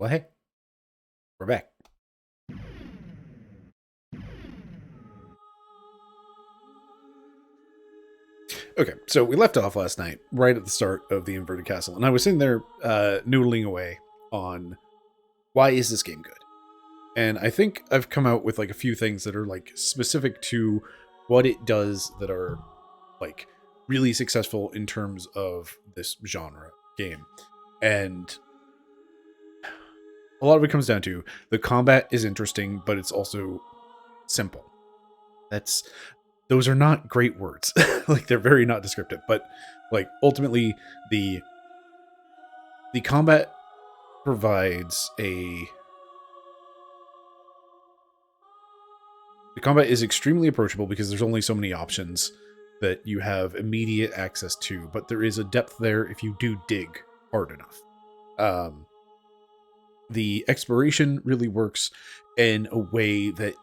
Well, hey, we're back. Okay, so we left off last night, right at the start of the Inverted Castle, and I was sitting there noodling away on why is this game good? And I think I've come out with like a few things that are like specific to what it does that are like really successful in terms of this genre game. And a lot of it comes down to the combat is interesting, but it's also simple. That's those are not great words. Like they're very not descriptive, but like ultimately the combat provides a the combat is extremely approachable because there's only so many options that you have immediate access to, but there is a depth there if you do dig hard enough. Um, the exploration really works in a way that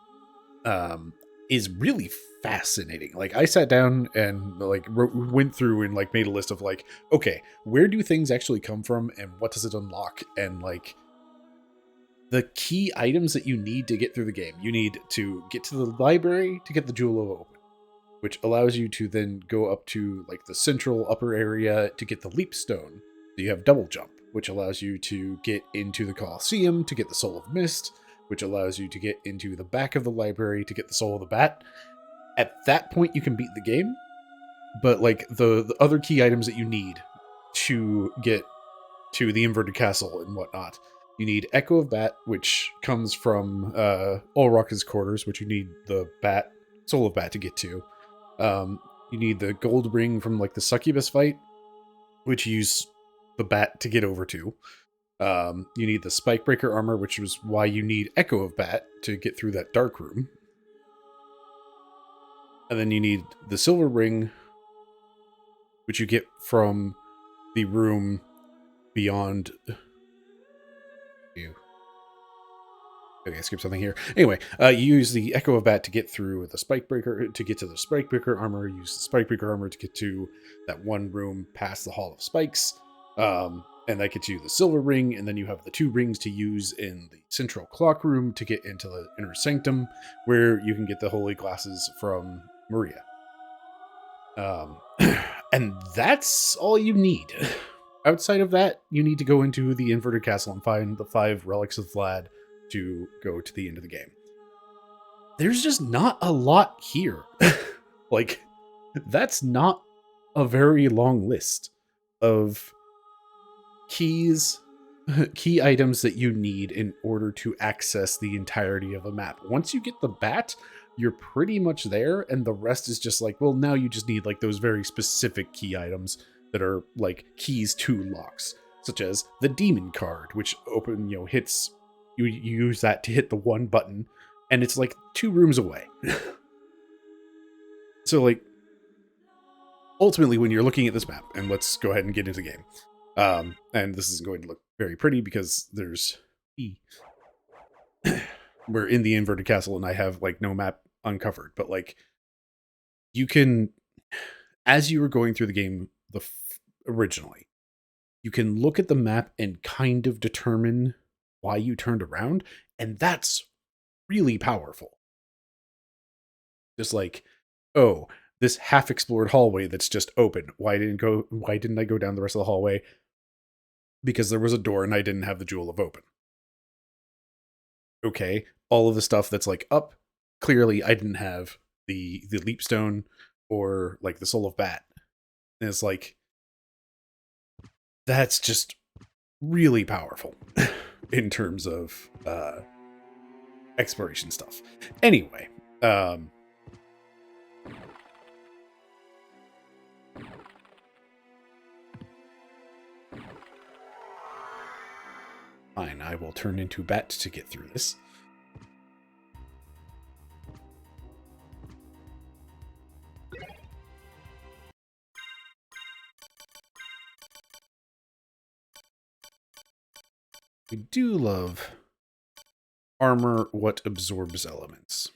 um, is really fascinating. Like I sat down and like went through and like made a list of like, okay, where do things actually come from and what does it unlock? And like the key items that you need to get through the game. You need to get to the library to get the Jewel of Open, which allows you to then go up to like the central upper area to get the Leap Stone. So you have double jump, which allows you to get into the Colosseum to get the Soul of Mist, which allows you to get into the back of the library to get the Soul of the Bat. At that point, you can beat the game, but like the other key items that you need to get to the Inverted Castle and whatnot. You need Echo of Bat, which comes from Olrock's quarters, which you need the Bat, Soul of Bat to get to. You need the gold ring from like the succubus fight, which you use the bat to get over to. You need the spikebreaker armor, which is why you need Echo of Bat to get through that dark room. And then you need the silver ring, which you get from the room beyond you. Okay, I skipped something here. Anyway, you use the Echo of Bat to get through the Spikebreaker, to get to the Spikebreaker armor. Use the Spikebreaker armor to get to that one room past the Hall of Spikes. And that gets you the Silver Ring, and then you have the 2 rings to use in the Central Clock Room to get into the Inner Sanctum, where you can get the Holy Glasses from Maria. And that's all you need. Outside of that, you need to go into the Inverted Castle and find the 5 Relics of Vlad to go to the end of the game. There's just not a lot here. Like, that's not a very long list of keys, key items that you need in order to access the entirety of a map. Once you get the bat, you're pretty much there, and the rest is just like, well, now you just need like those very specific key items that are like keys to locks, such as the demon card, which hits you use that to hit the one button, and it's like 2 rooms away. So like ultimately when you're looking at this map, and let's go ahead and get into the game. And this isn't going to look very pretty because there's we're in the Inverted Castle and I have like no map uncovered, but like you can, as you were going through the game originally, you can look at the map and kind of determine why you turned around, and that's really powerful. Just like, oh, this half-explored hallway that's just open. Why didn't I go down the rest of the hallway? Because there was a door and I didn't have the Jewel of Open. Okay, all of the stuff that's like up, clearly I didn't have the Leap Stone or like the Soul of Bat. And it's like, that's just really powerful in terms of exploration stuff. Anyway, fine, I will turn into Bat to get through this. I do love armor what absorbs elements.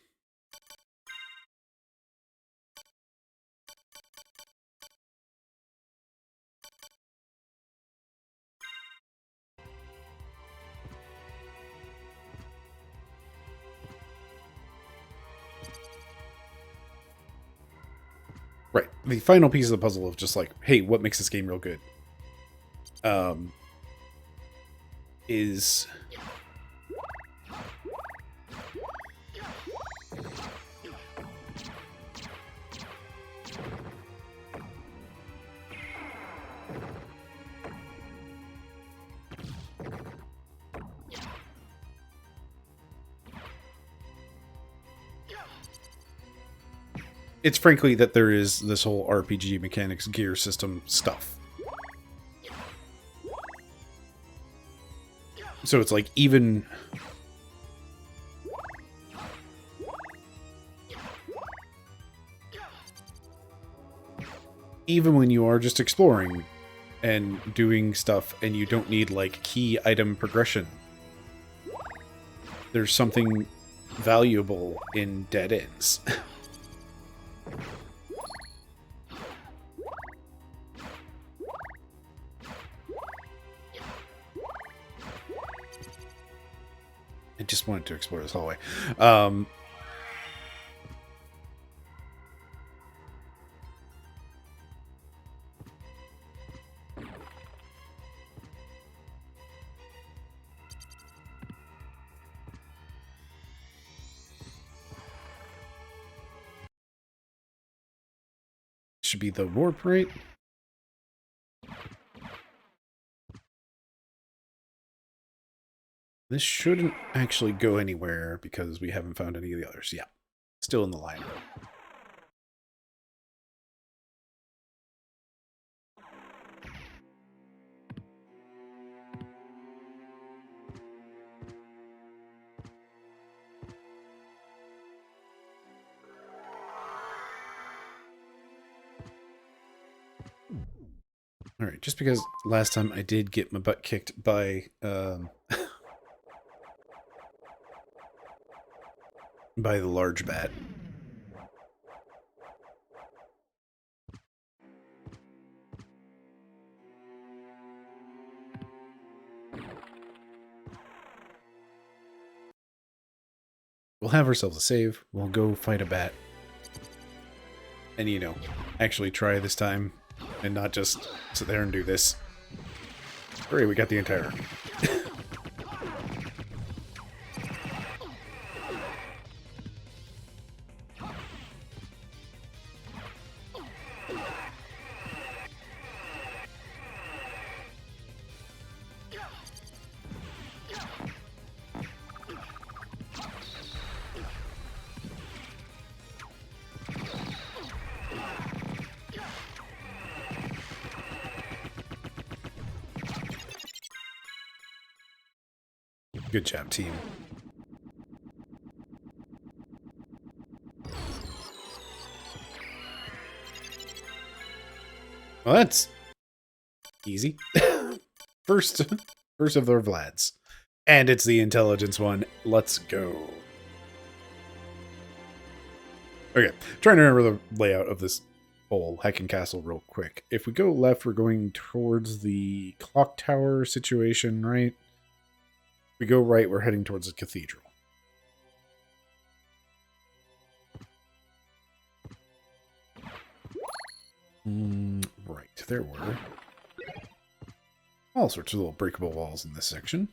Right. The final piece of the puzzle of just like, hey, what makes this game real good? Is it's frankly that there is this whole RPG mechanics gear system stuff. So it's like even when you are just exploring and doing stuff and you don't need like key item progression, there's something valuable in dead ends. I just wanted to explore this hallway. Should be the warp, right? This shouldn't actually go anywhere because we haven't found any of the others. Yeah, still in the line. All right, just because last time I did get my butt kicked by by the large bat. We'll have ourselves a save. We'll go fight a bat. And, you know, actually try this time and not just sit there and do this. Hooray, we got the entire... Good job, team. Well, that's easy. First of their Vlads. And it's the intelligence one. Let's go. Okay, trying to remember the layout of this whole heckin' castle real quick. If we go left, we're going towards the clock tower situation, right? If we go right, we're heading towards the cathedral. Right, there were all sorts of little breakable walls in this section.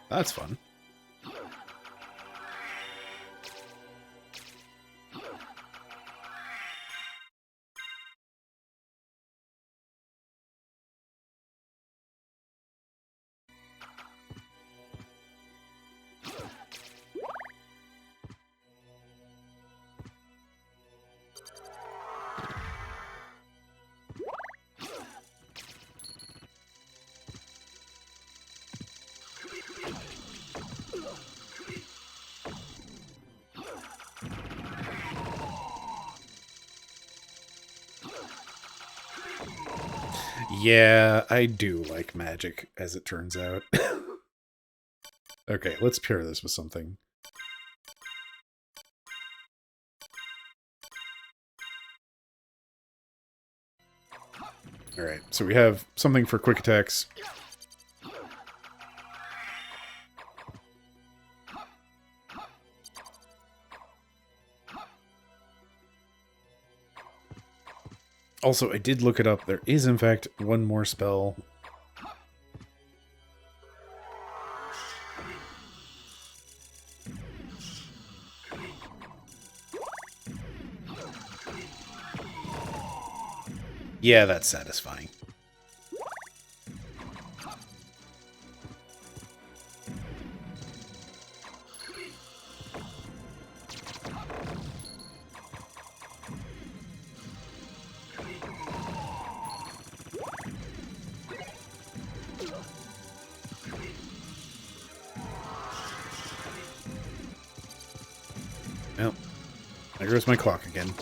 That's fun. Yeah, I do like magic, as it turns out. Okay, let's pair this with something. Alright, so we have something for quick attacks. Also, I did look it up. There is, in fact, one more spell. Yeah, that's satisfying. Well, there goes my clock again.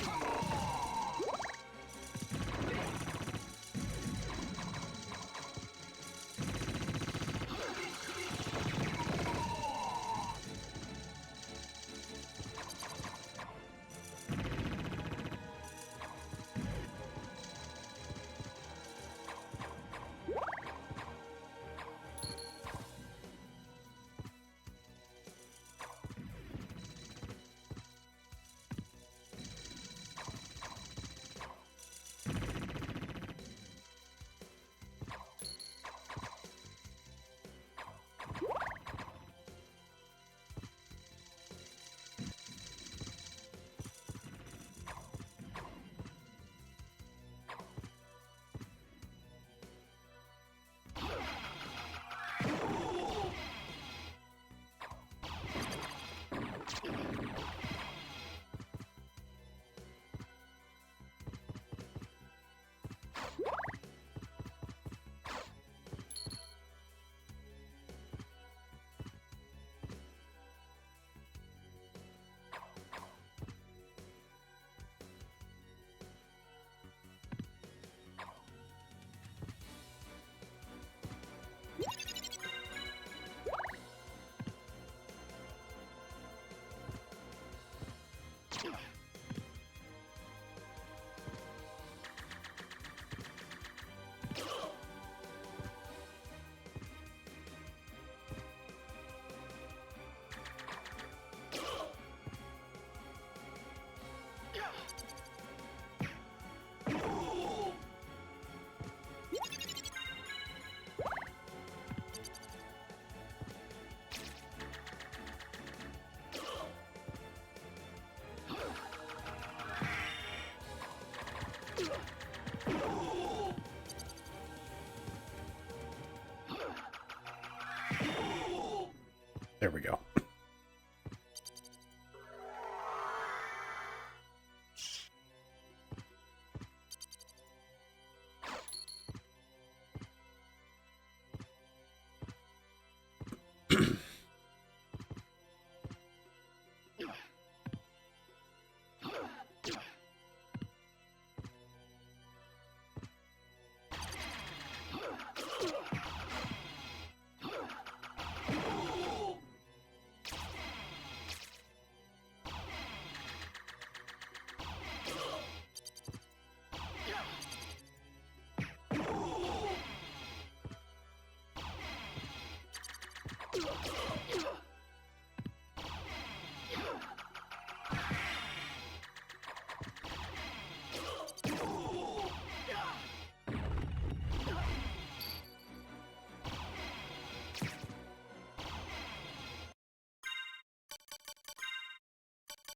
There we go.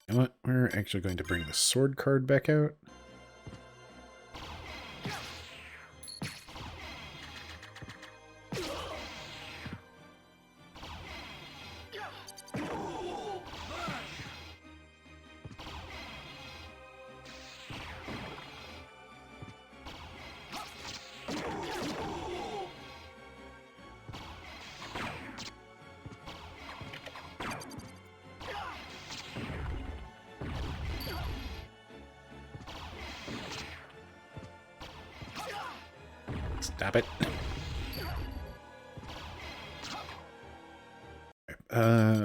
You know what? We're actually going to bring the sword card back out. Stop it.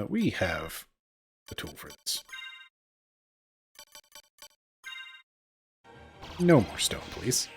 We have a tool for this. No more stone, please.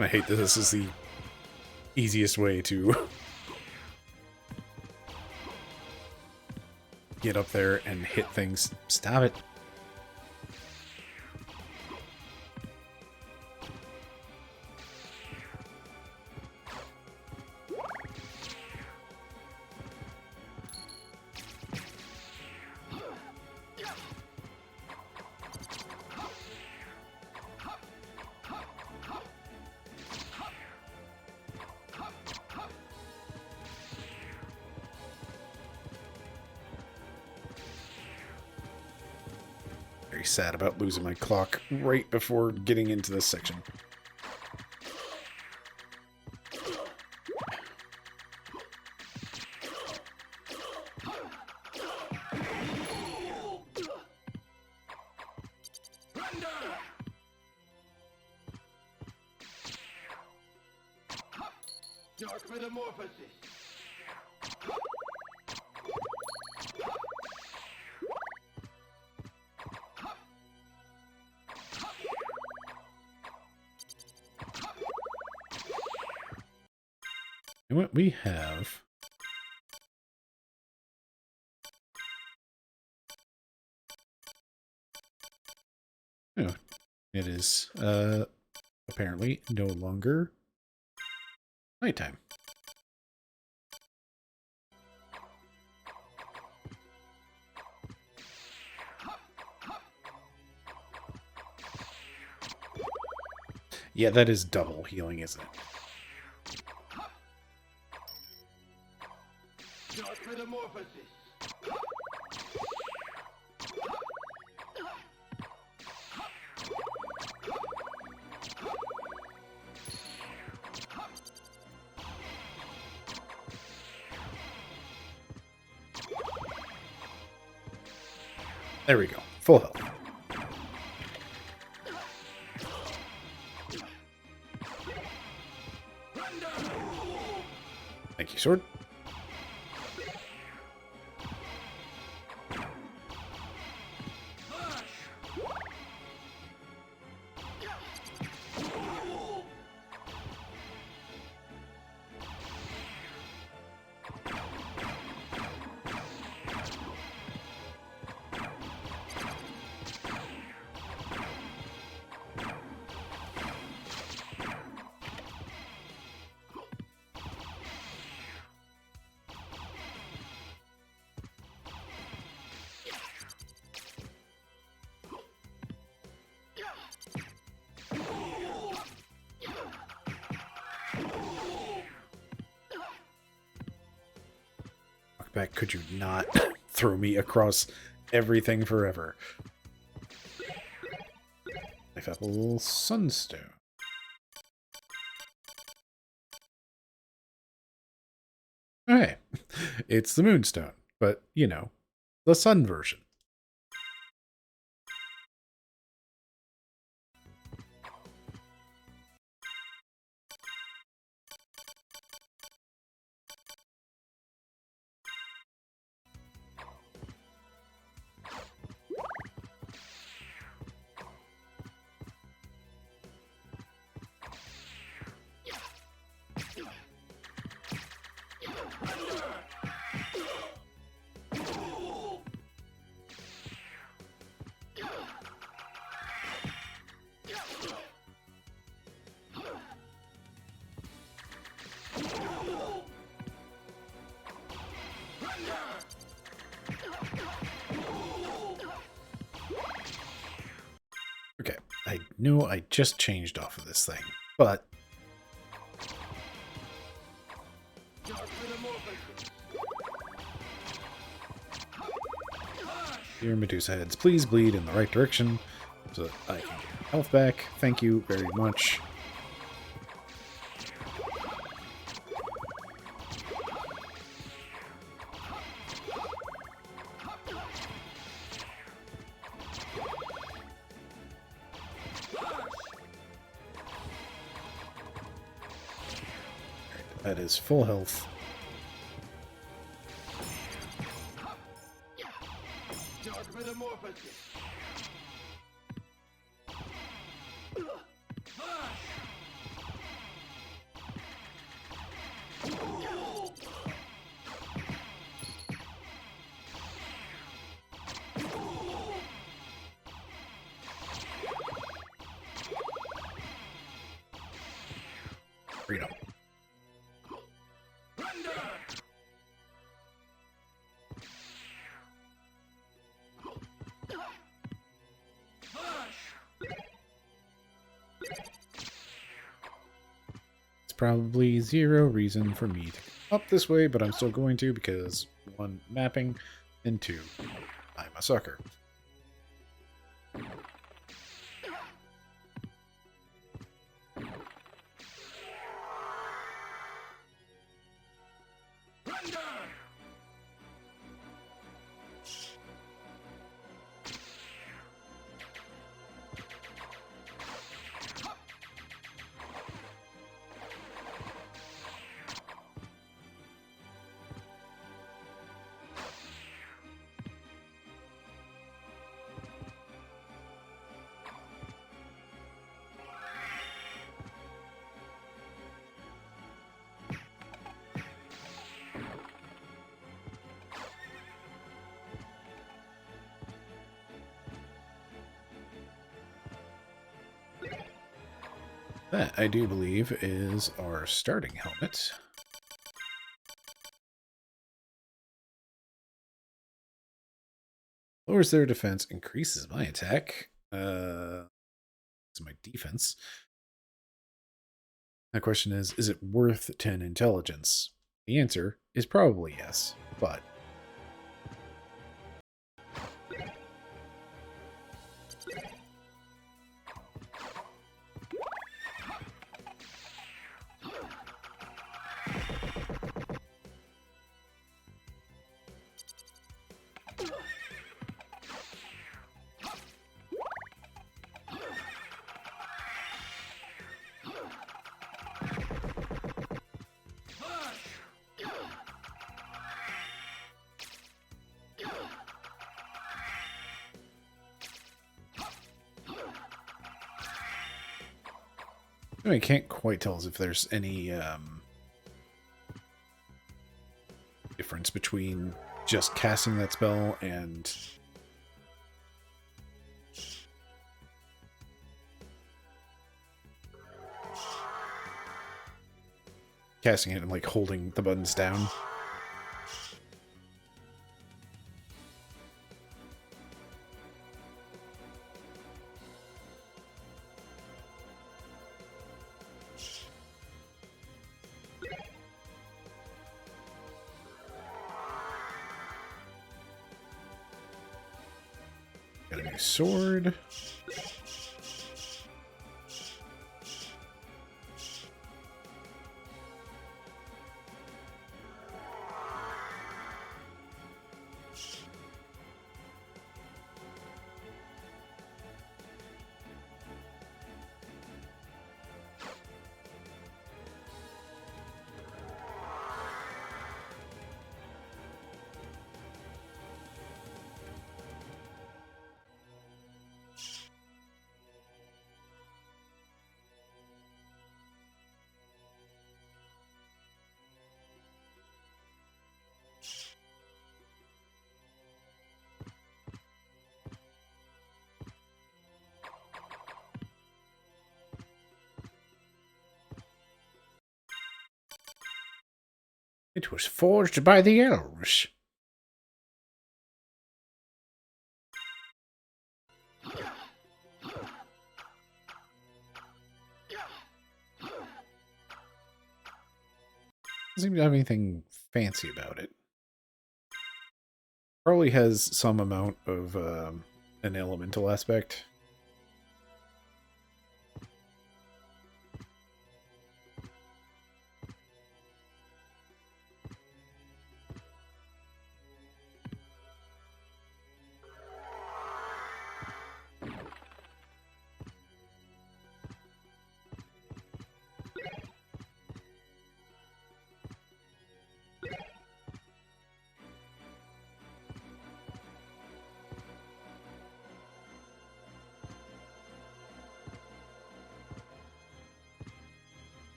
I hate that this is the easiest way to get up there and hit things. Stop it. Very sad about losing my clock right before getting into this section. Dark Metamorphosis. And what we have... Oh, it is apparently no longer nighttime. Yeah, that is double healing, isn't it? Dark Metamorphosis. There we go. Full health. Thank you, sword. Back, could you not throw me across everything forever? Life apple sunstone. Okay, it's the moonstone, but you know, the sun version. Okay, I know I just changed off of this thing, but your Medusa heads, please bleed in the right direction so that I can get health back. Thank you very much. That is full health. Dark Metamorphosis. Freedom. It's probably zero reason for me to come up this way, but I'm still going to because, one, mapping, and two, I'm a sucker. That, I do believe, is our starting helmet. Lowers their defense, increases my attack. It's my defense. The question is it worth 10 intelligence? The answer is probably yes, but I can't quite tell if there's any difference between just casting that spell and casting it and like holding the buttons down. Got a new sword. It was forged by the elves. Doesn't seem to have anything fancy about it. Probably has some amount of an elemental aspect.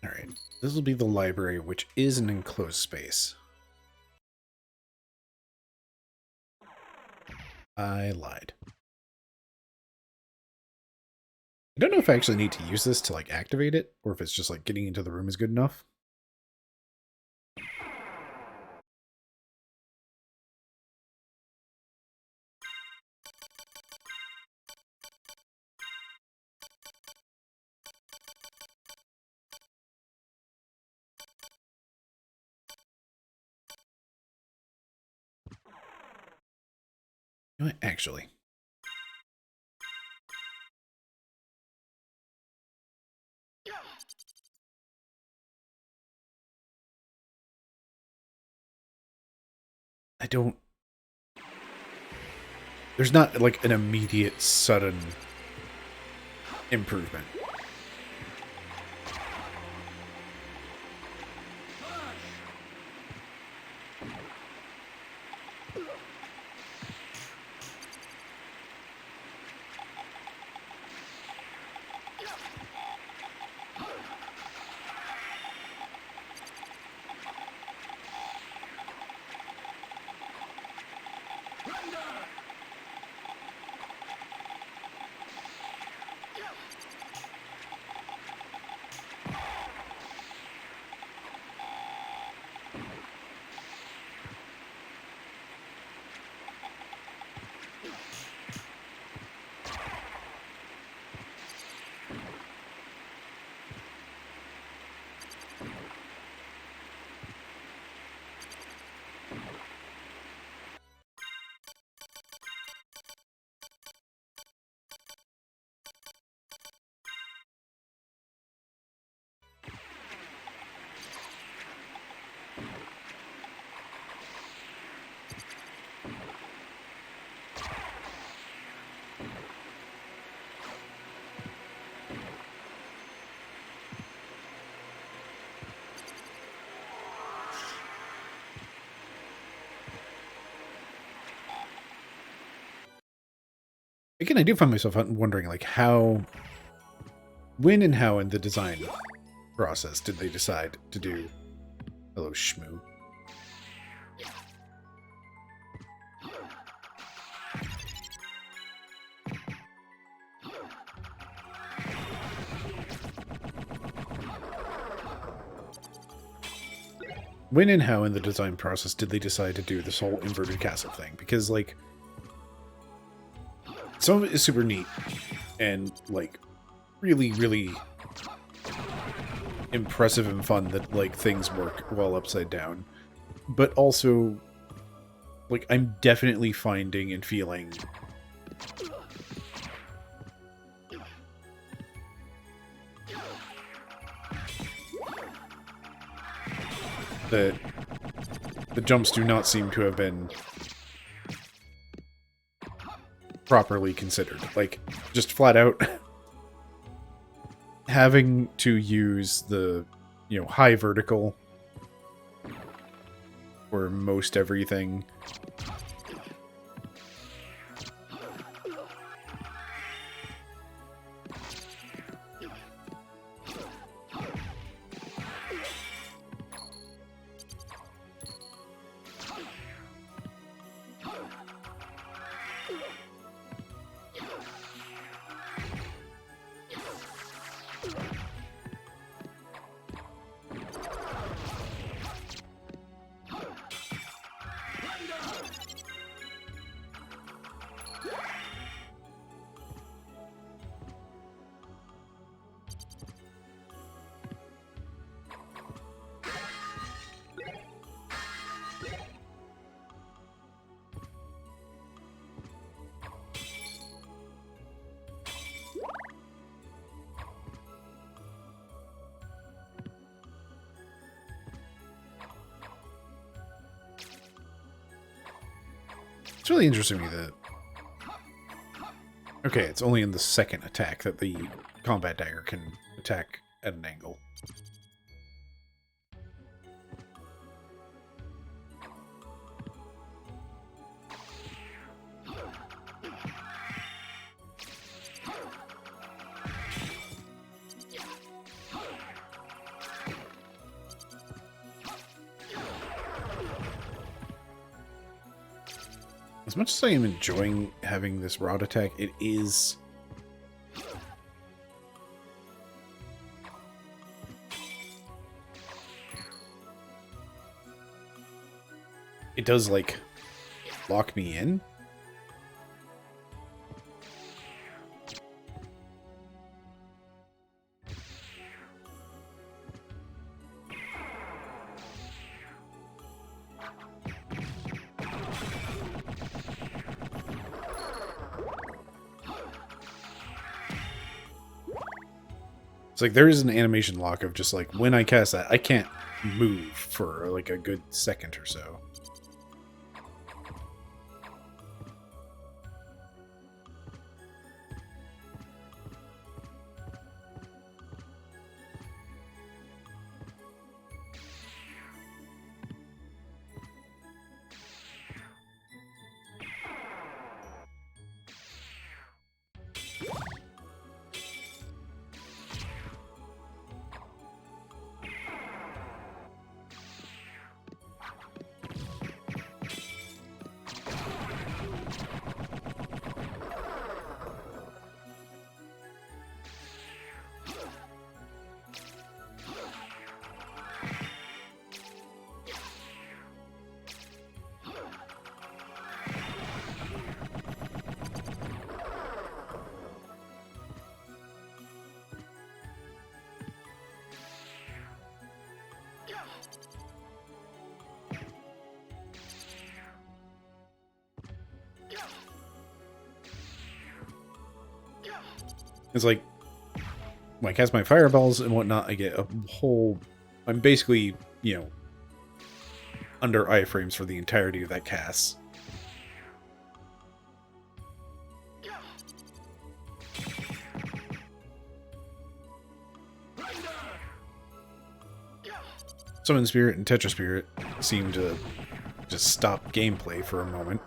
All right, this will be the library, which is an enclosed space. I lied. I don't know if I actually need to use this to like activate it, or if it's just like getting into the room is good enough. You know what, actually. I don't... There's not like an immediate, sudden improvement. Again, I do find myself wondering, like, when and how in the design process did they decide to do Hello Shmoo? when and how in the design process did they decide to do this whole inverted castle thing? Because, like, some of it is super neat and, like, really, really impressive and fun that, like, things work well upside down. But also, like, I'm definitely finding and feeling that the jumps do not seem to have been properly considered. Like, just flat out having to use the, you know, high vertical for most everything. It's really interesting to me that... Okay, it's only in the second attack that the combat dagger can attack at an angle. As much as I am enjoying having this rod attack, it is... It does, like, lock me in. It's like there is an animation lock of just like when I cast that, I can't move for like a good second or so. It's like when I cast my fireballs and whatnot, I get a whole... I'm basically, you know, under iframes for the entirety of that cast. Summon Spirit and Tetra Spirit seem to just stop gameplay for a moment.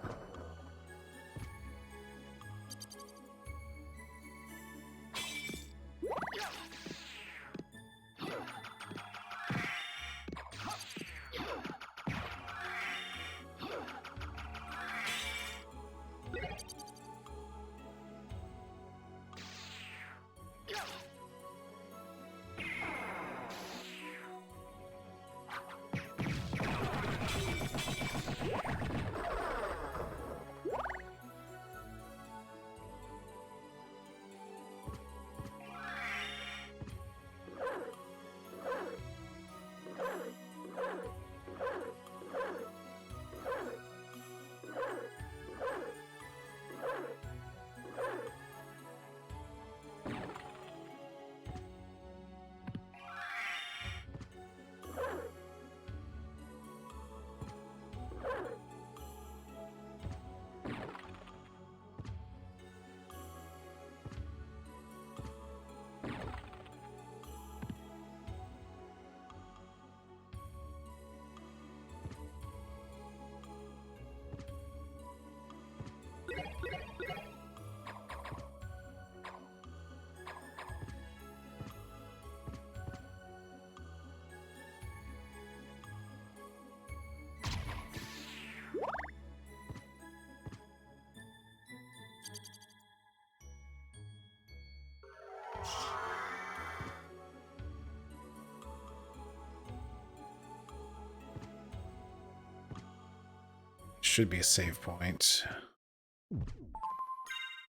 Should be a save point.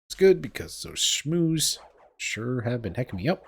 It's good because those schmoos sure have been hecking me up.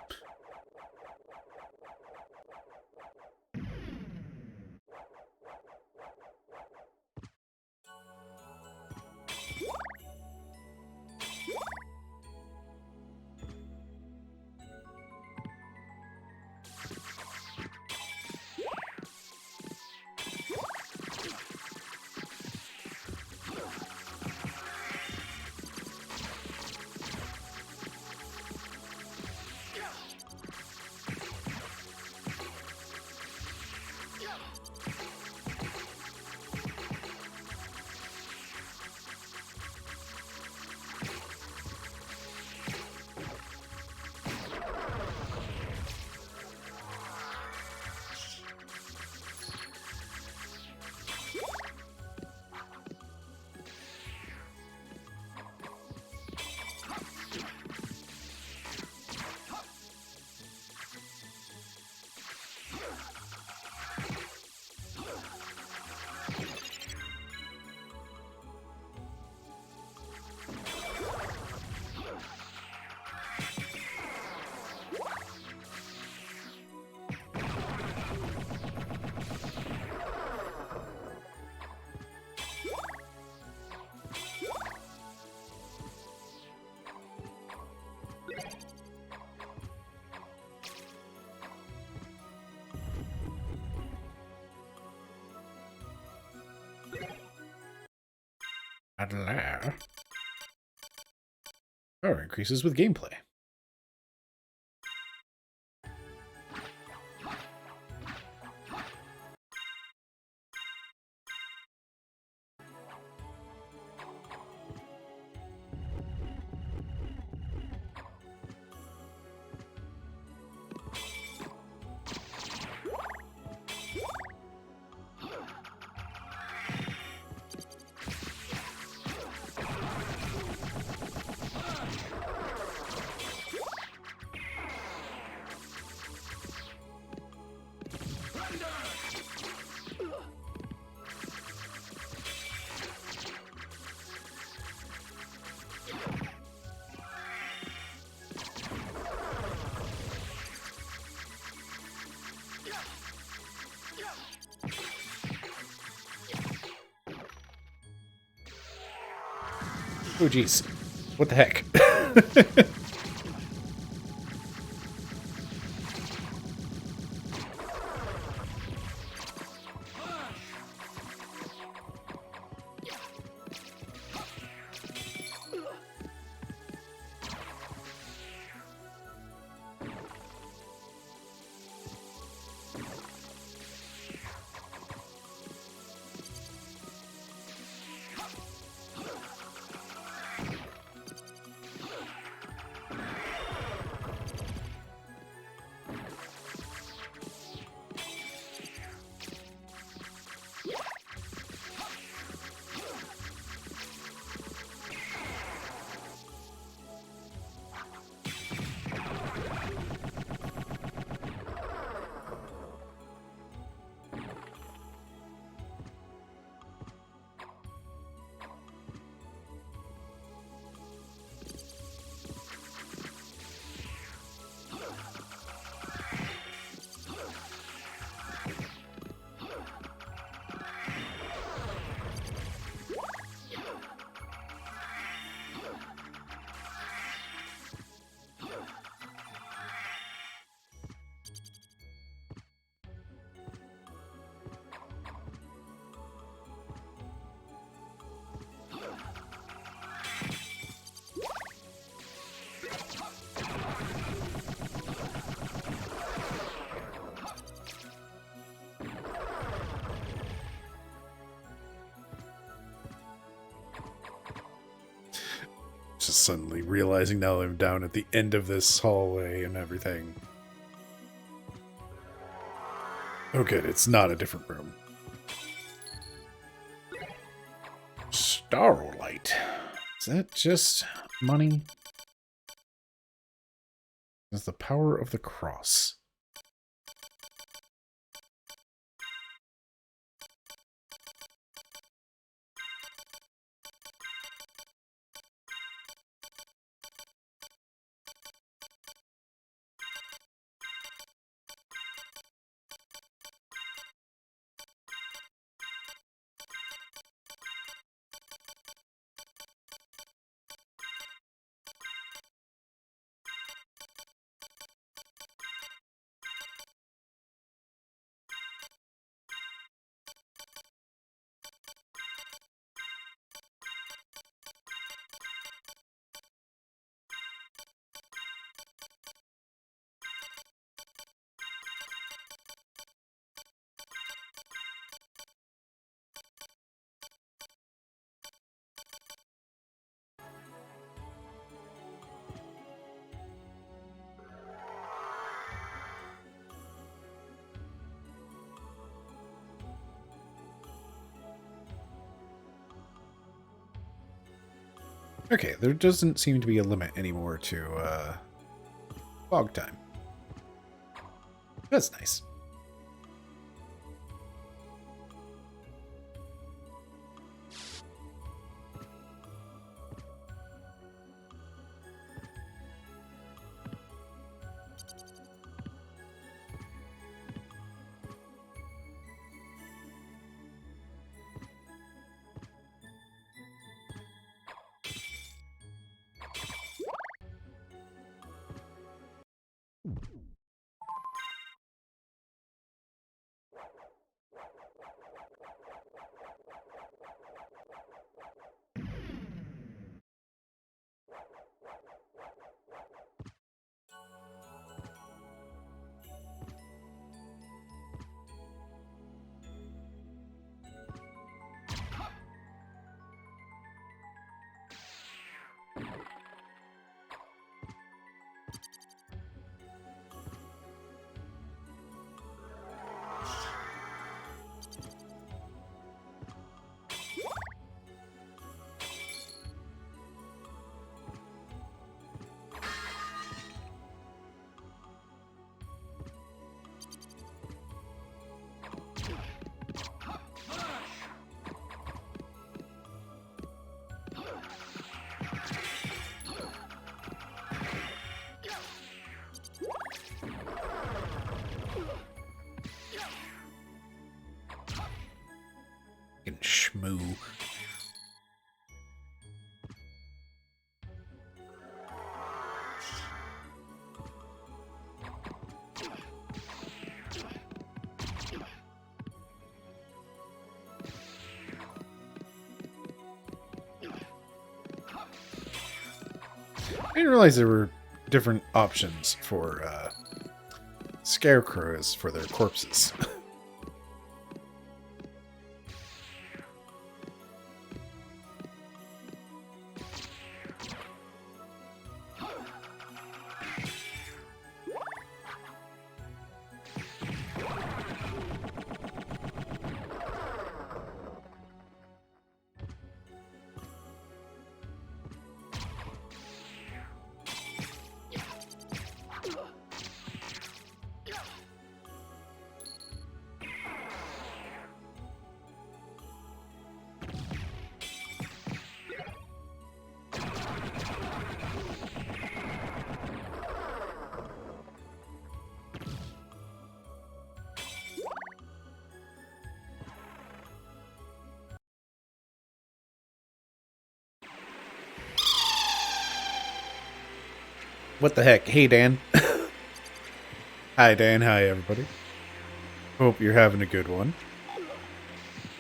Power increases with gameplay. Oh, geez. What the heck? Just suddenly realizing now I'm down at the end of this hallway and everything. Oh good, it's not a different room. Starlight. Is that just money? It's the power of the cross. Okay, there doesn't seem to be a limit anymore to fog time. That's nice. Fucking shmoo. I didn't realize there were different options for scarecrows for their corpses. What the heck? Hey, Dan. Hi, Dan. Hi, everybody. Hope you're having a good one.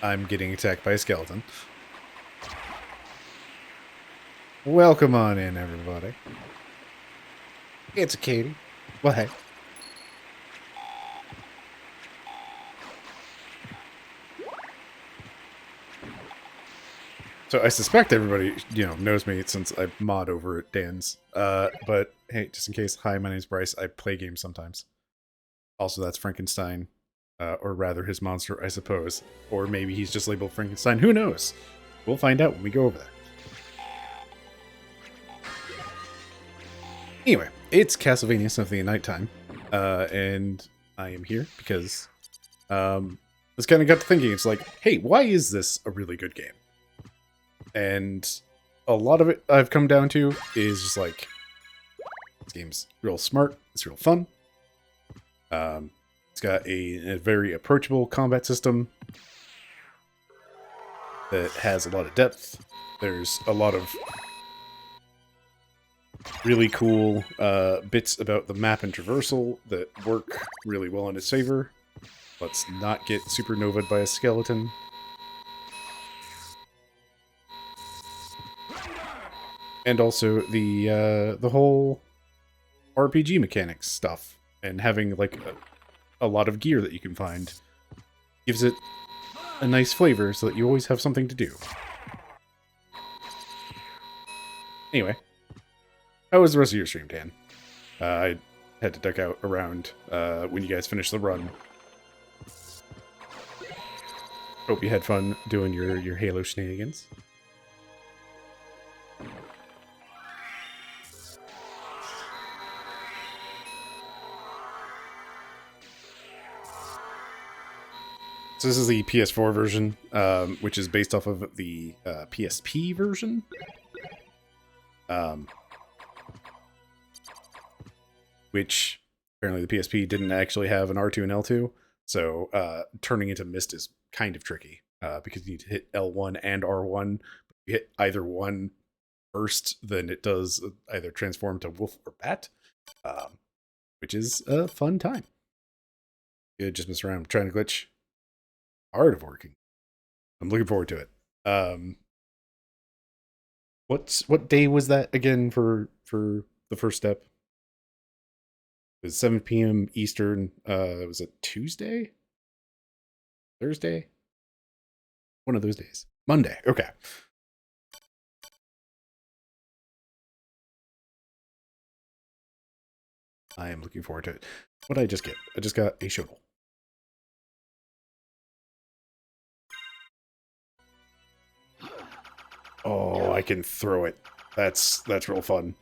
I'm getting attacked by a skeleton. Welcome on in, everybody. It's a Katie. Well, hey. So I suspect everybody, knows me since I mod over at Dan's. But hey, just in case, hi, my name's Bryce. I play games sometimes. Also, that's Frankenstein, or rather his monster, I suppose. Or maybe he's just labeled Frankenstein. Who knows? We'll find out when we go over there. Anyway, It's Castlevania Symphony at Nighttime, and I am here because this kind of got to thinking. It's like, hey, why is this a really good game? And a lot of it I've come down to is just like, this game's real smart, it's real fun. It's got a very approachable combat system that has a lot of depth. There's a lot of really cool bits about the map and traversal that work really well in its favor. Let's not get supernovaed by a skeleton. And also the whole RPG mechanics stuff and having like a lot of gear that you can find gives it a nice flavor so that you always have something to do. Anyway, how was the rest of your stream, Dan? I had to duck out around when you guys finished the run. Hope you had fun doing your Halo shenanigans. So this is the PS4 version, which is based off of the PSP version. Which apparently the PSP didn't actually have an R2 and L2, so turning into Mist is kind of tricky because you need to hit L1 and R1. If you hit either one first, then it does either transform to wolf or bat, which is a fun time. You just mess around trying to glitch. Hard of working. I'm looking forward to it. What day was that again for the first step? It was 7 p.m. Eastern. Was it Tuesday? Thursday? One of those days. Monday. Okay. I am looking forward to it. What did I just get? I just got a shovel. Oh, I can throw it. That's real fun.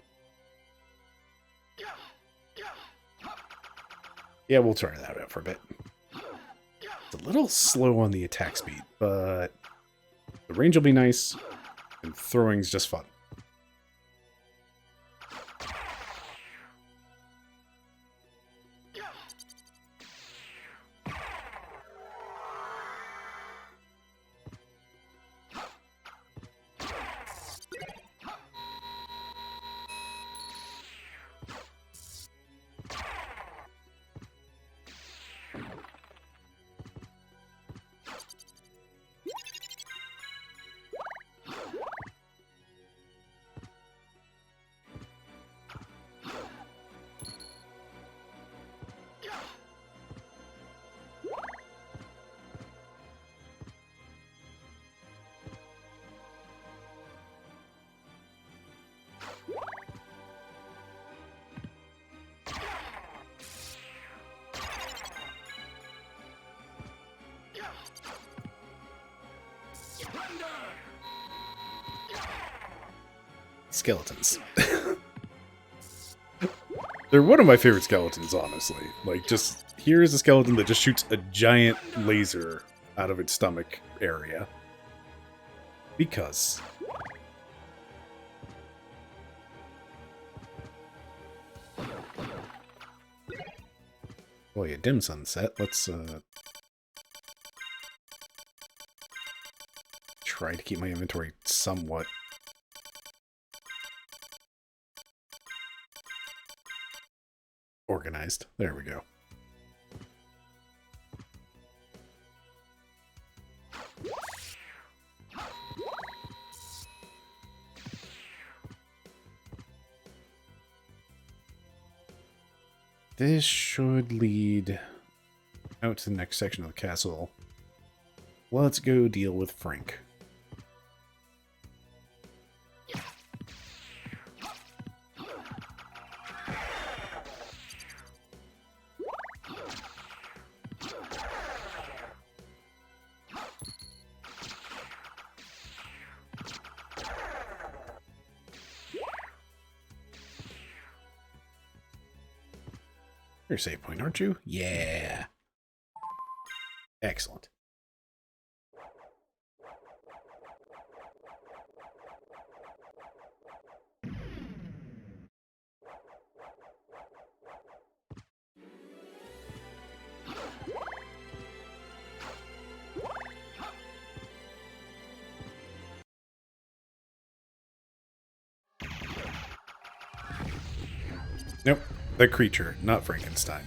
Yeah, we'll try that out for a bit. It's a little slow on the attack speed, but the range will be nice, and throwing's just fun. Skeletons. They're one of my favorite skeletons, honestly. Like, just, here is a skeleton that just shoots a giant laser out of its stomach area. Because. Boy, a dim sunset. Let's, try to keep my inventory somewhat organized. There we go. This should lead out to the next section of the castle. Let's go deal with Frank. You're a save point, aren't you? Yeah. Excellent. Nope. The creature, not Frankenstein.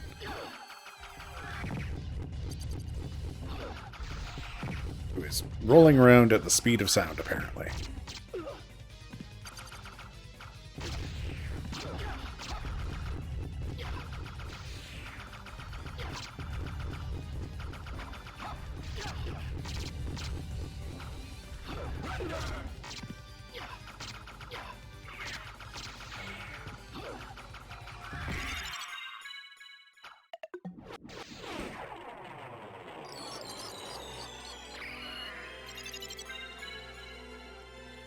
Who is rolling around at the speed of sound, apparently.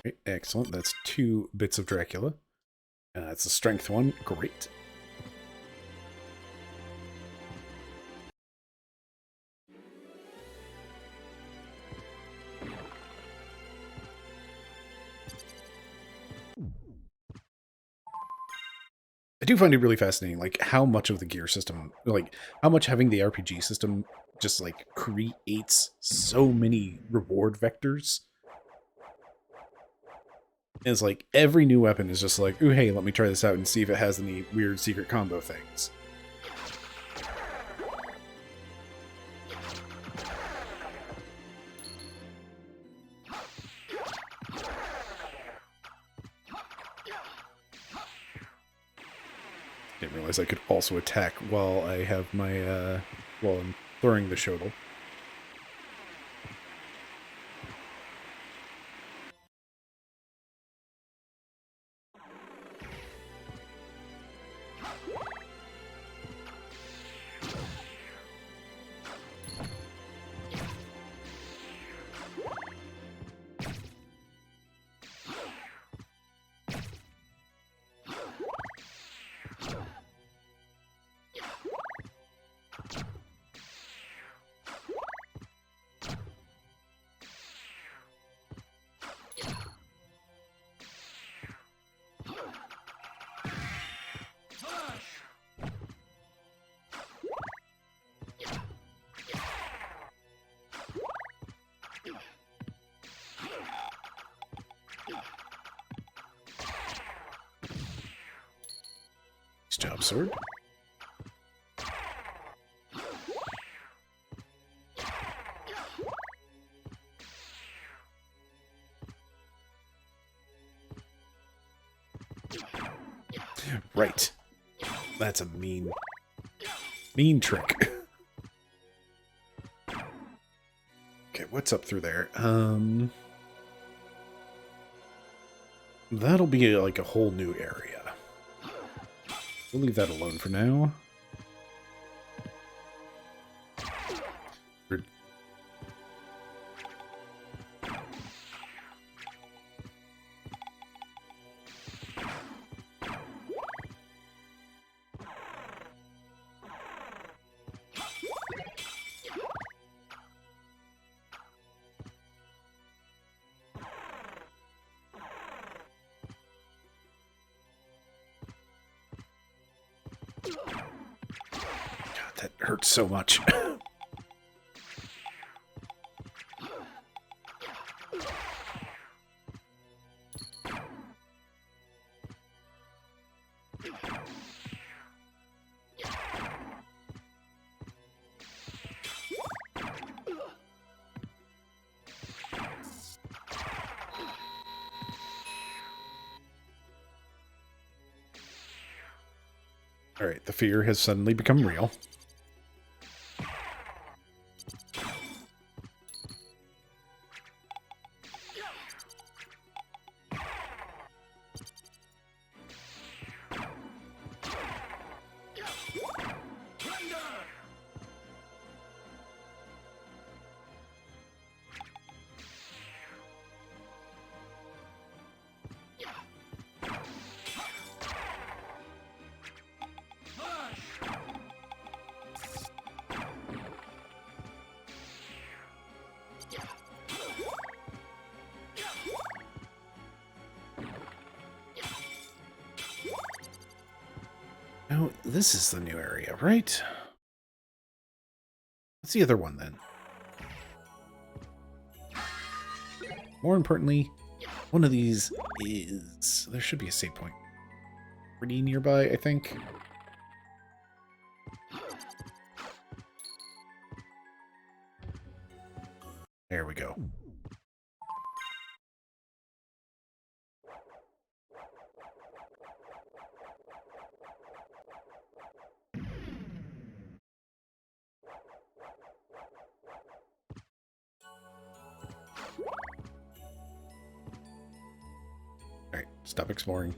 Right, excellent. That's 2 bits of Dracula. It's a strength one. Great. I do find it really fascinating, like, how much of the gear system, like, how much having the RPG system just, like, creates so many reward vectors. And it's like, every new weapon is just like, ooh, hey, let me try this out and see if it has any weird secret combo things. Didn't realize I could also attack while I have my, while I'm throwing the shuttle. Nice job, sword. Right. That's a mean trick. Okay, what's up through there? That'll be like a whole new area. We'll leave that alone for now. God, that hurts so much. Alright, the fear has suddenly become real. this is the new area, right? What's the other one, then? More importantly, one of these is... There should be a save point pretty nearby, I think. There we go. Alright, stop exploring.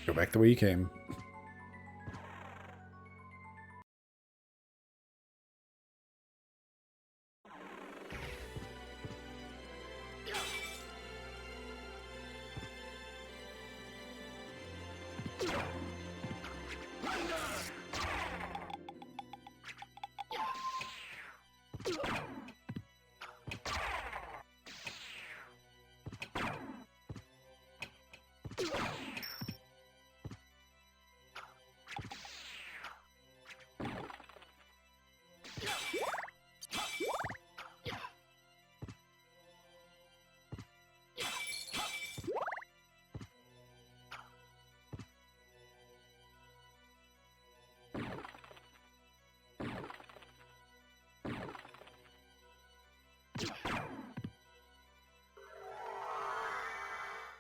Go back the way you came.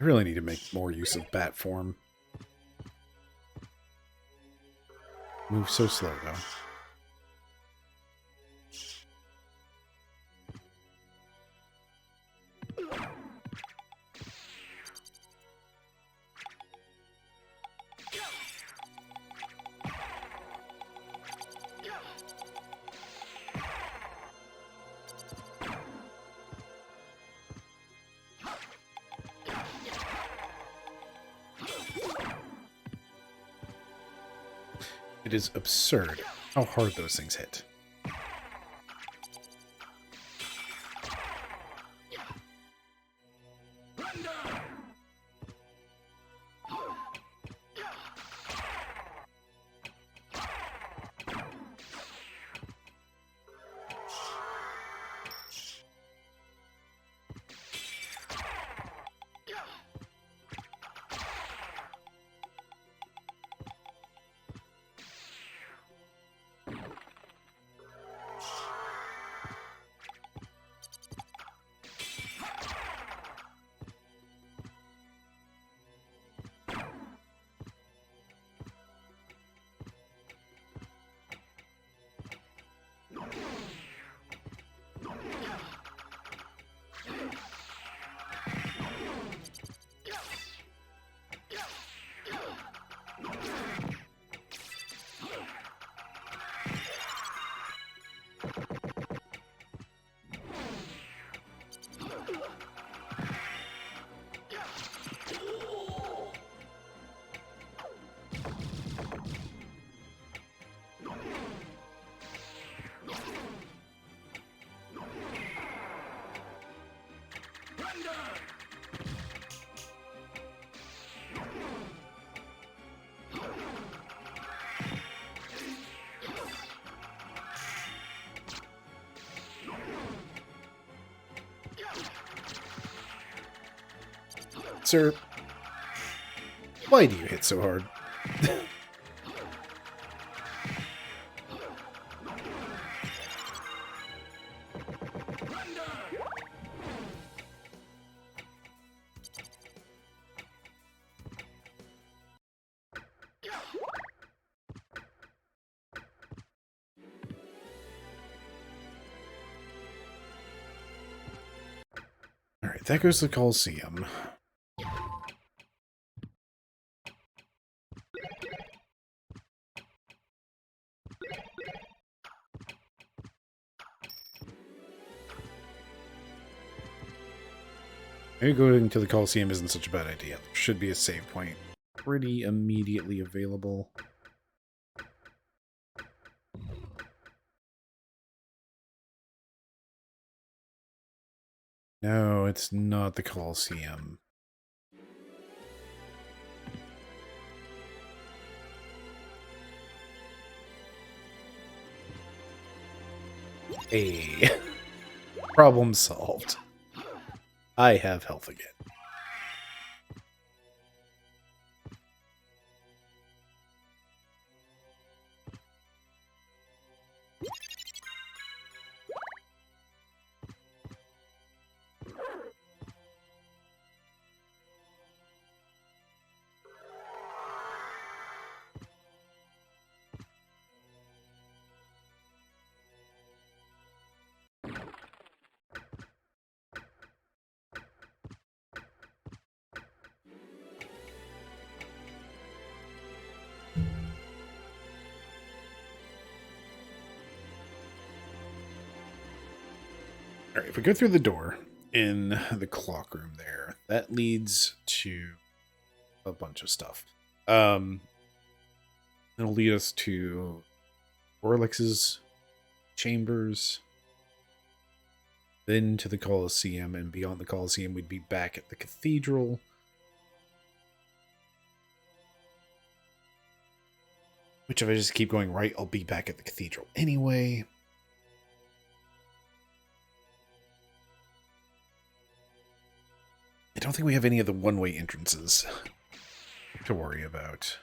I really need to make more use of bat form. Move so slow, though. It is absurd how hard those things hit. Sir, why do you hit so hard? Alright, that goes to the Coliseum. Maybe going to the Coliseum isn't such a bad idea. There should be a save point pretty immediately available. No, it's not the Coliseum. Hey, problem solved. I have health again. All right, if we go through the door in the clock room there, that leads to a bunch of stuff. It'll lead us to Orlix's chambers, then to the Colosseum, and beyond the Colosseum, we'd be back at the cathedral. Which, if I just keep going right, I'll be back at the cathedral anyway. I don't think we have any of the one-way entrances to worry about.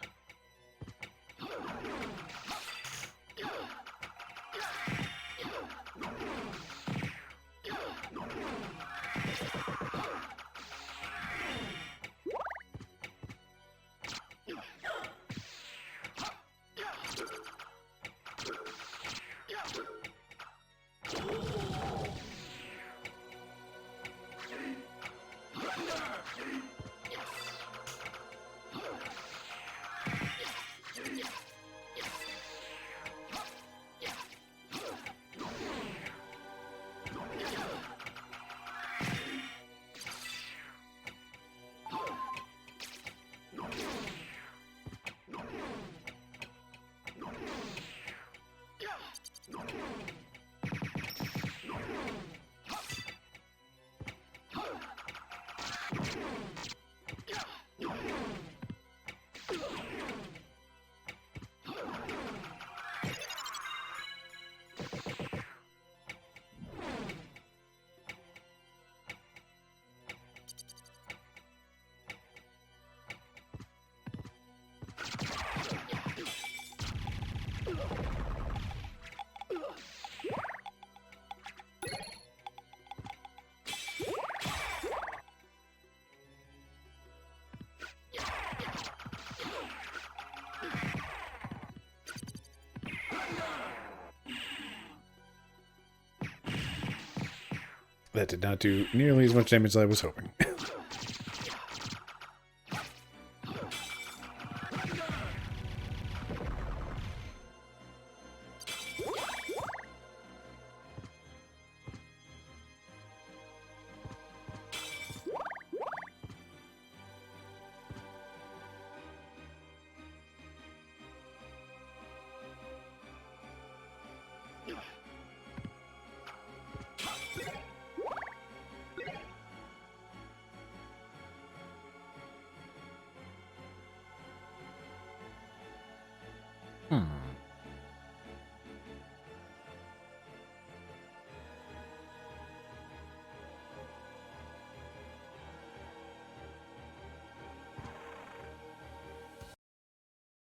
That did not do nearly as much damage as I was hoping.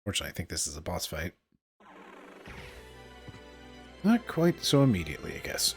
Fortunately, I think this is a boss fight. Not quite so immediately, I guess.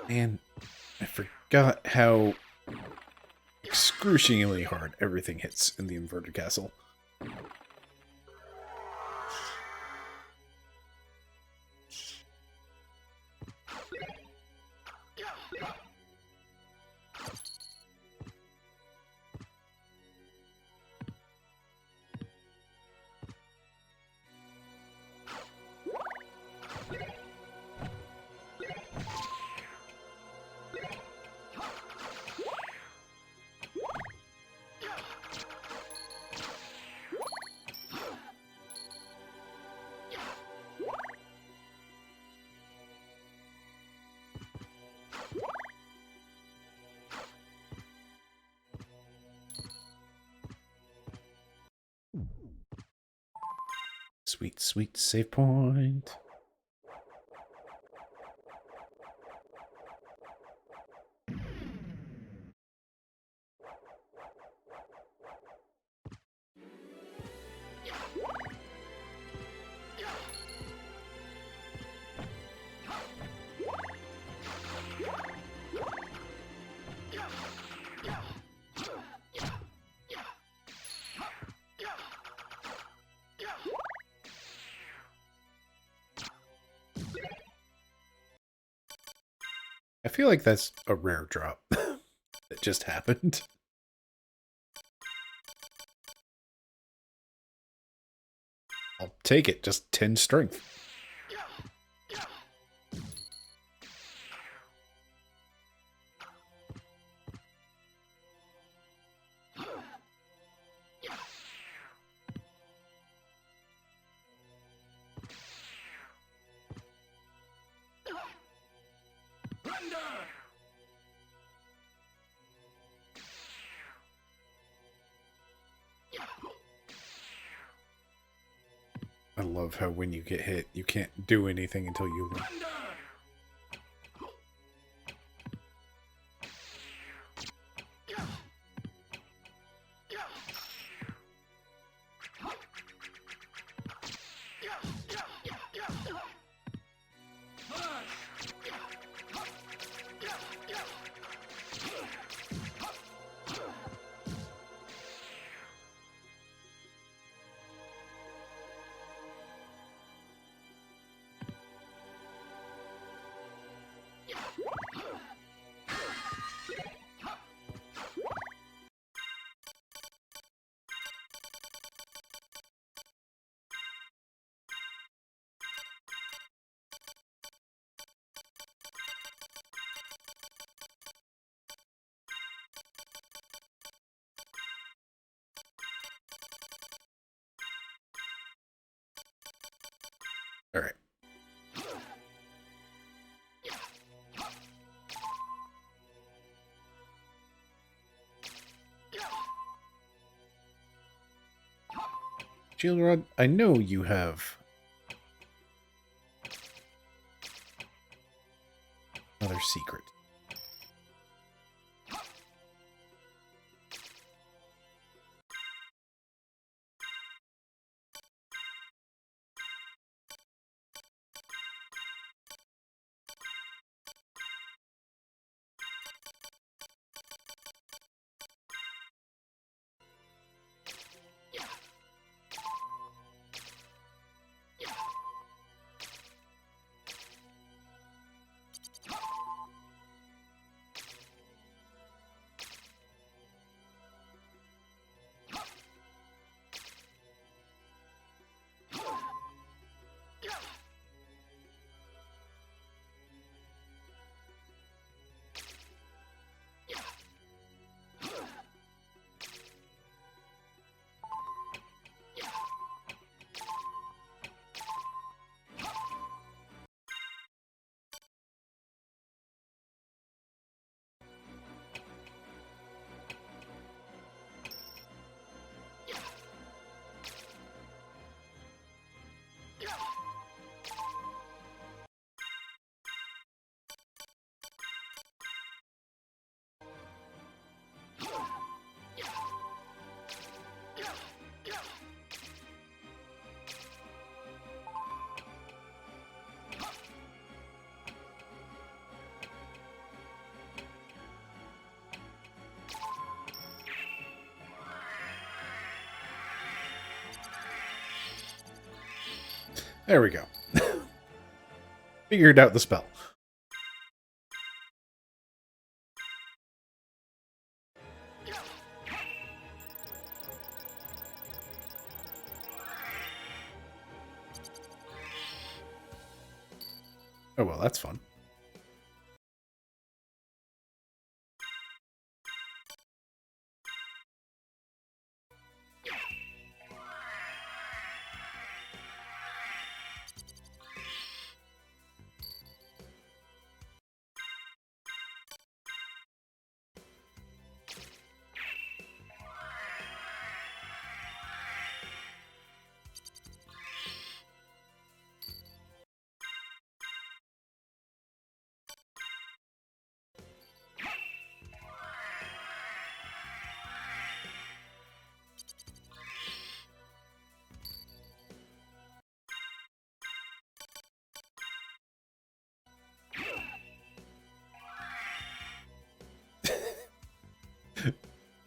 Man, I forgot how excruciatingly hard everything hits in the inverted castle. Sweet, sweet save point. I feel like that's a rare drop that just happened. I'll take it. Just 10 strength. I love how when you get hit, you can't do anything until you leave. All right. Shield Rod, I know you have another secret. There we go. Figured out the spell. Oh, well, that's fun.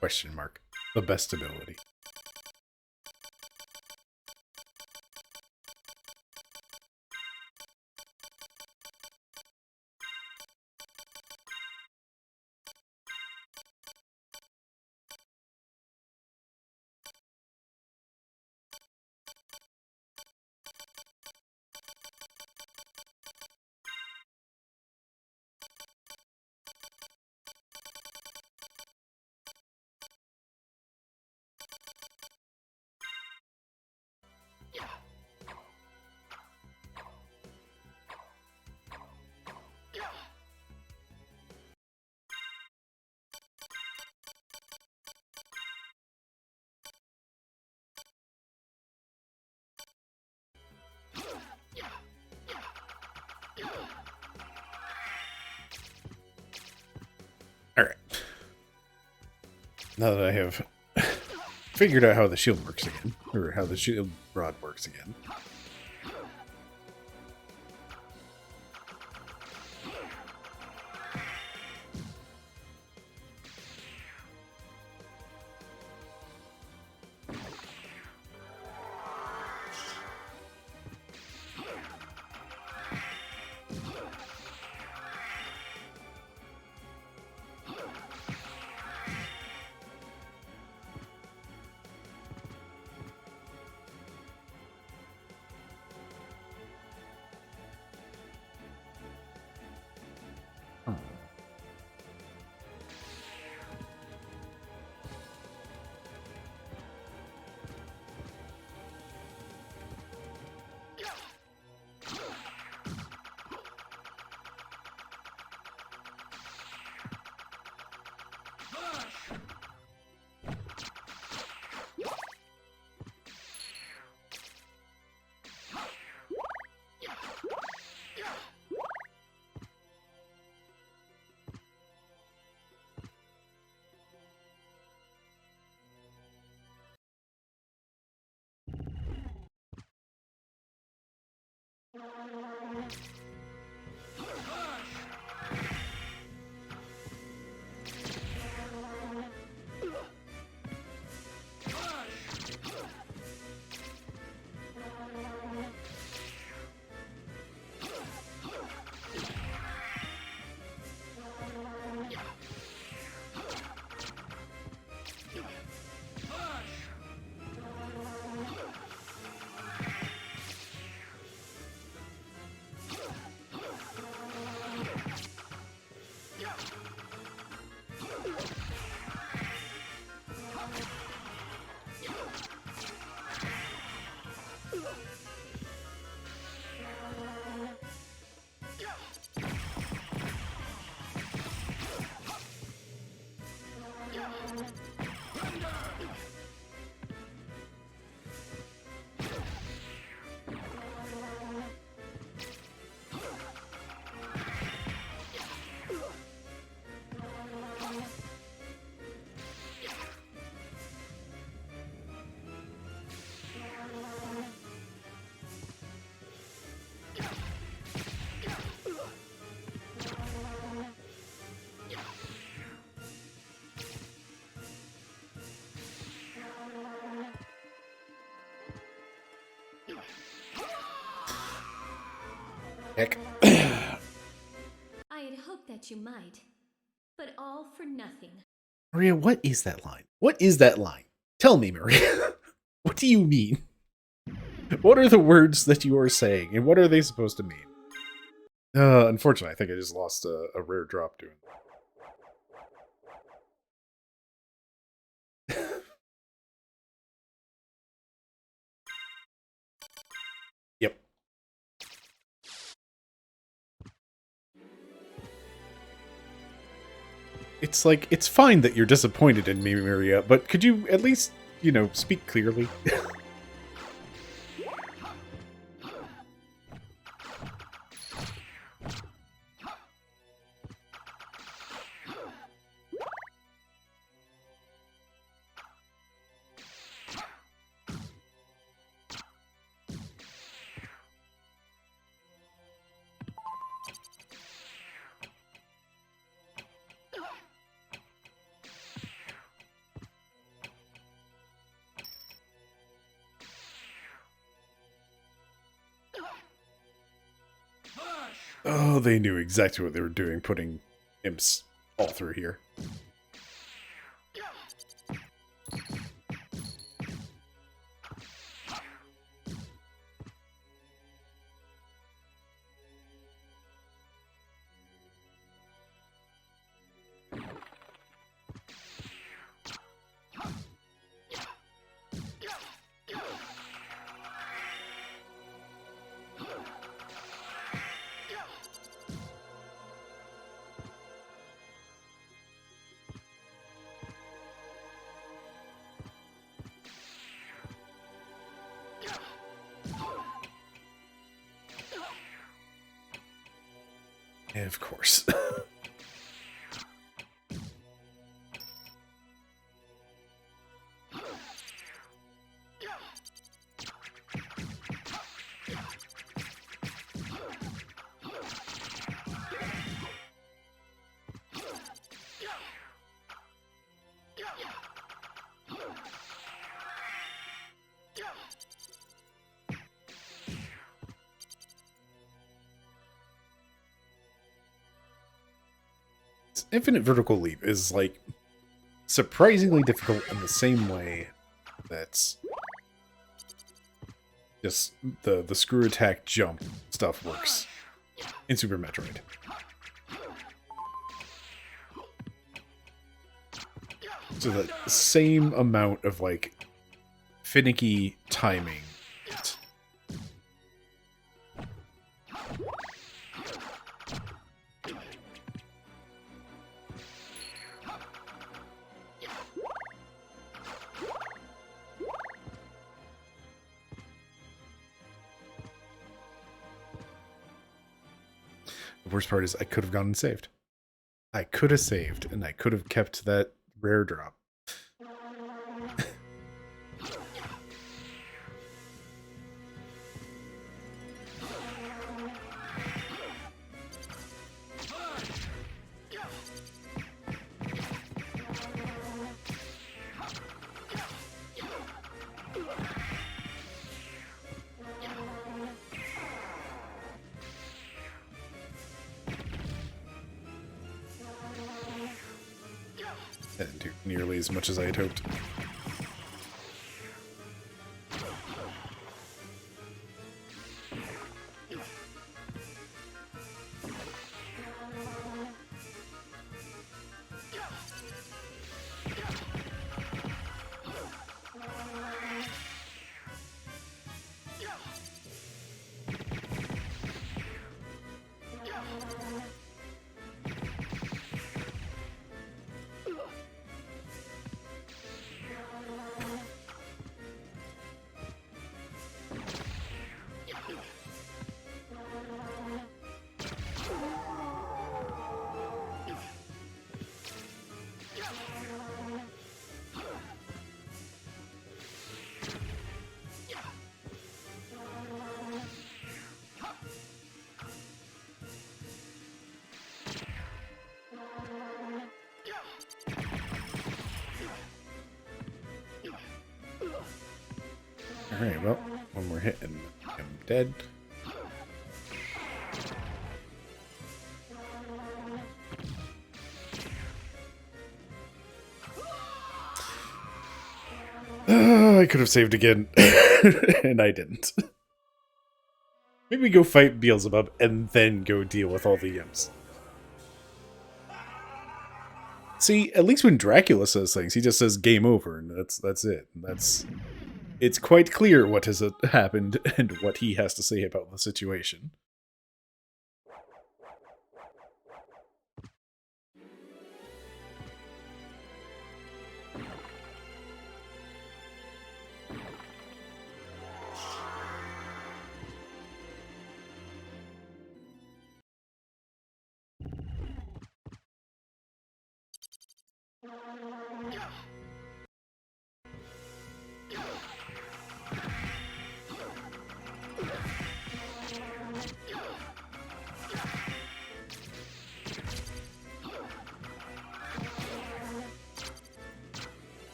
Question mark. The best ability. Alright. Now that I have figured out how the shield works again, or how the shield rod works again. Heck. I had hoped that you might, but all for nothing. Maria, what is that line? What is that line? Tell me, Maria. What do you mean? What are the words that you are saying, and what are they supposed to mean? Unfortunately, I think I just lost a rare drop doing that. Yep. It's like, it's fine that you're disappointed in me, Maria, but could you at least, you know, speak clearly? Oh, they knew exactly what they were doing, putting imps all through here. And of course. Infinite Vertical Leap is, like, surprisingly difficult in the same way that's just the screw attack jump stuff works in Super Metroid. So the same amount of, like, finicky timing. The worst part is I could have gone and saved. I could have saved, and I could have kept that rare drop. That didn't do nearly as much as I had hoped. Alright, well, one more hit and I'm dead. I could have saved again, and I didn't. Maybe go fight Beelzebub and then go deal with all the imps. See, at least when Dracula says things, he just says game over, and that's it. It's quite clear what has happened and what he has to say about the situation.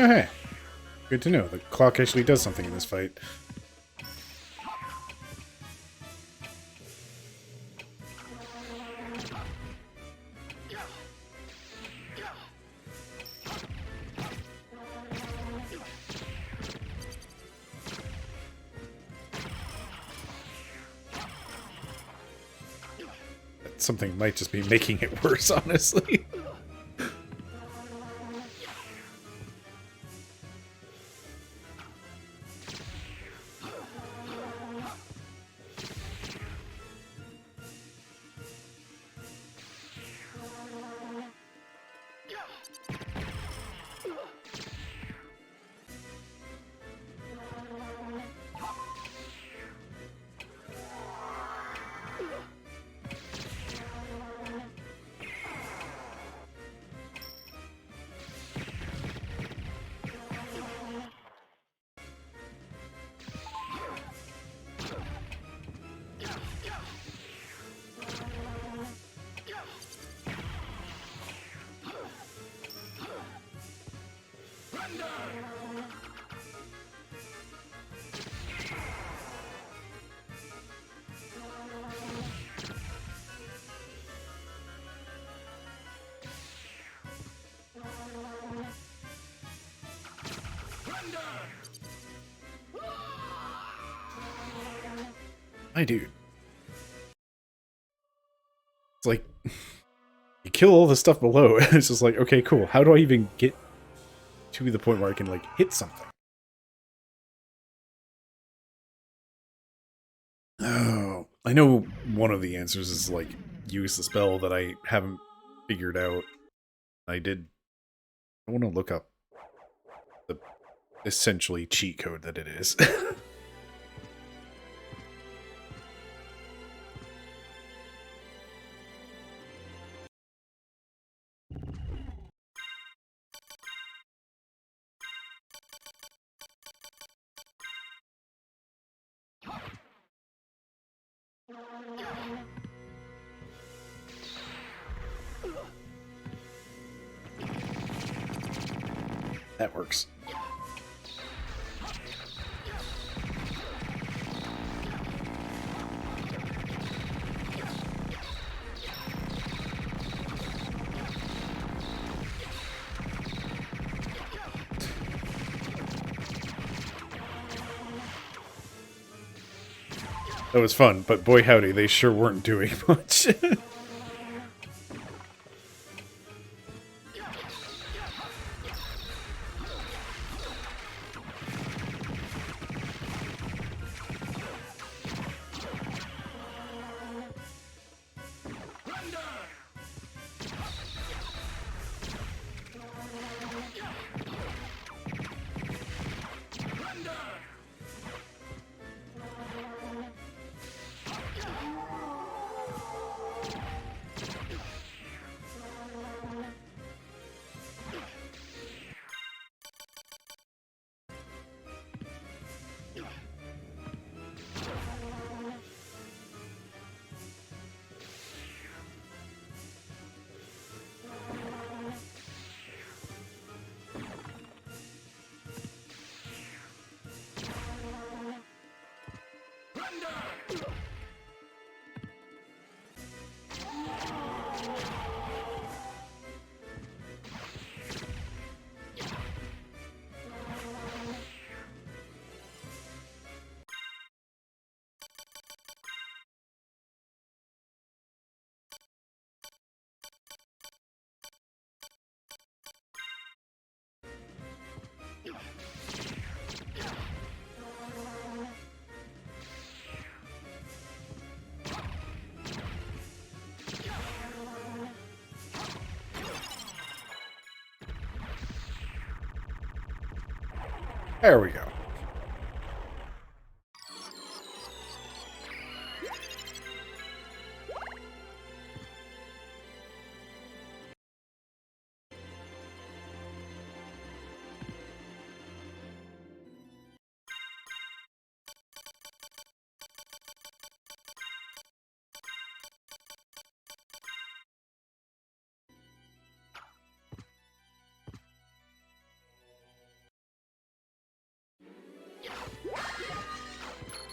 Oh, hey. Good to know. The clock actually does something in this fight. Something might just be making it worse, honestly. My dude. It's like, you kill all the stuff below, and it's just like, okay, cool. How do I even get to the point where I can, like, hit something? Oh, I know one of the answers is, like, use the spell that I haven't figured out. I want to look up the essentially cheat code that it is. That works. That was fun, but boy howdy, they sure weren't doing much. There we go.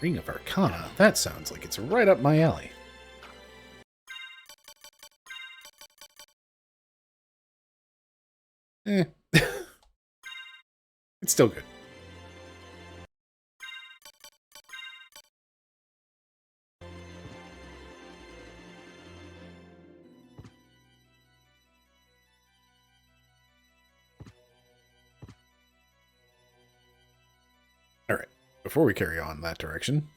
Ring of Arcana. That sounds like it's right up my alley. Eh. It's still good. Alright, before we carry on that direction,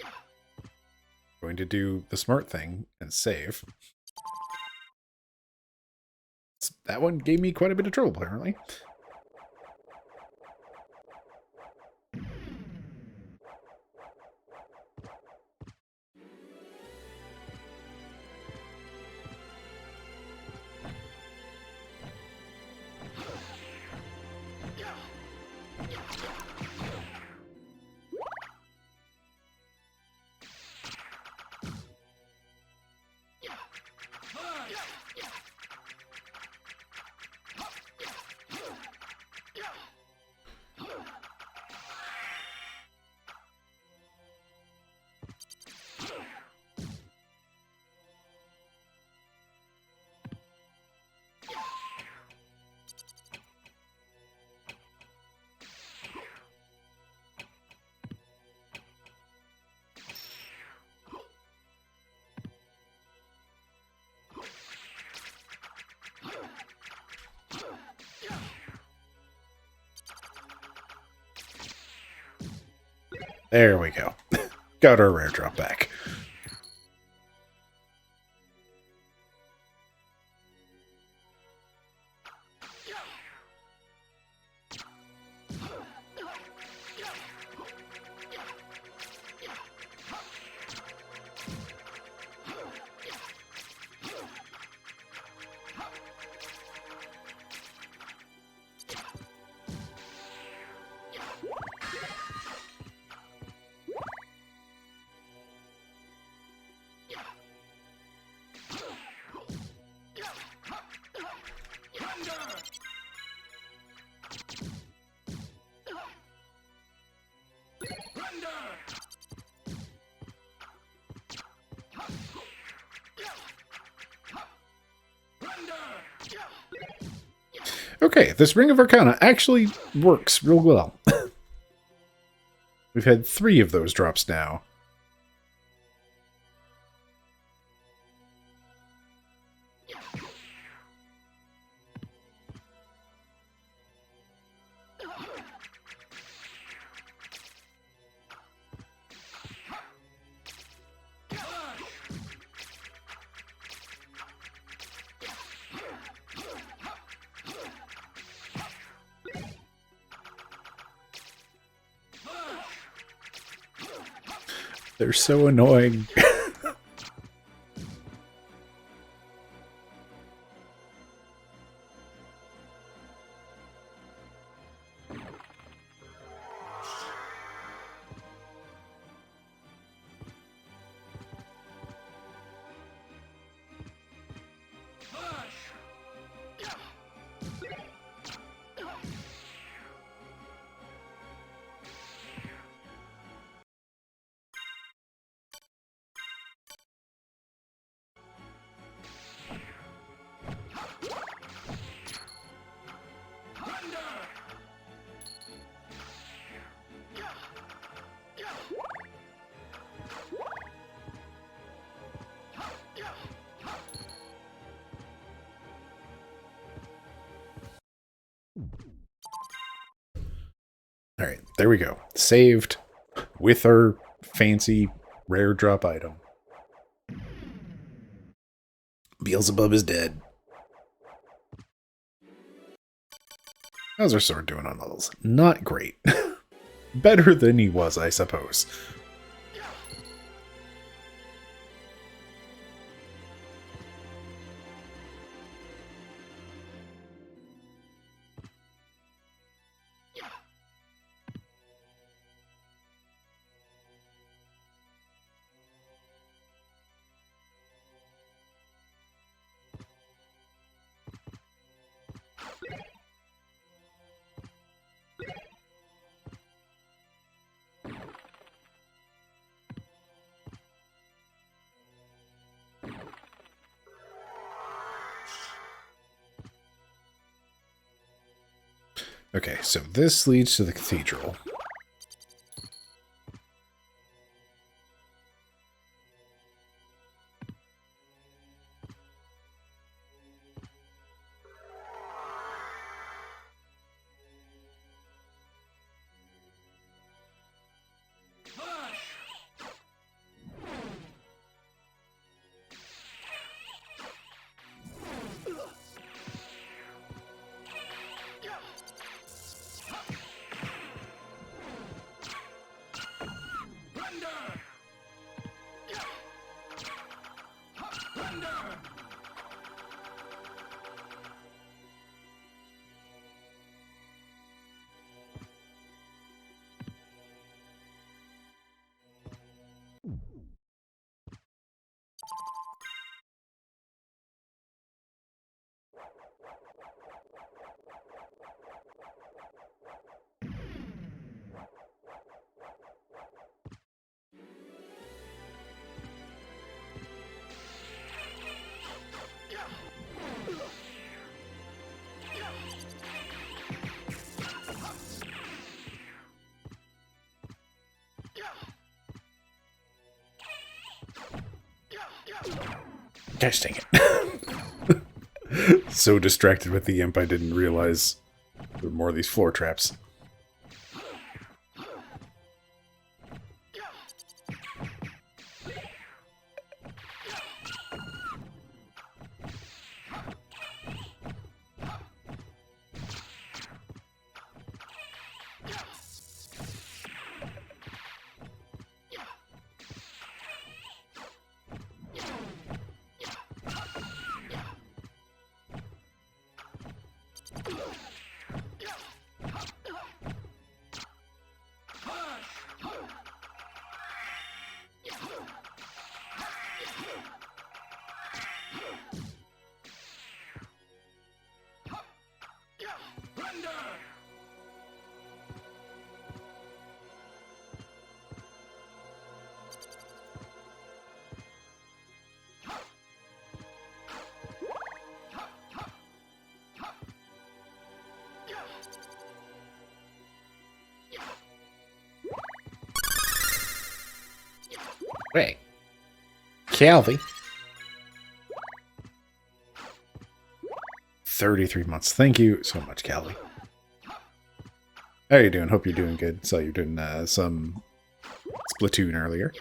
I'm going to do the smart thing and save. That one gave me quite a bit of trouble, apparently. There we go. Got our rare drop back. Okay, this Ring of Arcana actually works real well. We've had 3 of those drops now. They're so annoying. Alright, there we go. Saved with our fancy rare drop item. Beelzebub is dead. How's our sword doing on levels? Not great. Better than he was, I suppose. Okay, so this leads to the cathedral. Gosh dang it. So distracted with the imp, I didn't realize there were more of these floor traps. Wait. Calvi. 33 months. Thank you so much, Calvi. How you doing? Hope you're doing good. Saw you doing some Splatoon earlier.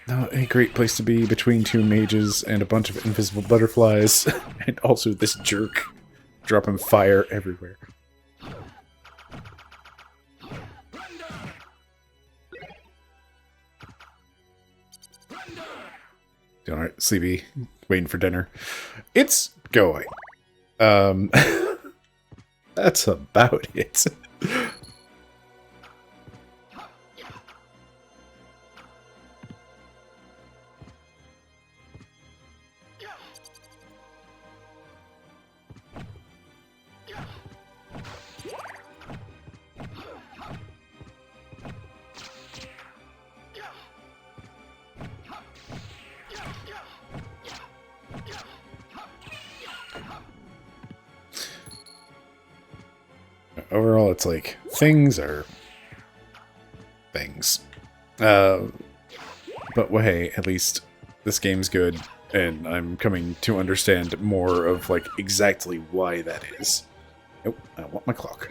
Oh, a great place to be between two mages and a bunch of invisible butterflies, and also this jerk dropping fire everywhere. Doing alright, Sleepy, waiting for dinner. It's going. That's about it. Overall, it's like, things are things. But well, hey, at least this game's good, and I'm coming to understand more of, like, exactly why that is. Nope, I want my clock.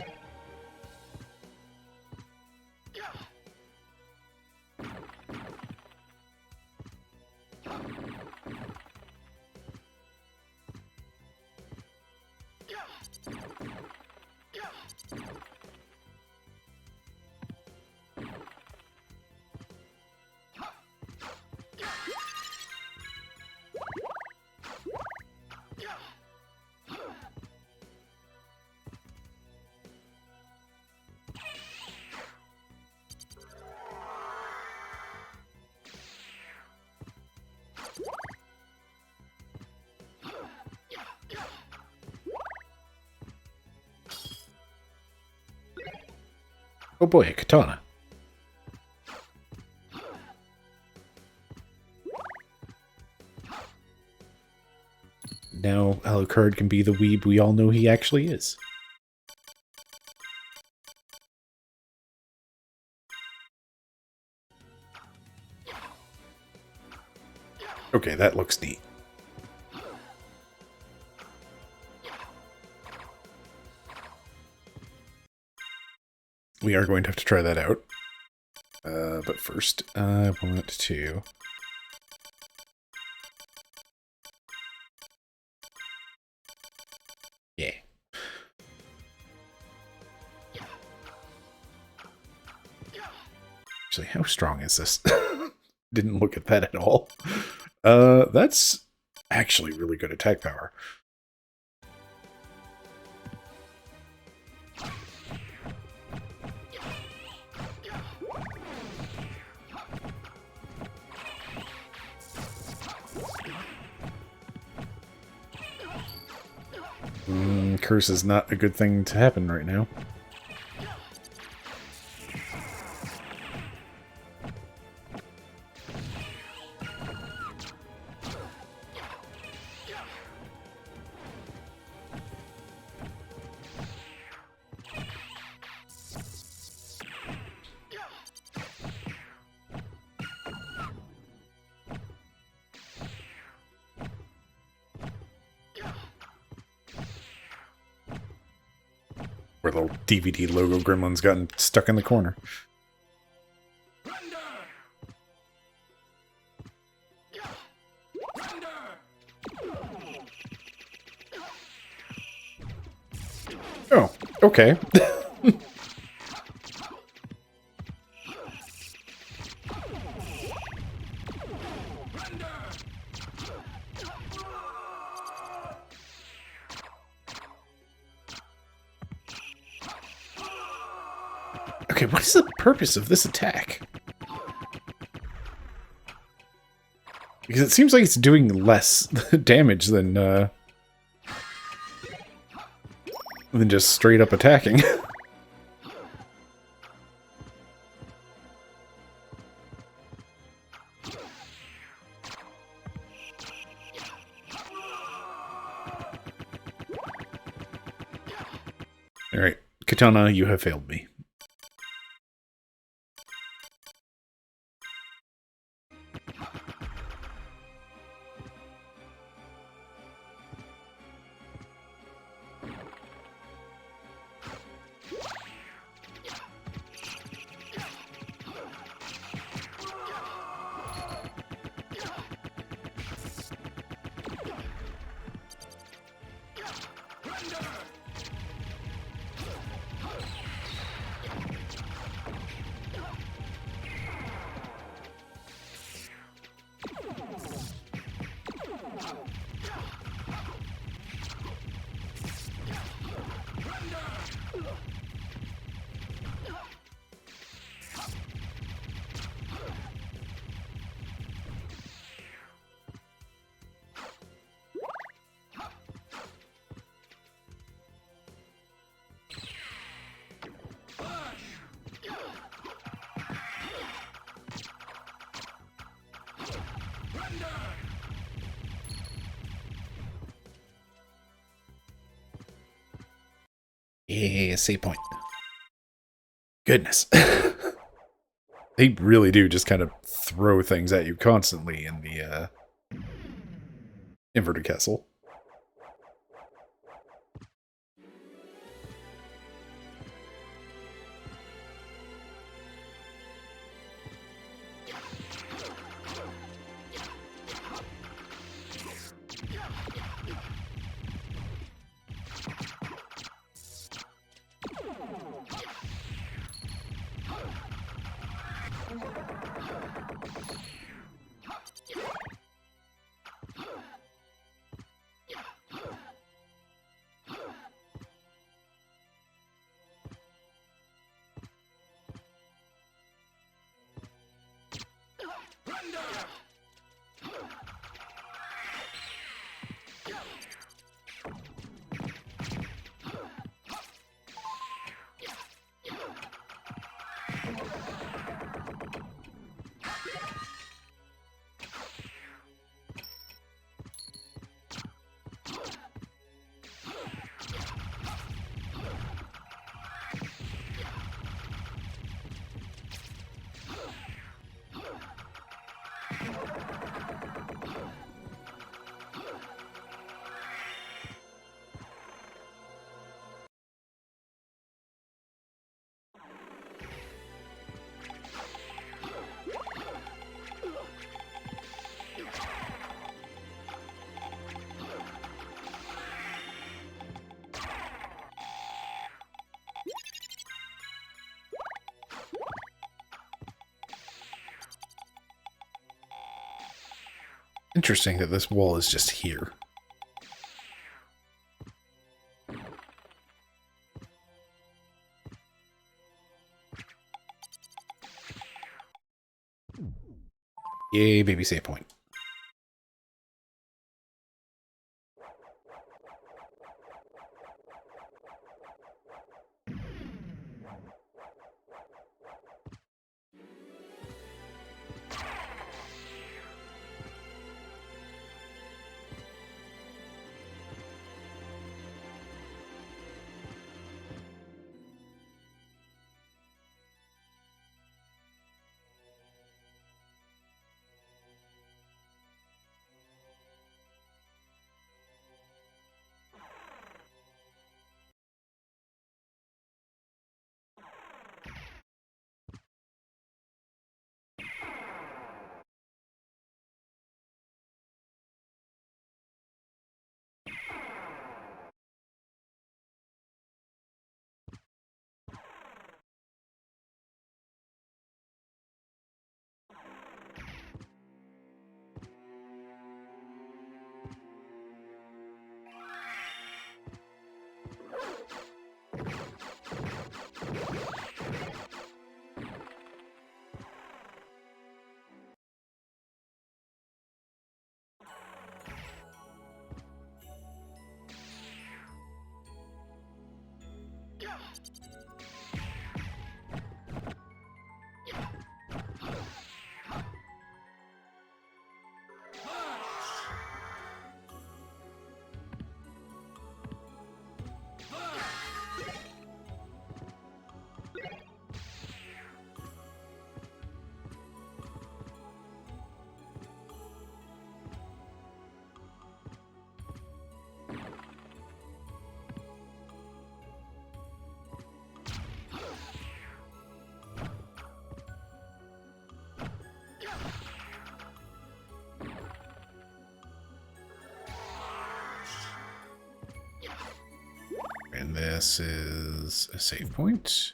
Oh boy, a katana. Now Alucard can be the weeb we all know he actually is. Okay, that looks neat. We are going to have to try that out. But first, I want to... Yeah. Actually, how strong is this? Didn't look at that at all. That's actually really good attack power. Curse is not a good thing to happen right now. Where the DVD logo gremlin's gotten stuck in the corner. Oh, okay. Okay, what is the purpose of this attack? Because it seems like it's doing less damage than just straight up attacking. Alright, Katana, you have failed me. Yeah, save point. Goodness. They really do just kind of throw things at you constantly in the inverted castle. Interesting that this wall is just here. Yay, baby save point. And this is a save point.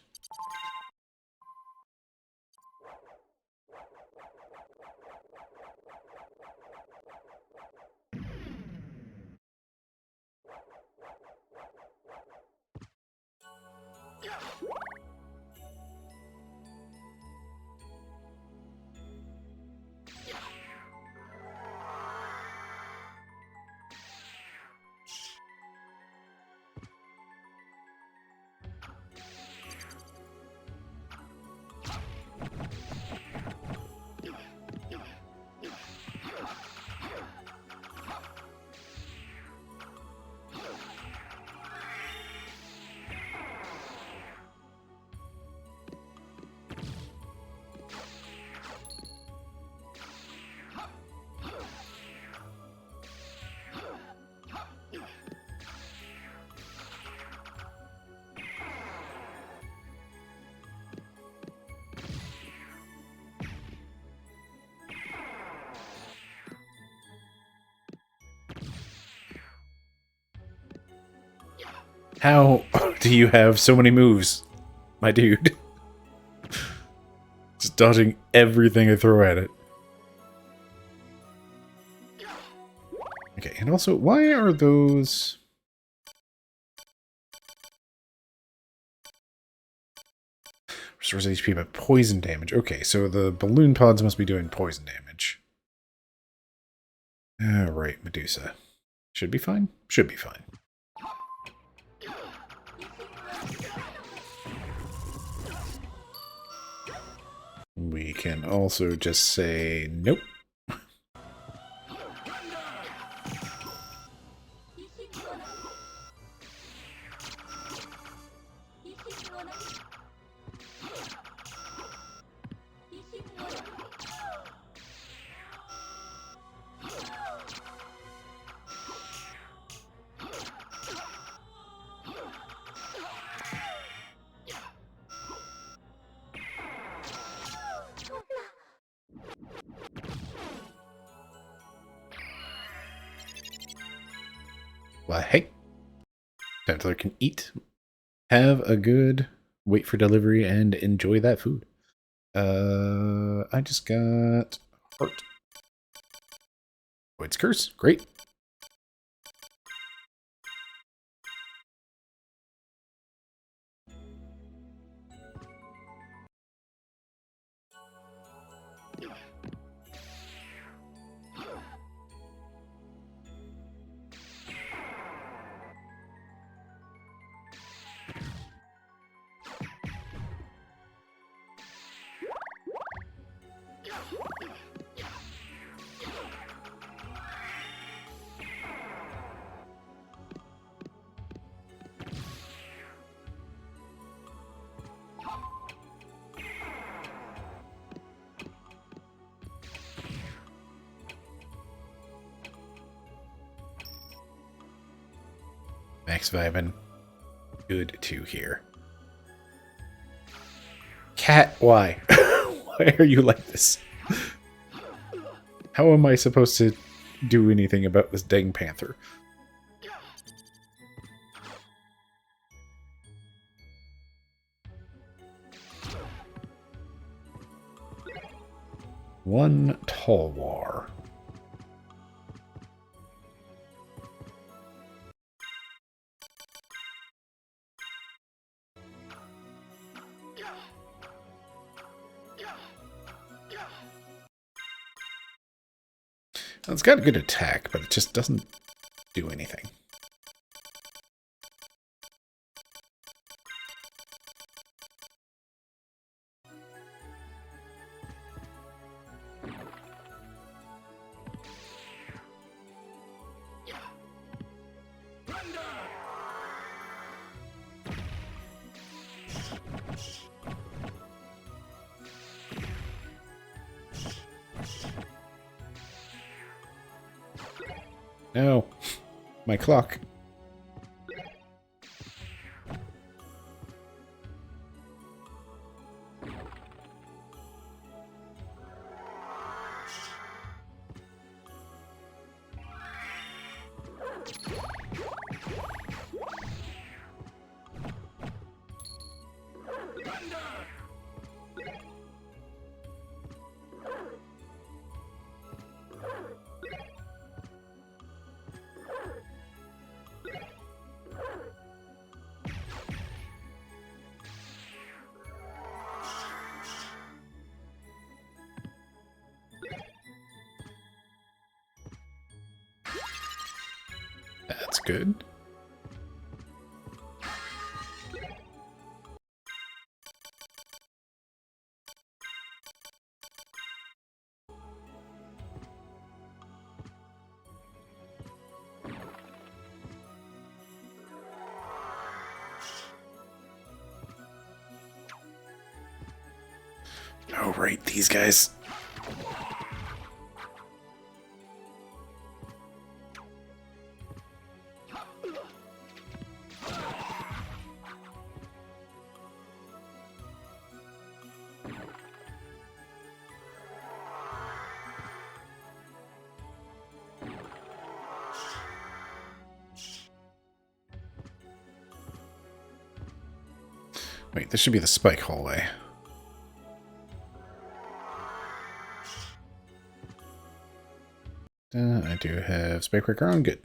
How do you have so many moves, my dude? Just dodging everything I throw at it. Okay, and also, why are those... Restores HP by poison damage. Okay, so the balloon pods must be doing poison damage. Alright, Medusa. Should be fine? Should be fine. We can also just say nope. Well, hey. Templar can eat, have a good, wait for delivery, and enjoy that food. I just got heart. Void's Curse. Great. Max vibing. Good to hear. Cat, why? Why are you like this? How am I supposed to do anything about this dang panther? One Talwar. Well, it's got a good attack, but it just doesn't do anything. No, my clock. That's good. Oh, right, these guys. Wait, this should be the spike hallway. I do have spike breaker on. Good.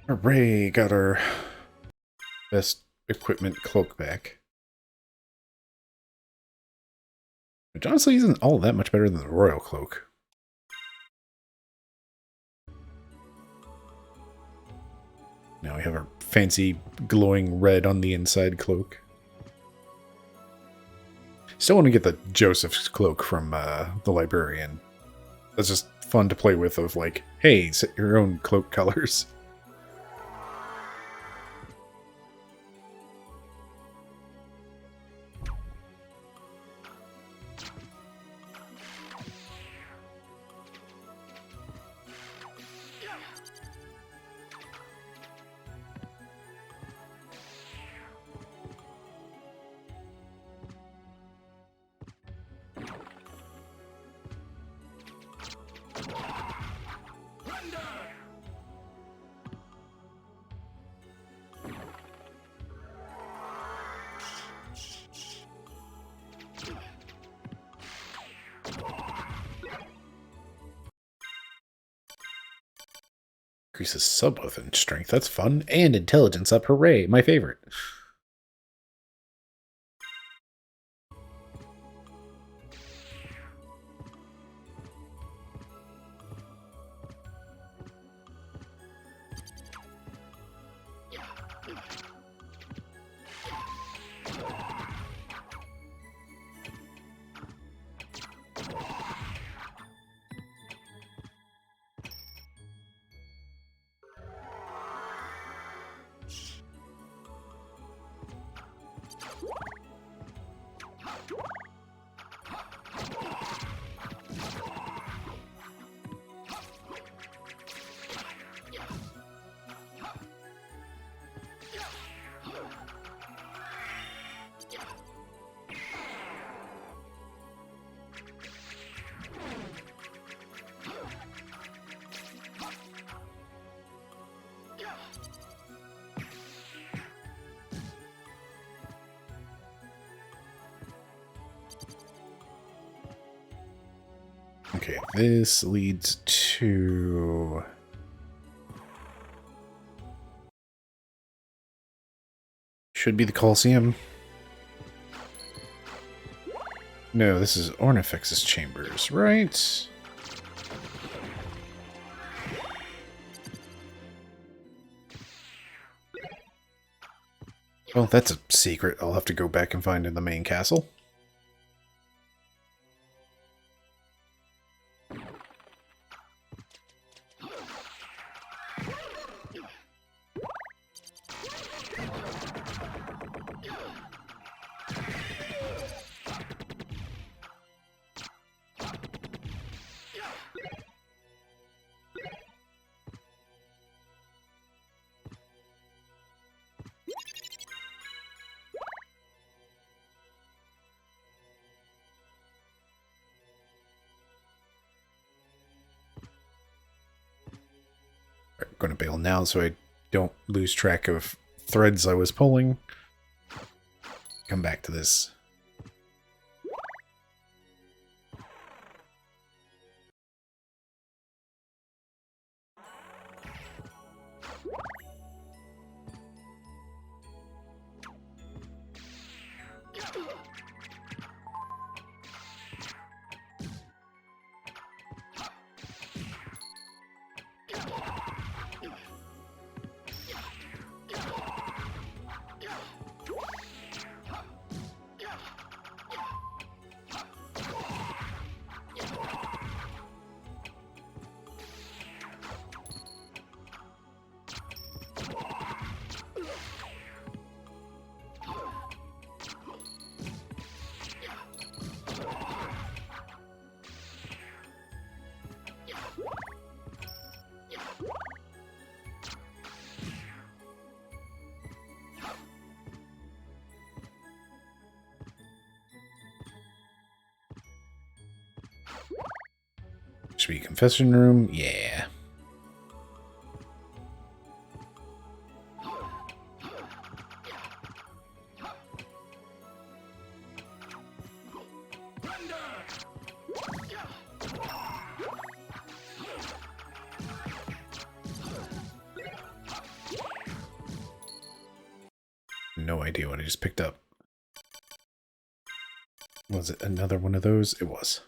Hooray, got our best equipment cloak back. Which honestly isn't all that much better than the royal cloak. Now we have our fancy glowing red on the inside cloak. Still want to get the Joseph's cloak from the librarian. That's just fun to play with of like, hey, set your own cloak colors. increases sub-weapon strength. That's fun. And intelligence up. Hooray. My favorite. Okay, this leads to... should be the Colosseum. No, this is Ornifex's chambers, right? Well, that's a secret I'll have to go back and find in the main castle. I'm going to bail now so I don't lose track of threads I was pulling. Come back to this. Should be confession room? Yeah. No idea what I just picked up. Was it another one of those? It was.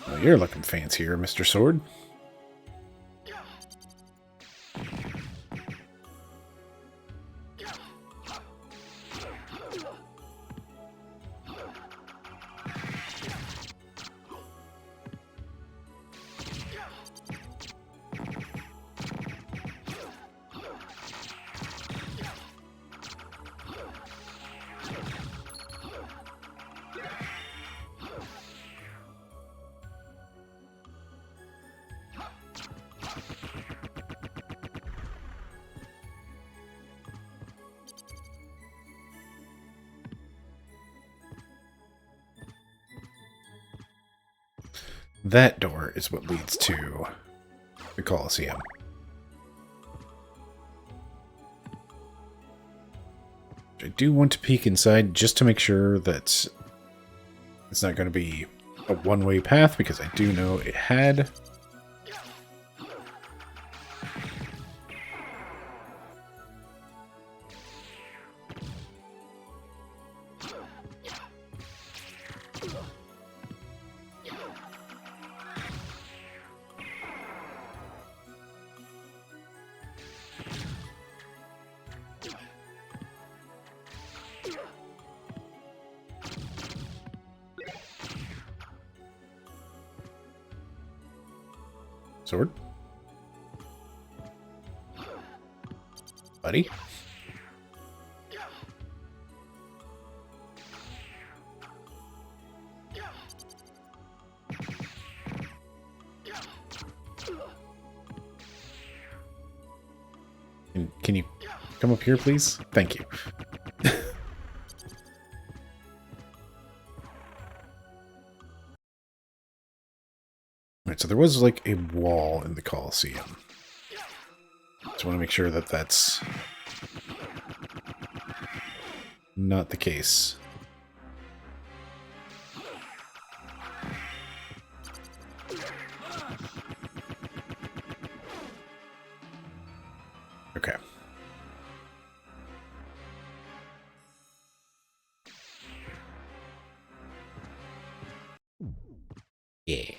Well, you're looking fancier, Mr. Sword. That door is what leads to the Colosseum. I do want to peek inside just to make sure that it's not going to be a one-way path, because I do know it had. Sword? Buddy? Can you come up here, please? Thank you. Alright, so there was like a wall in the Colosseum. Just want to make sure that that's not the case. Okay. Yeah.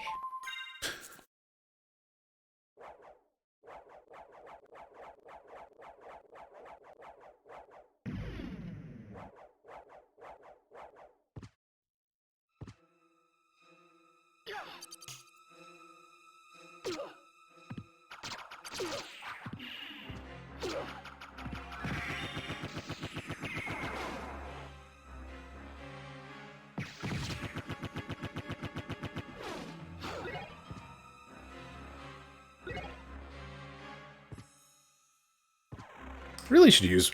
Really should use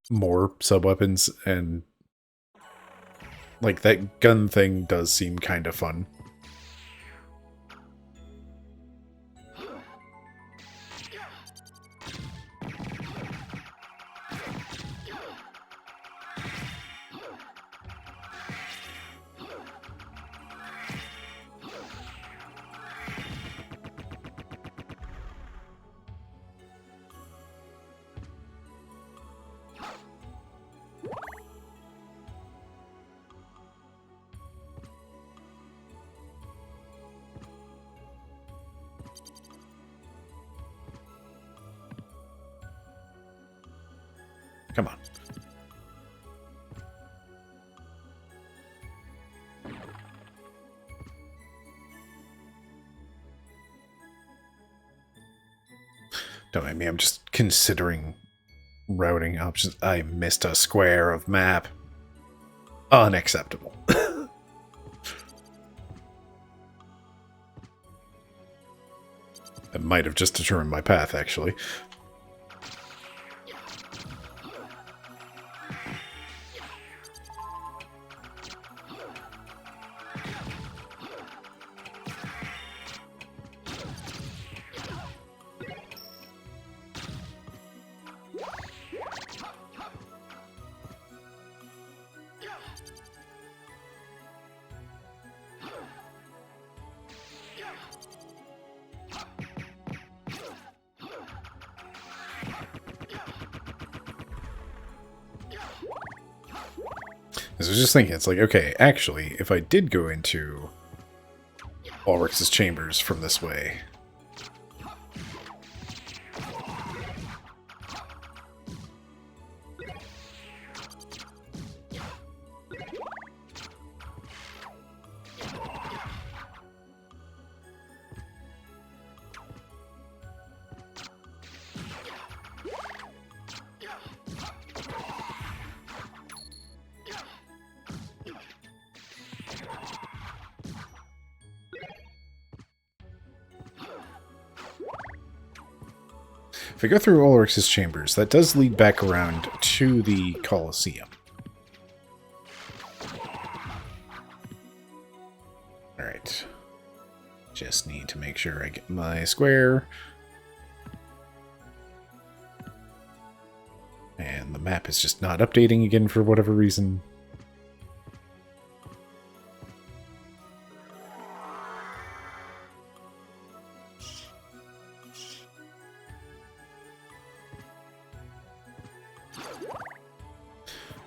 more sub-weapons, and like that gun thing does seem kind of fun. Come on. Don't mind me, I'm just considering routing options. I missed a square of map. Unacceptable. That might have just determined my path, actually. I was just thinking, it's like, okay, actually, if I did go into Ulrich's chambers from this way... If I go through Ulrich's chambers, that does lead back around to the Colosseum. Alright. Just need to make sure I get my square. And the map is just not updating again for whatever reason.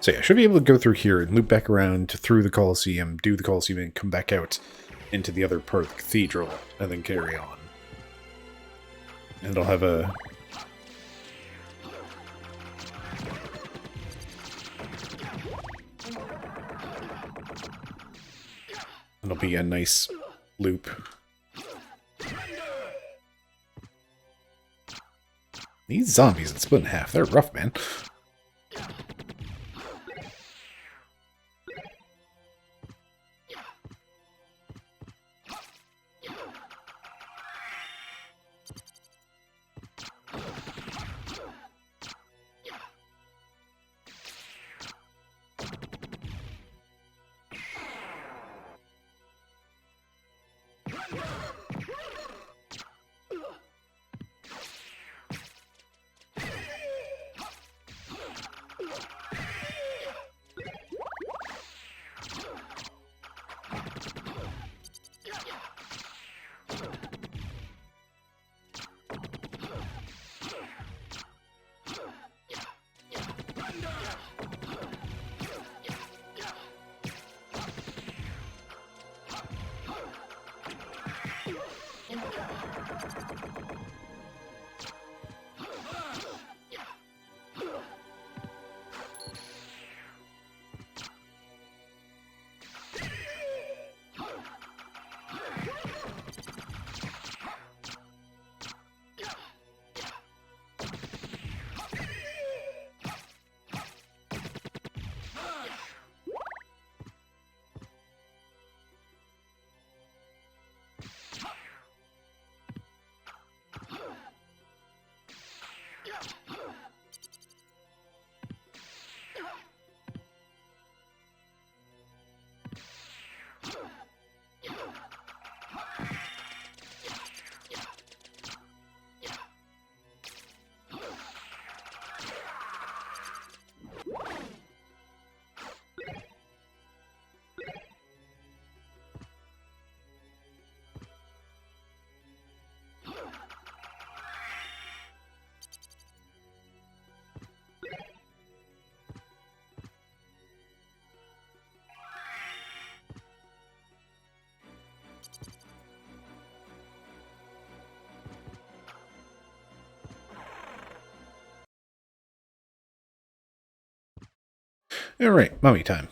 So yeah, I should be able to go through here and loop back around through the Colosseum, do the Colosseum, and come back out into the other part of the cathedral, and then carry on. And I'll have a... It'll be a nice loop. These zombies that split in half, they're rough, man. Alright, mummy time.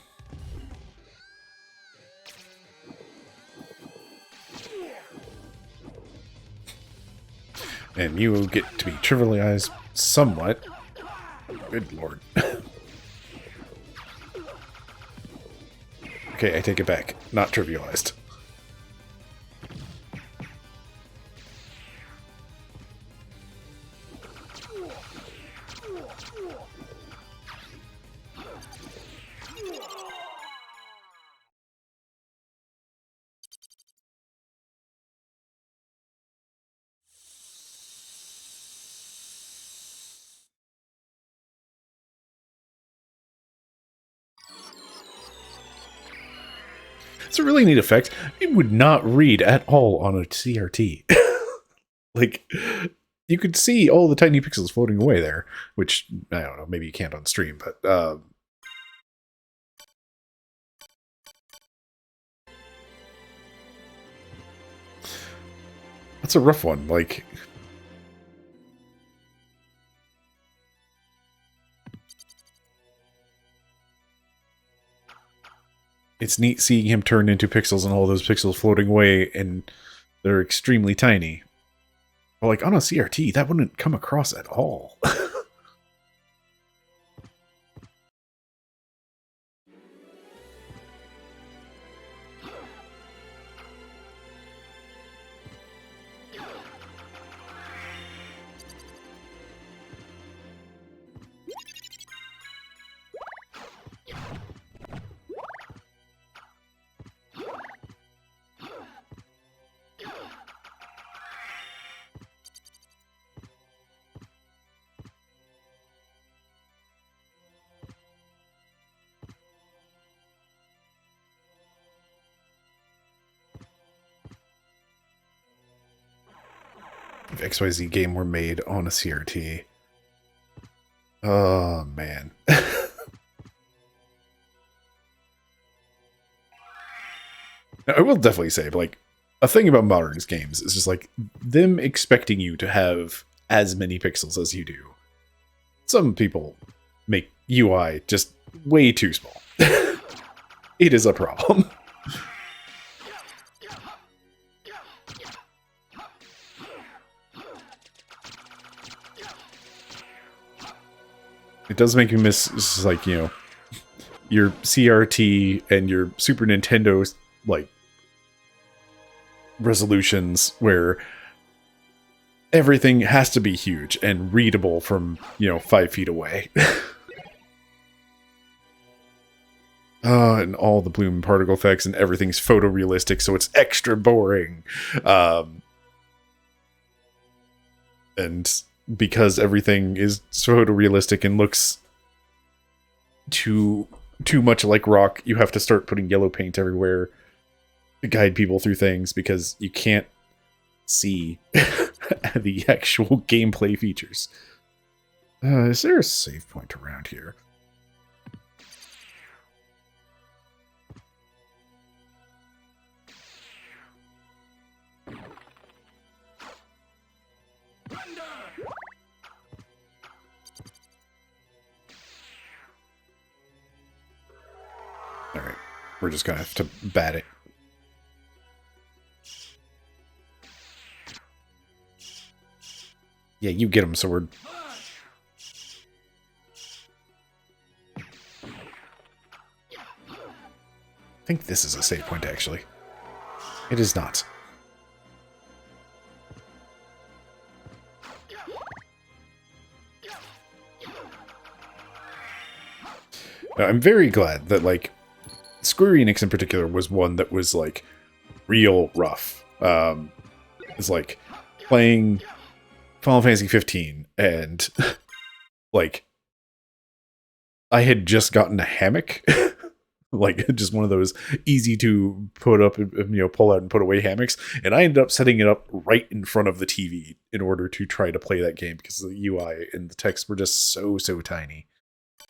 And you get to be trivialized somewhat. Good lord. Okay, I take it back. Not trivialized. It's a really neat effect. It would not read at all on a CRT. Like, you could see all the tiny pixels floating away there, which, I don't know, maybe you can't on stream, but that's a rough one. Like, it's neat seeing him turn into pixels and all those pixels floating away, and they're extremely tiny. But like on a CRT, that wouldn't come across at all. if XYZ game were made on a CRT. Oh, man. I will definitely say, like, a thing about modern games is just, like, them expecting you to have as many pixels as you do. Some people make UI just way too small. It is a problem. It does make me miss, like, you know, your CRT and your Super Nintendo's, like, resolutions where everything has to be huge and readable from, you know, 5 feet away. And all the bloom and particle effects and everything's photorealistic, so it's extra boring. And because everything is photorealistic and looks too much like rock, you have to start putting yellow paint everywhere to guide people through things because you can't see the actual gameplay features. Is there a save point around here? Alright, we're just gonna have to bat it. Yeah, you get him, sword. I think this is a save point, actually. It is not. Now, I'm very glad that, like, Square Enix in particular was one that was, like, real rough. It's like playing Final Fantasy 15 and, like, I had just gotten a hammock. Like, just one of those easy to put up, you know, pull out and put away hammocks. And I ended up setting it up right in front of the TV in order to try to play that game because the UI and the text were just so tiny.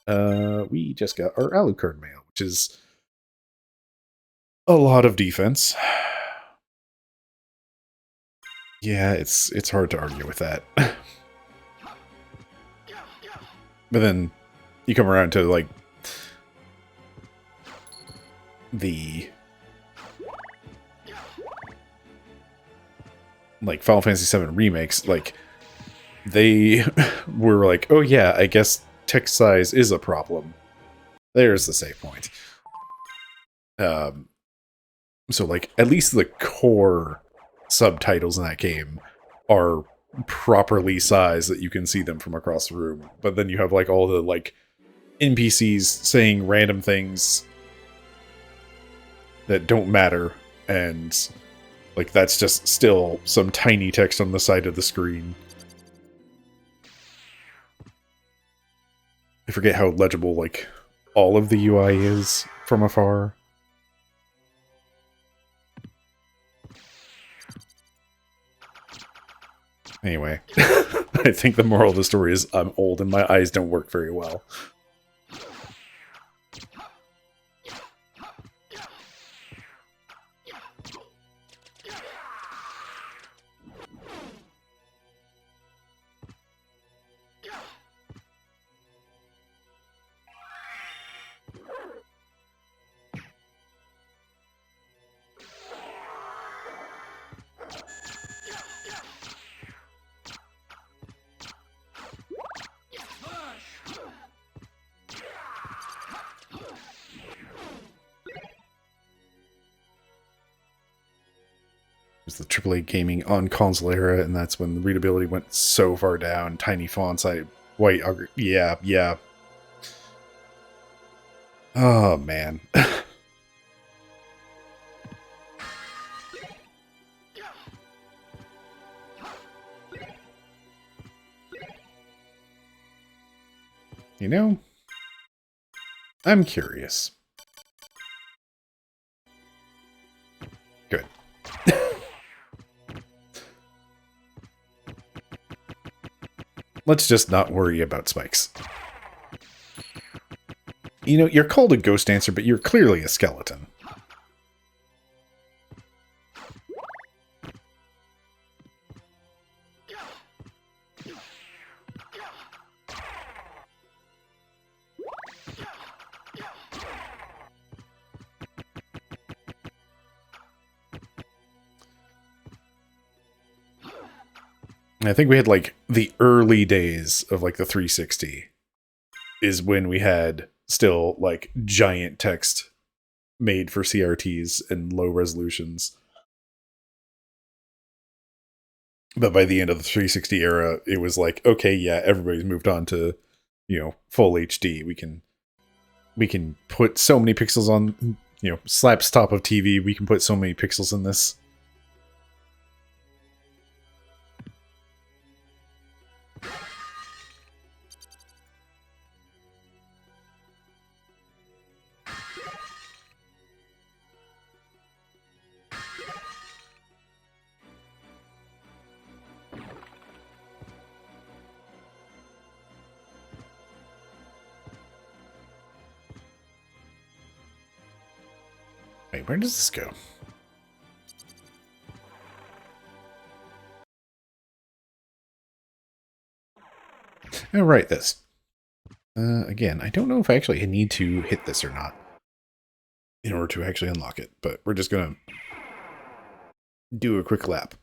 We just got our Alucard mail, which is a lot of defense. Yeah, it's hard to argue with that. But then you come around to, like, the, like, Final Fantasy VII remakes, like, they were like, oh yeah, I guess text size is a problem. There's the save point. So, like, at least the core subtitles in that game are properly sized that you can see them from across the room. But then you have, like, all the, like, NPCs saying random things that don't matter, and, like, that's just still some tiny text on the side of the screen. I forget how legible, like, all of the UI is from afar. Anyway, I think the moral of the story is I'm old and my eyes don't work very well. It was the AAA gaming on console era, and that's when the readability went so far down. Tiny fonts, white, yeah. Oh, man. You know, I'm curious. Good. Let's just not worry about spikes. You know, you're called a ghost dancer, but you're clearly a skeleton. I think we had like the early days of like the 360 is when we had still like giant text made for CRTs and low resolutions. But by the end of the 360 era, it was like, okay, yeah, everybody's moved on to, you know, full HD. We can put so many pixels on, you know, slaps top of TV. We can put so many pixels in this. Wait, where does this go? Oh, right, this. Again, I don't know if I actually need to hit this or not in order to actually unlock it, but we're just gonna do a quick lap.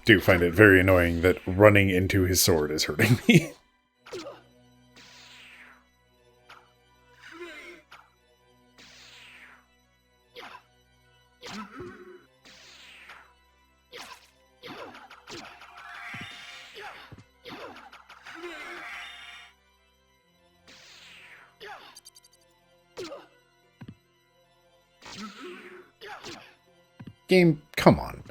Do find it very annoying that running into his sword is hurting me. Game, come on.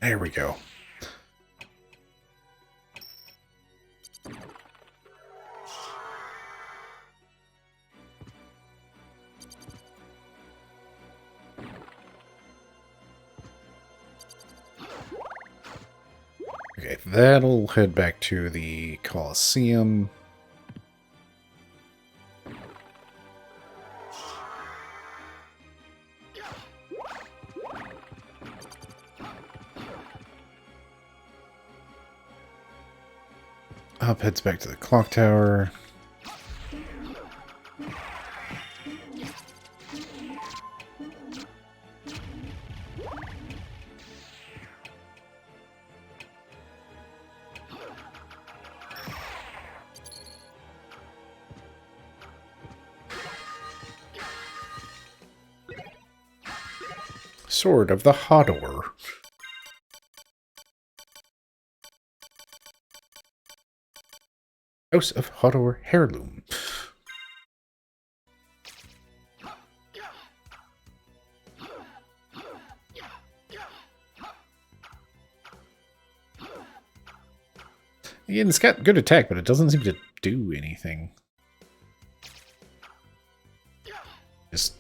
There we go. Okay, Okay, that'll head back to the Colosseum. Up heads back to the clock tower. Sword of the Hodor. House of Hodor Heirloom. Again, it's got good attack, but it doesn't seem to do anything. Just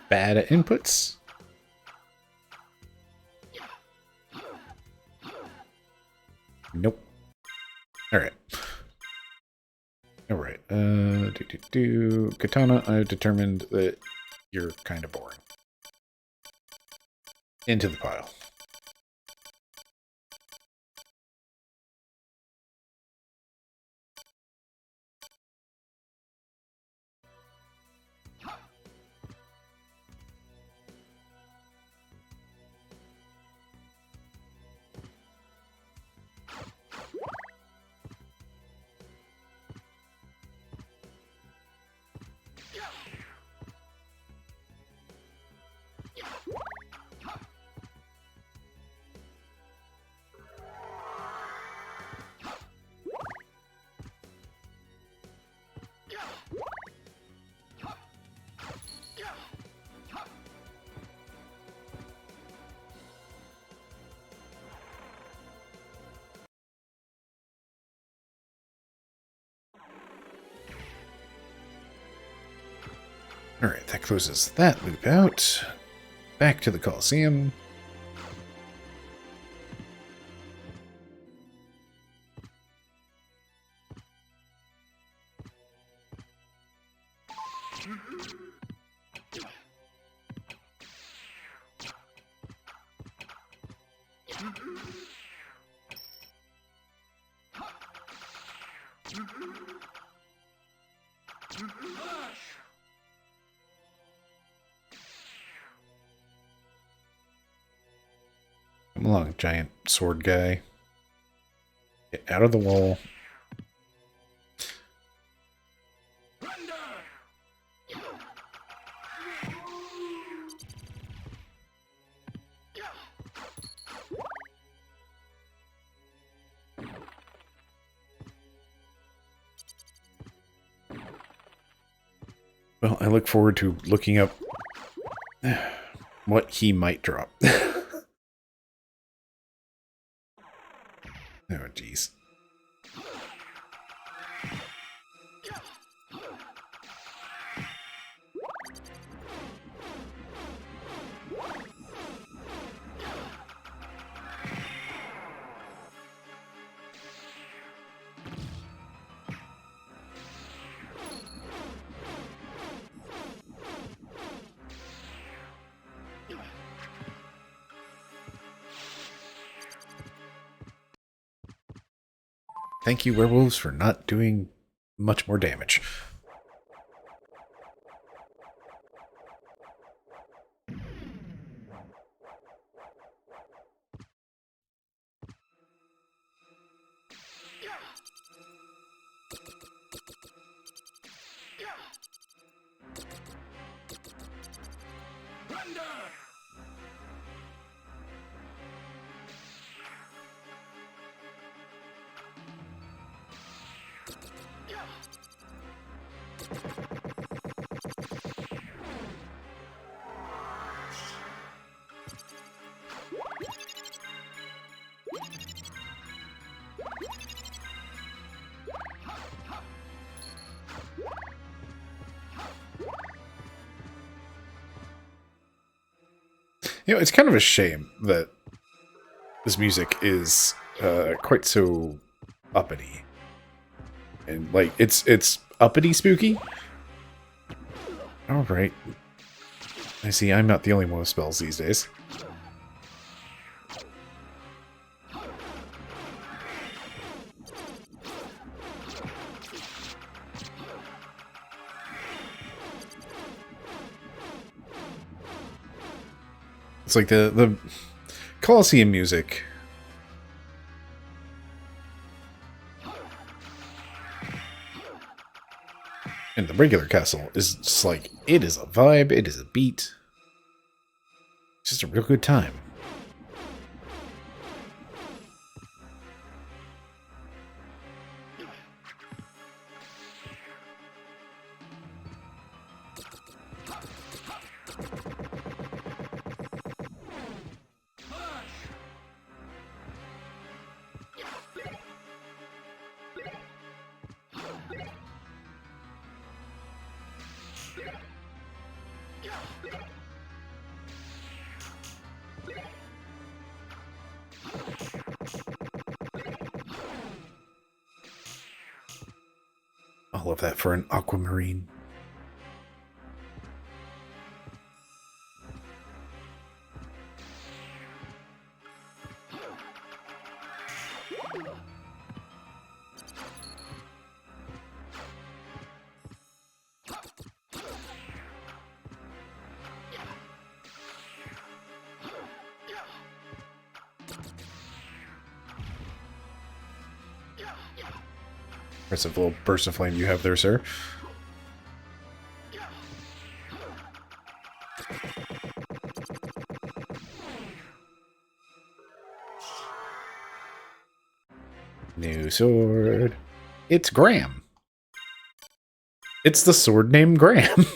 bad at inputs. Nope. Alright. Alright. Katana, I've determined that you're kind of boring. Into the pile. Alright, that closes that loop out. Back to the Colosseum. Come along, giant sword guy. Get out of the wall. Well, I look forward to looking up what he might drop. Oh, jeez. Thank you, werewolves, for not doing much more damage. You know, it's kind of a shame that this music is quite so uppity. And, like, it's uppity spooky. Alright. I see, I'm not the only one with spells these days. It's like the Colosseum music. And the regular castle is just like, it is a vibe, it is a beat. It's just a real good time. I love that for an aquamarine. Impressive little burst of flame you have there, sir. New sword. It's Graham. It's the sword named Graham.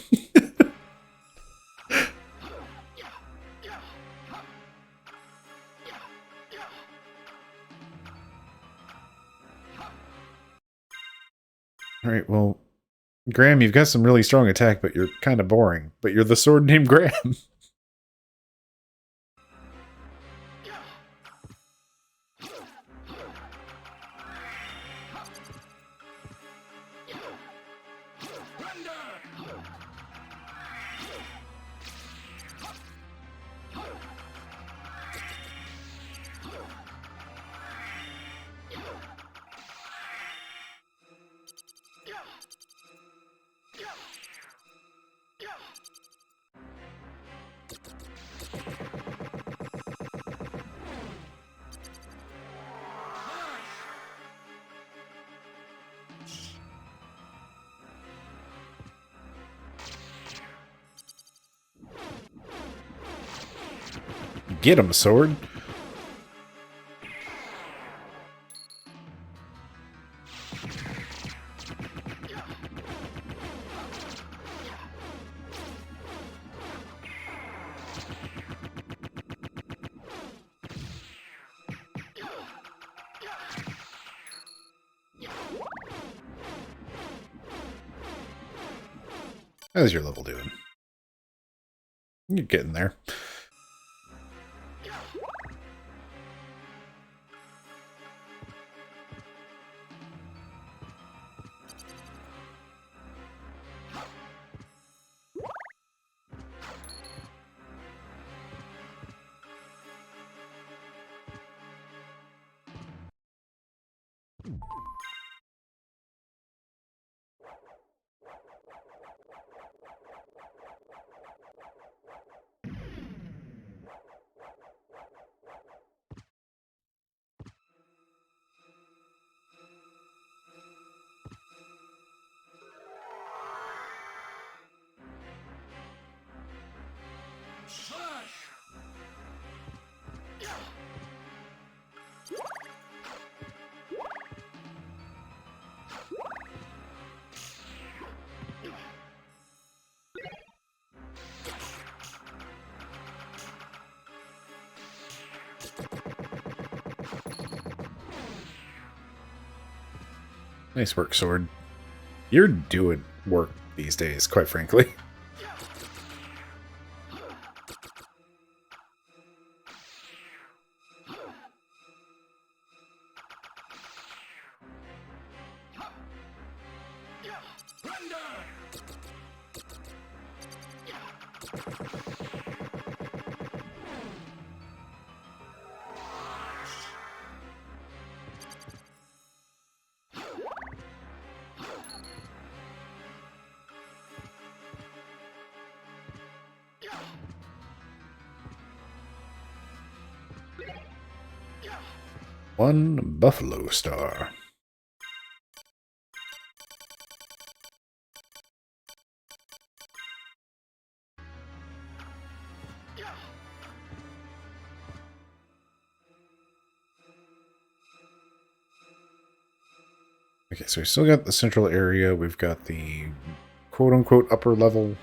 Alright, well, Graham, you've got some really strong attack, but you're kind of boring. But you're the sword named Graham. Get him, sword. How's your level doing? You're getting there. Nice work, sword. You're doing work these days, quite frankly. One Buffalo Star. Okay, so we still got the central area. We've got the quote-unquote upper level.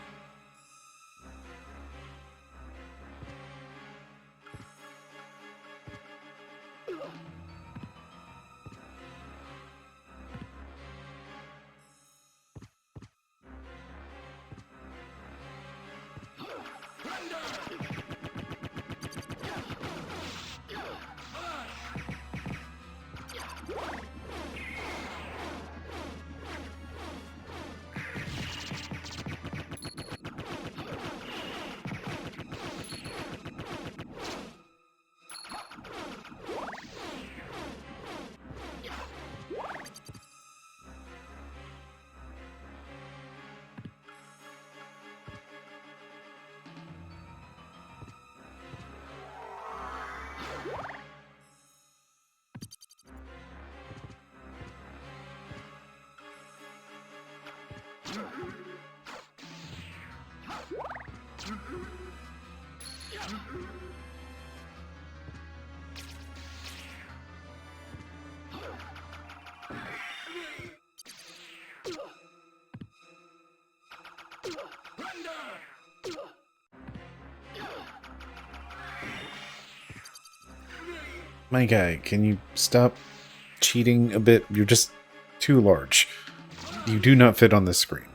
My guy, can you stop cheating a bit? You're just too large. You do not fit on this screen.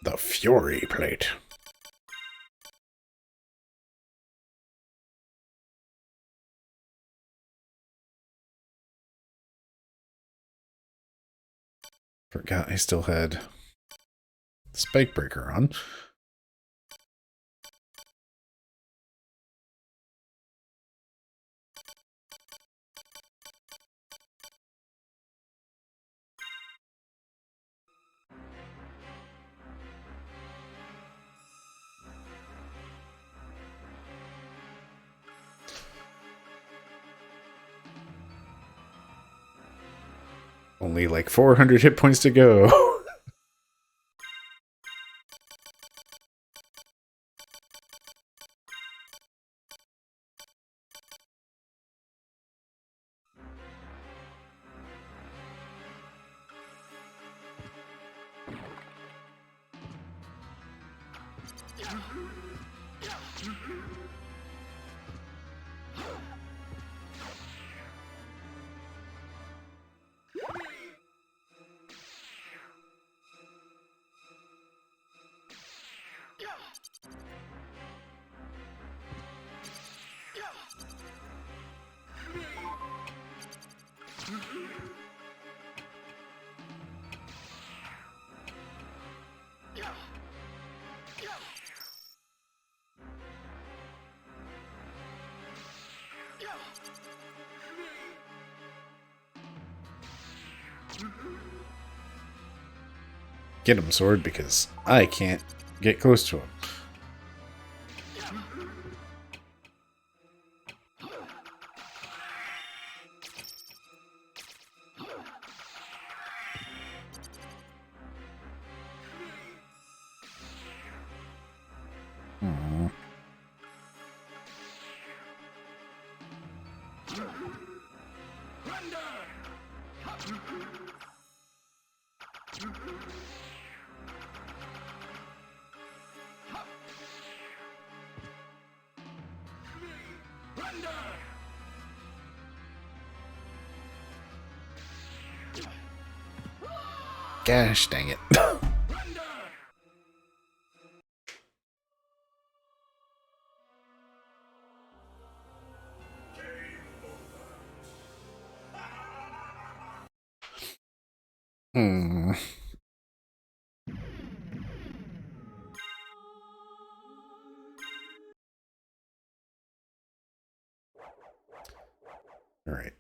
The Fury Plate. Forgot I still had Spike Breaker on. Only like 400 hit points to go. Get him, sword, because I can't get close to him. Hmm. Gosh dang it. Hmm. All right.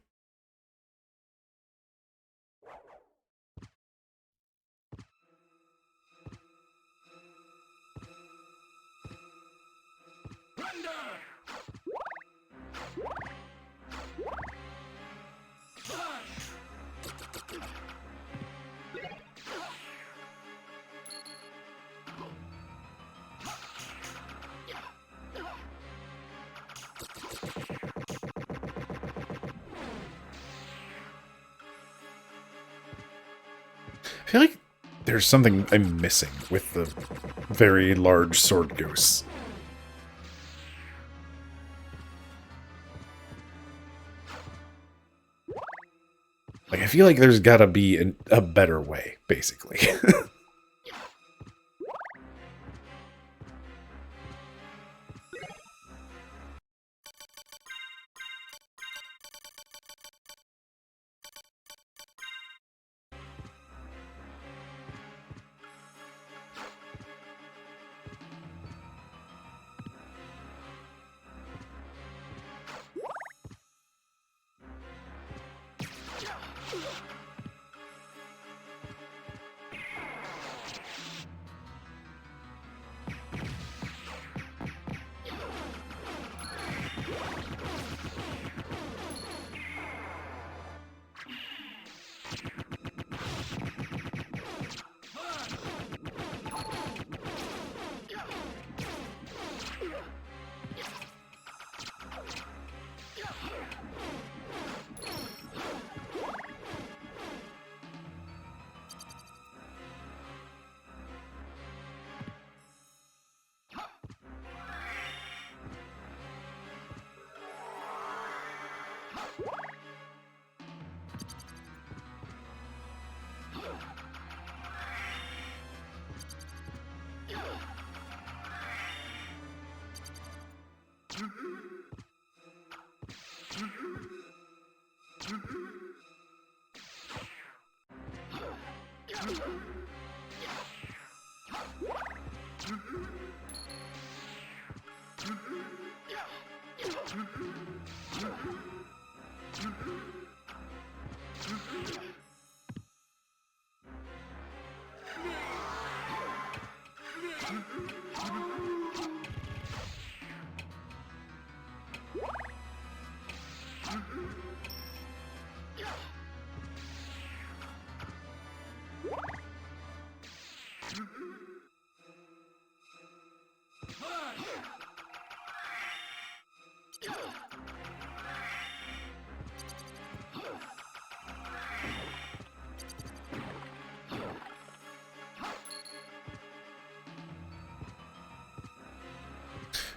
I feel like there's something I'm missing with the very large sword ghosts. Like, I feel like there's gotta be a better way, basically.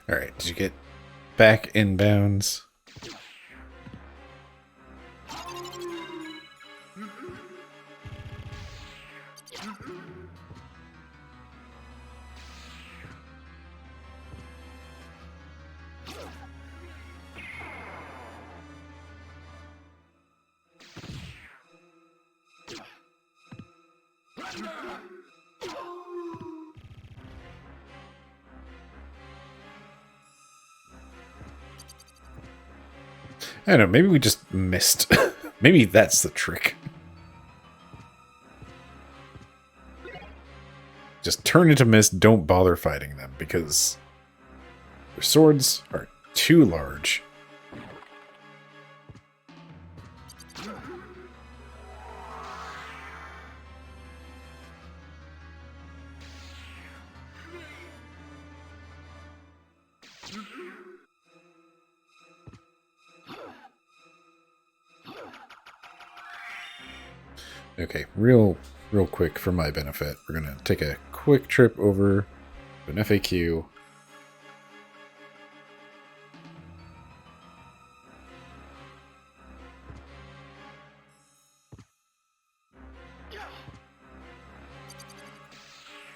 All right, did you get back in bounds? I don't know, maybe we just missed. Maybe that's the trick. Just turn into mist, don't bother fighting them, because their swords are too large. Okay, real quick for my benefit, we're gonna take a quick trip over to an FAQ.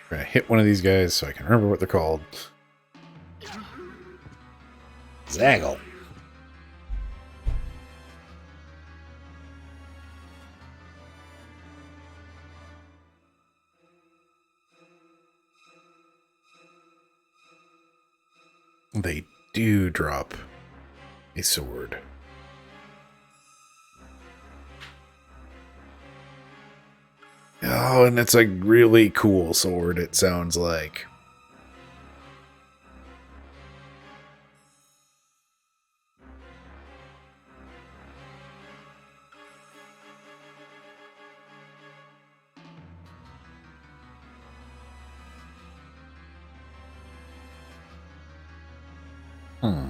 We're gonna hit one of these guys so I can remember what they're called. Zaggle. They do drop a sword. Oh, and it's a really cool sword, it sounds like. Hmm.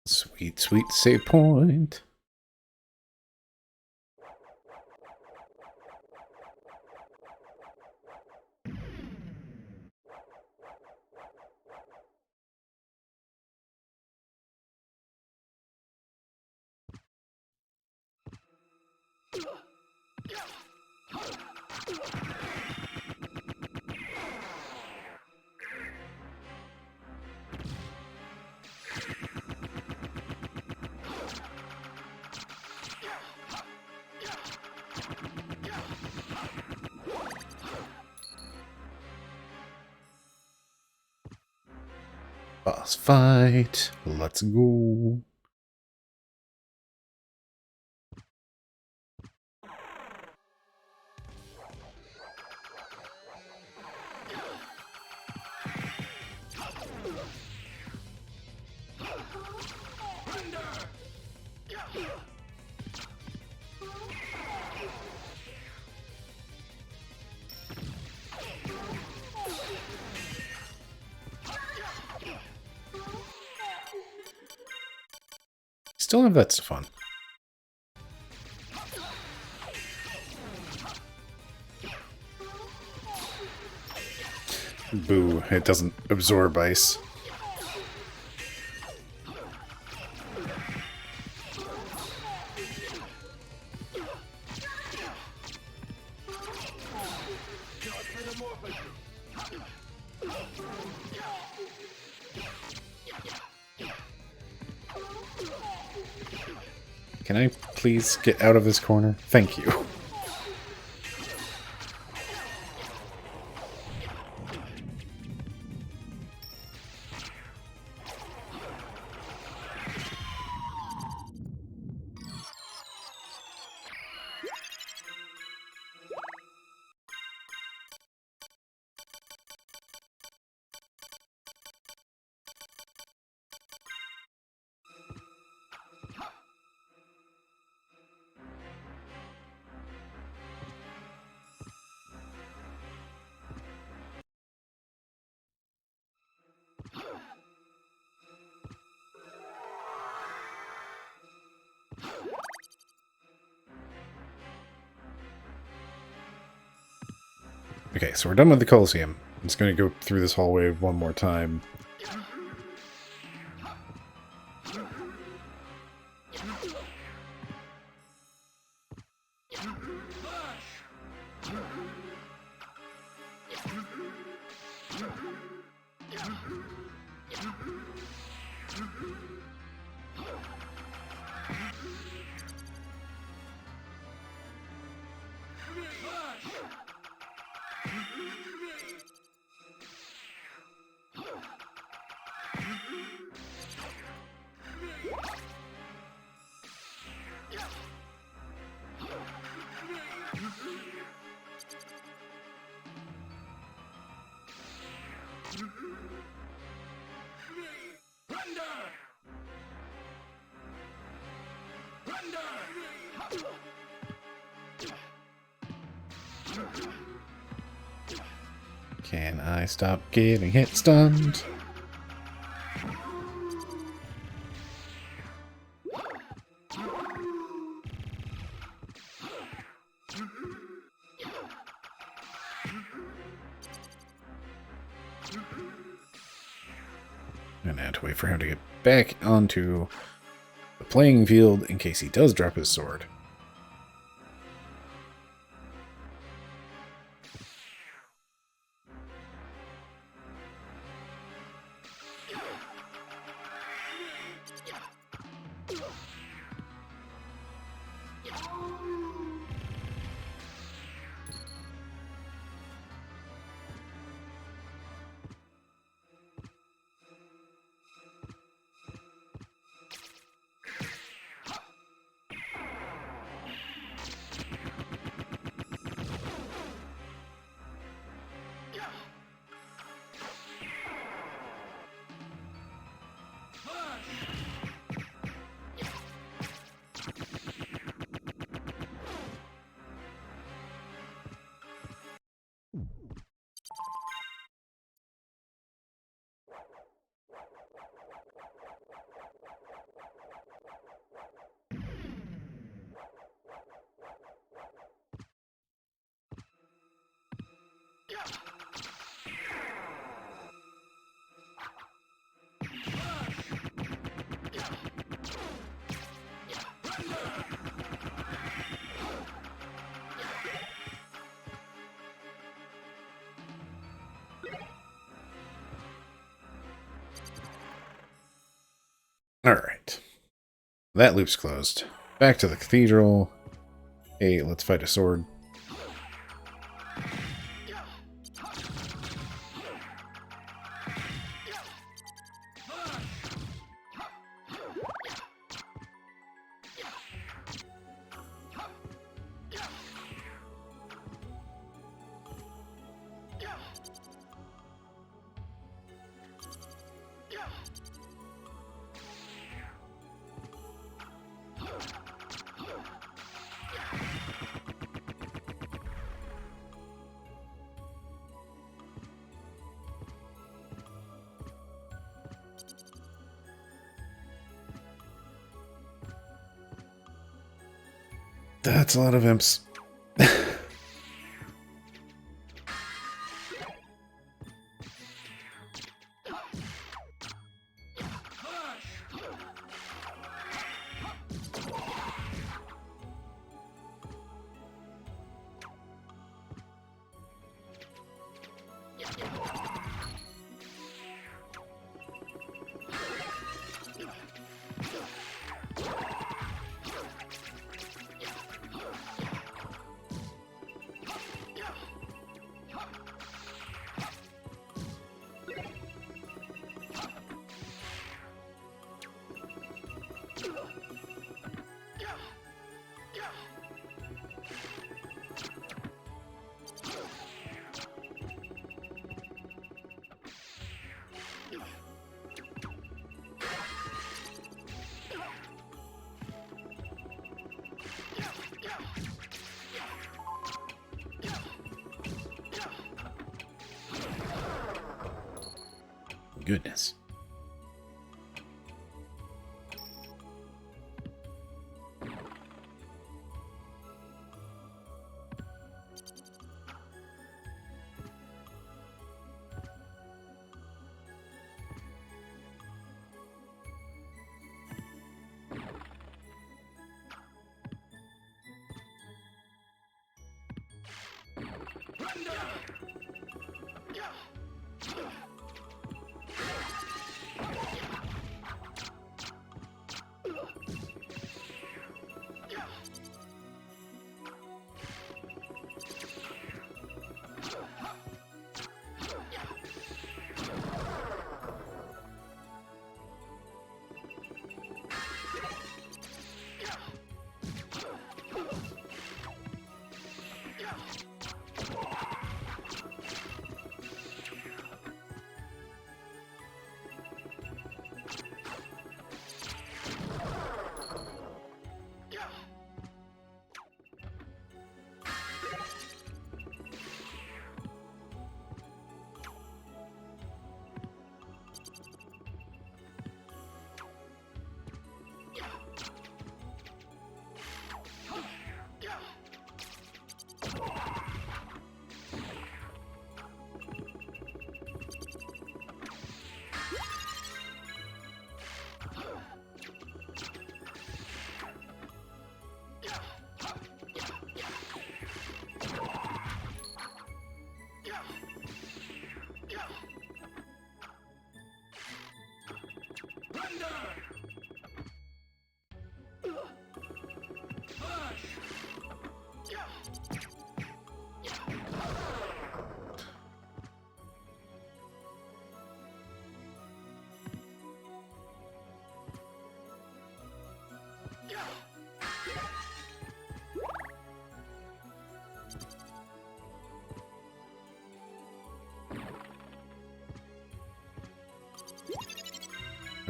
Sweet, sweet save point. Boss fight. Let's go. Still have that stuff on. Boo, it doesn't absorb ice. Can I please get out of this corner? Thank you. Okay, so we're done with the Colosseum. I'm just going to go through this hallway one more time. Can I stop getting hit stunned? And I have to wait for him to get back onto the playing field in case he does drop his sword. Alright. That loop's closed. Back to the cathedral. Hey, let's fight a sword. That's a lot of imps. Goodness.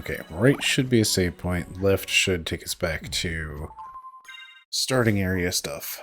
Okay, right should be a save point. Left should take us back to starting area stuff.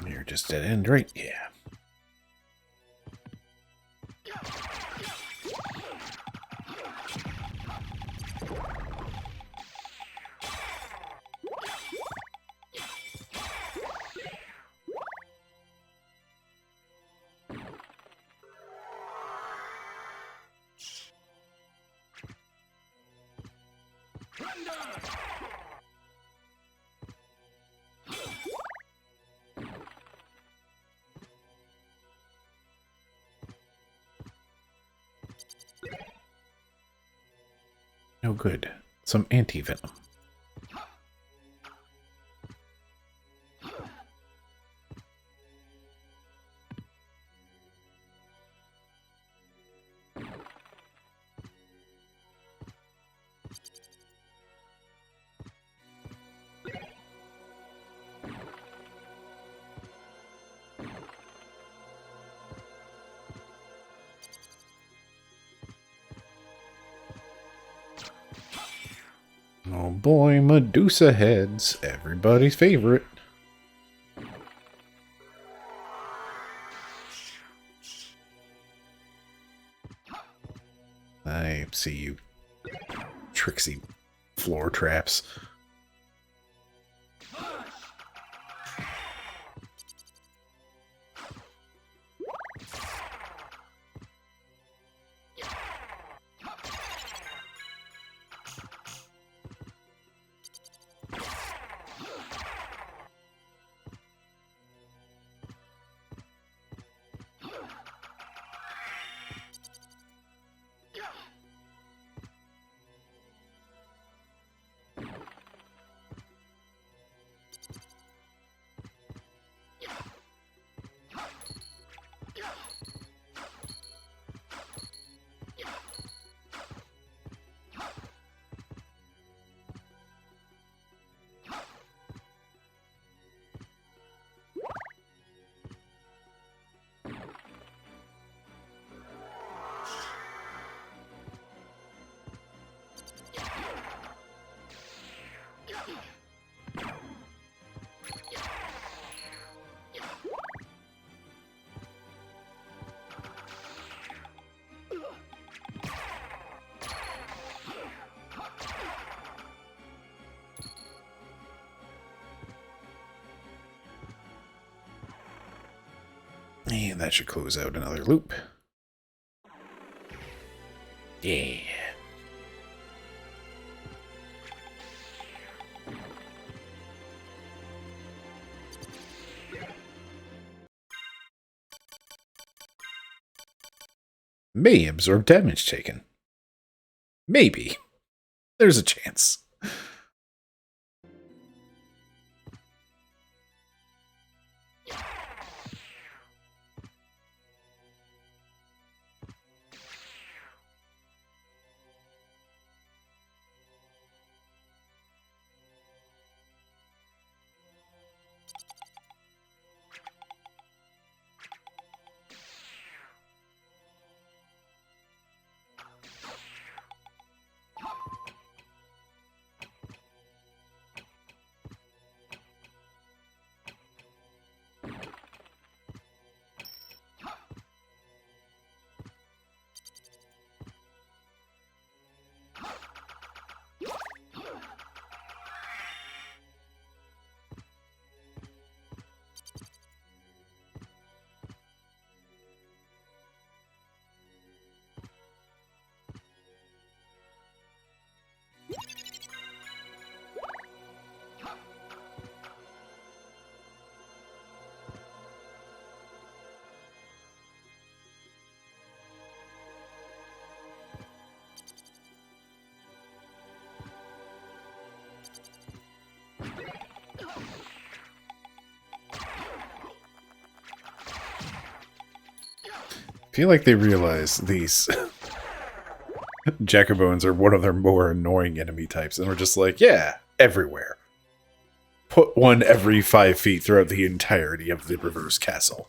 You're just dead end, right? Yeah. No good. Some anti-venom. Oh boy, Medusa heads. Everybody's favorite. I see you. Tricksy floor traps. And that should close out another loop. Yeah. May absorb damage taken. Maybe. There's a chance. I feel like they realize these Jacobones are one of their more annoying enemy types, and we're just like, yeah, everywhere. Put one every 5 feet throughout the entirety of the reverse castle.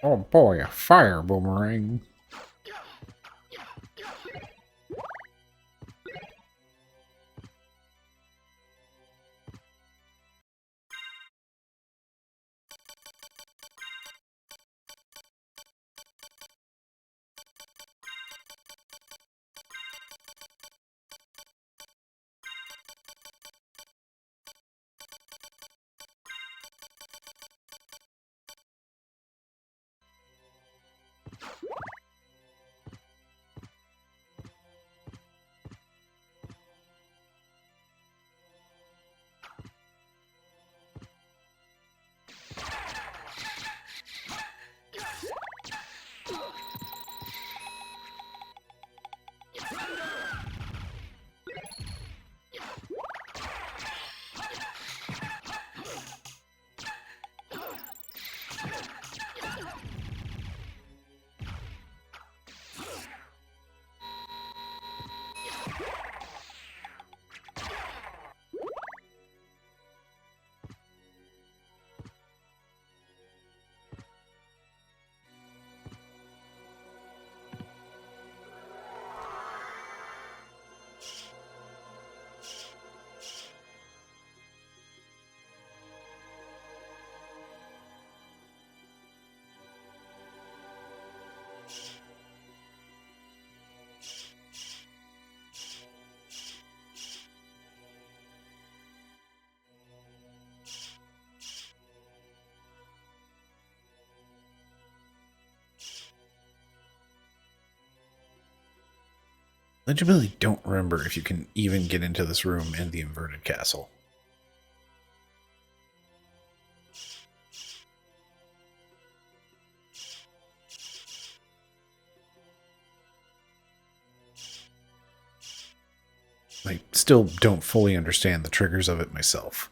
Oh boy, a fire boomerang. Legitimately don't remember if you can even get into this room in the inverted castle. I still don't fully understand the triggers of it myself.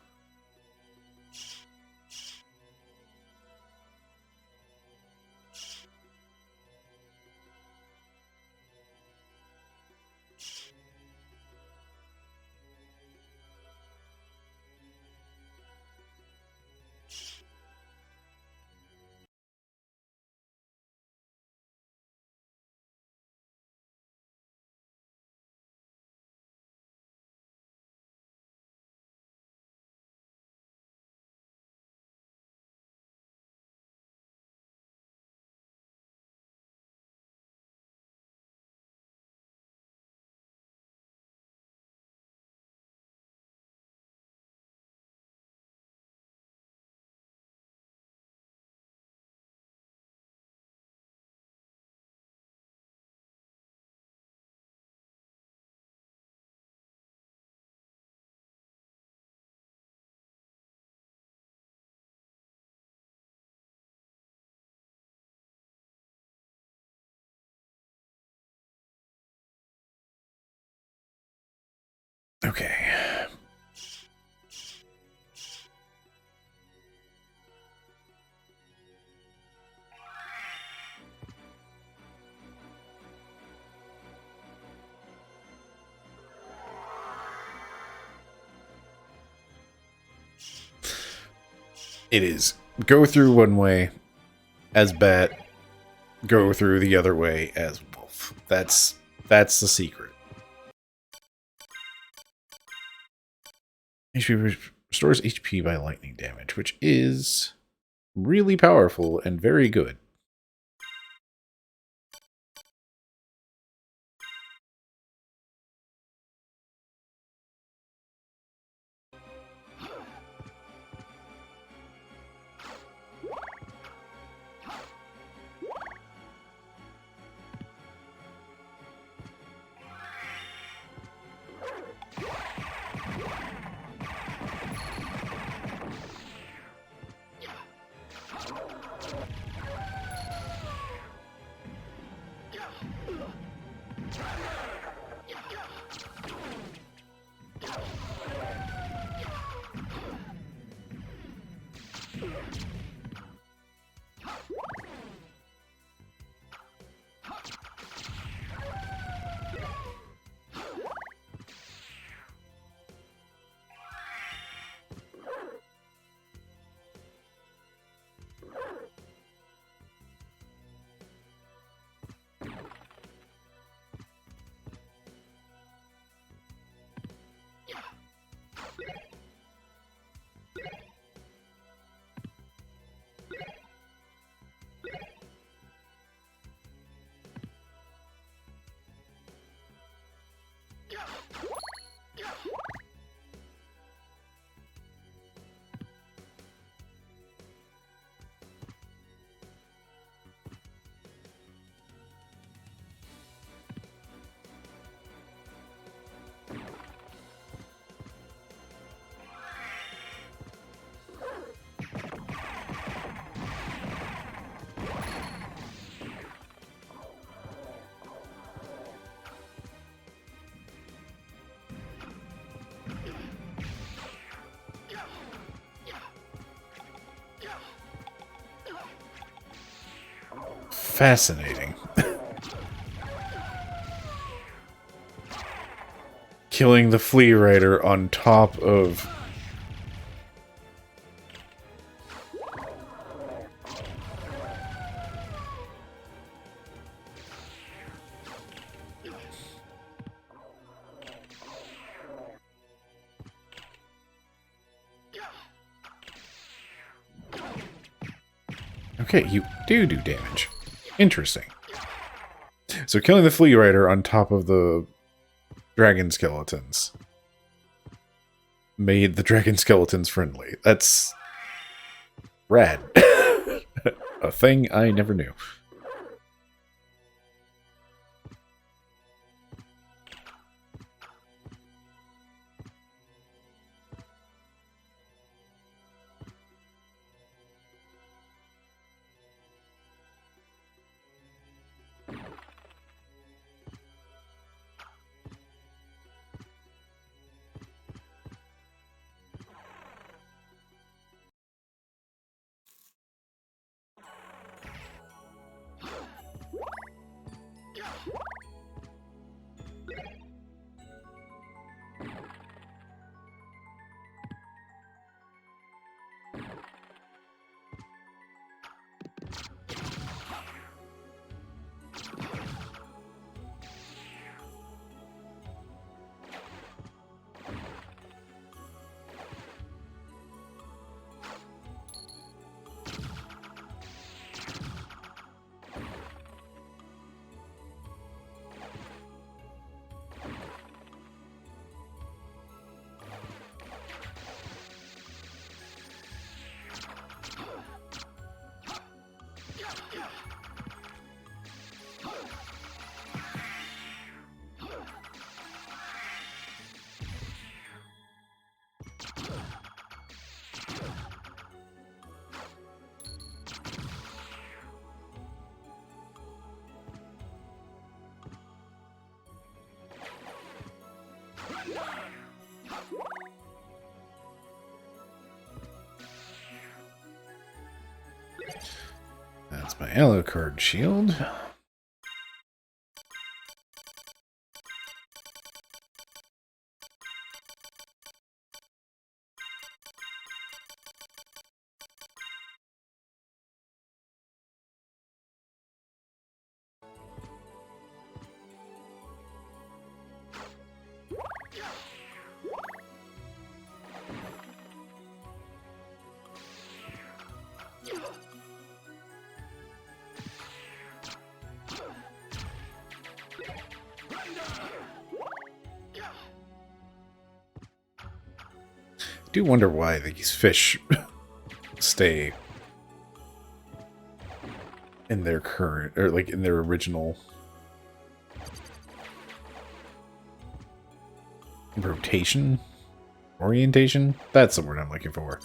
Okay. It is go through one way as bat, go through the other way as wolf. That's the secret. HP restores HP by lightning damage, which is really powerful and very good. Fascinating. Killing the flea rider on top of... Okay, you do damage. Interesting. So killing the flea rider on top of the dragon skeletons made the dragon skeletons friendly. That's rad. A thing I never knew. That's my Alucard shield. I do wonder why these fish stay in their current, or like in their original rotation? Orientation? That's the word I'm looking for.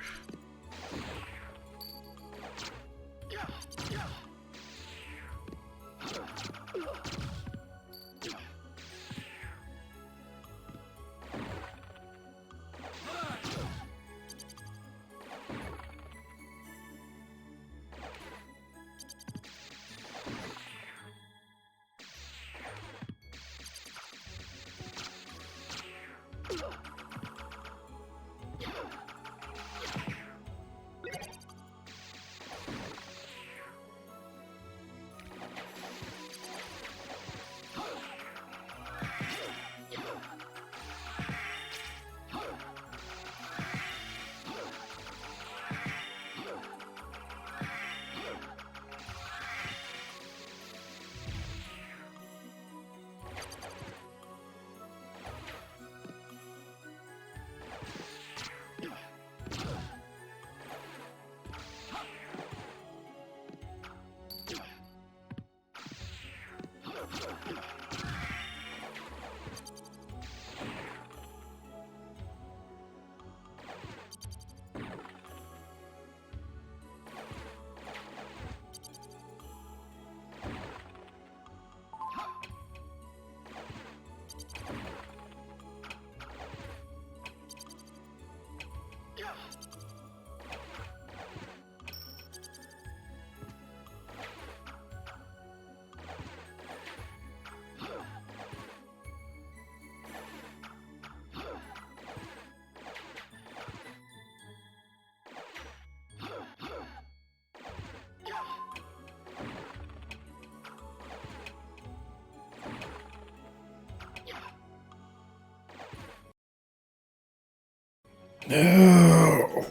No.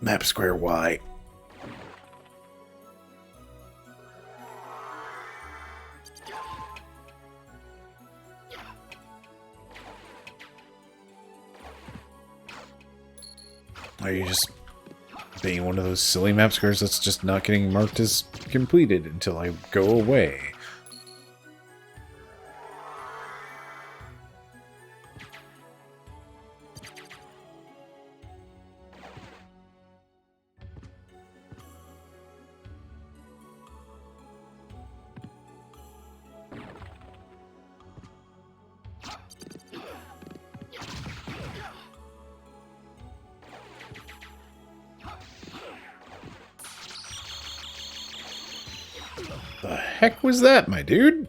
Map square Y. Are you just being one of those silly map squares that's just not getting marked as completed until I go away? The heck was that, my dude?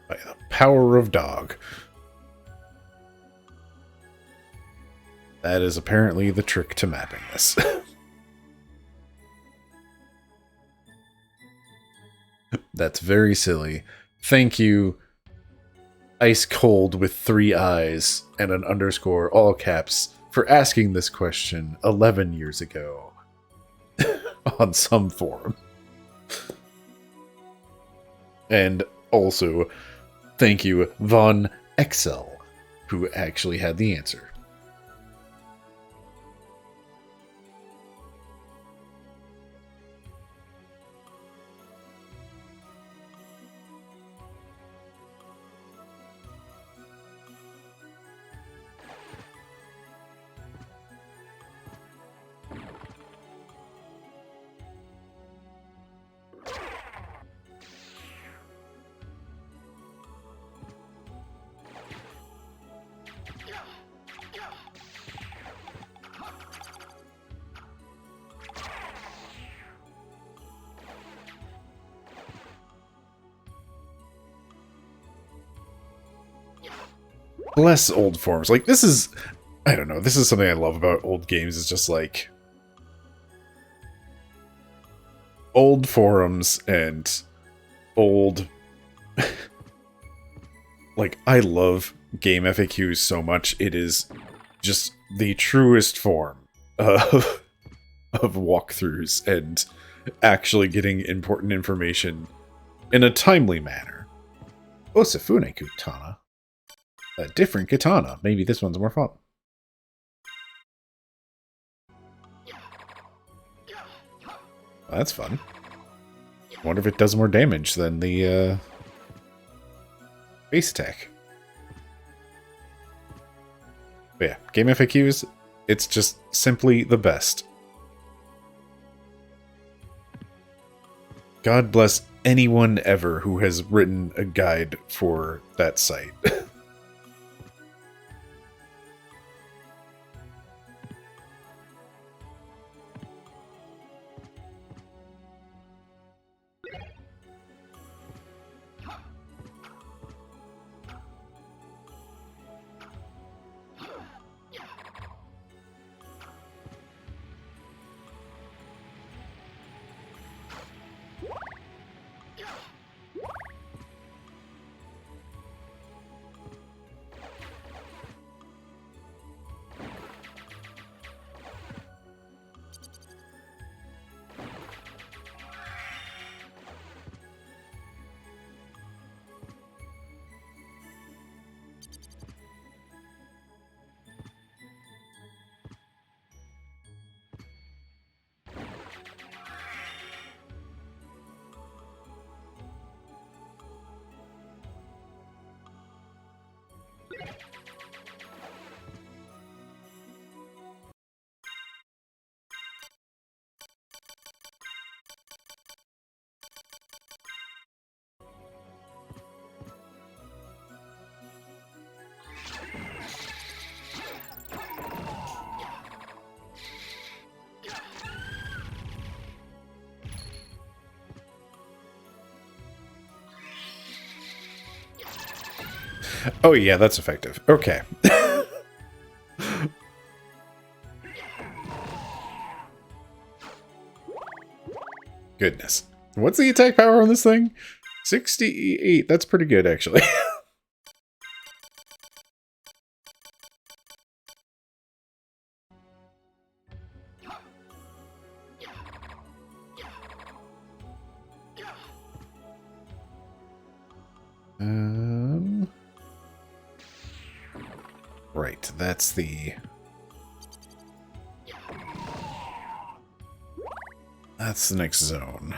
By the power of dog. That is apparently the trick to mapping this. That's very silly. Thank you, Ice Cold with 3 eyes and an underscore, all caps, for asking this question 11 years ago on some forum. And also, thank you, Von Excel, who actually had the answer. Bless old forms. Like, this is... I don't know. This is something I love about old games. It's just like... old forums and old... like, I love game FAQs so much. It is just the truest form of walkthroughs and actually getting important information in a timely manner. Oh, Symphony Katana. A different katana. Maybe this one's more fun. Well, that's fun. I wonder if it does more damage than the base attack. But yeah, game FAQs, it's just simply the best. God bless anyone ever who has written a guide for that site. Oh yeah, that's effective. Okay. Goodness. What's the attack power on this thing? 68. That's pretty good, actually. Right, that's the... That's the next zone.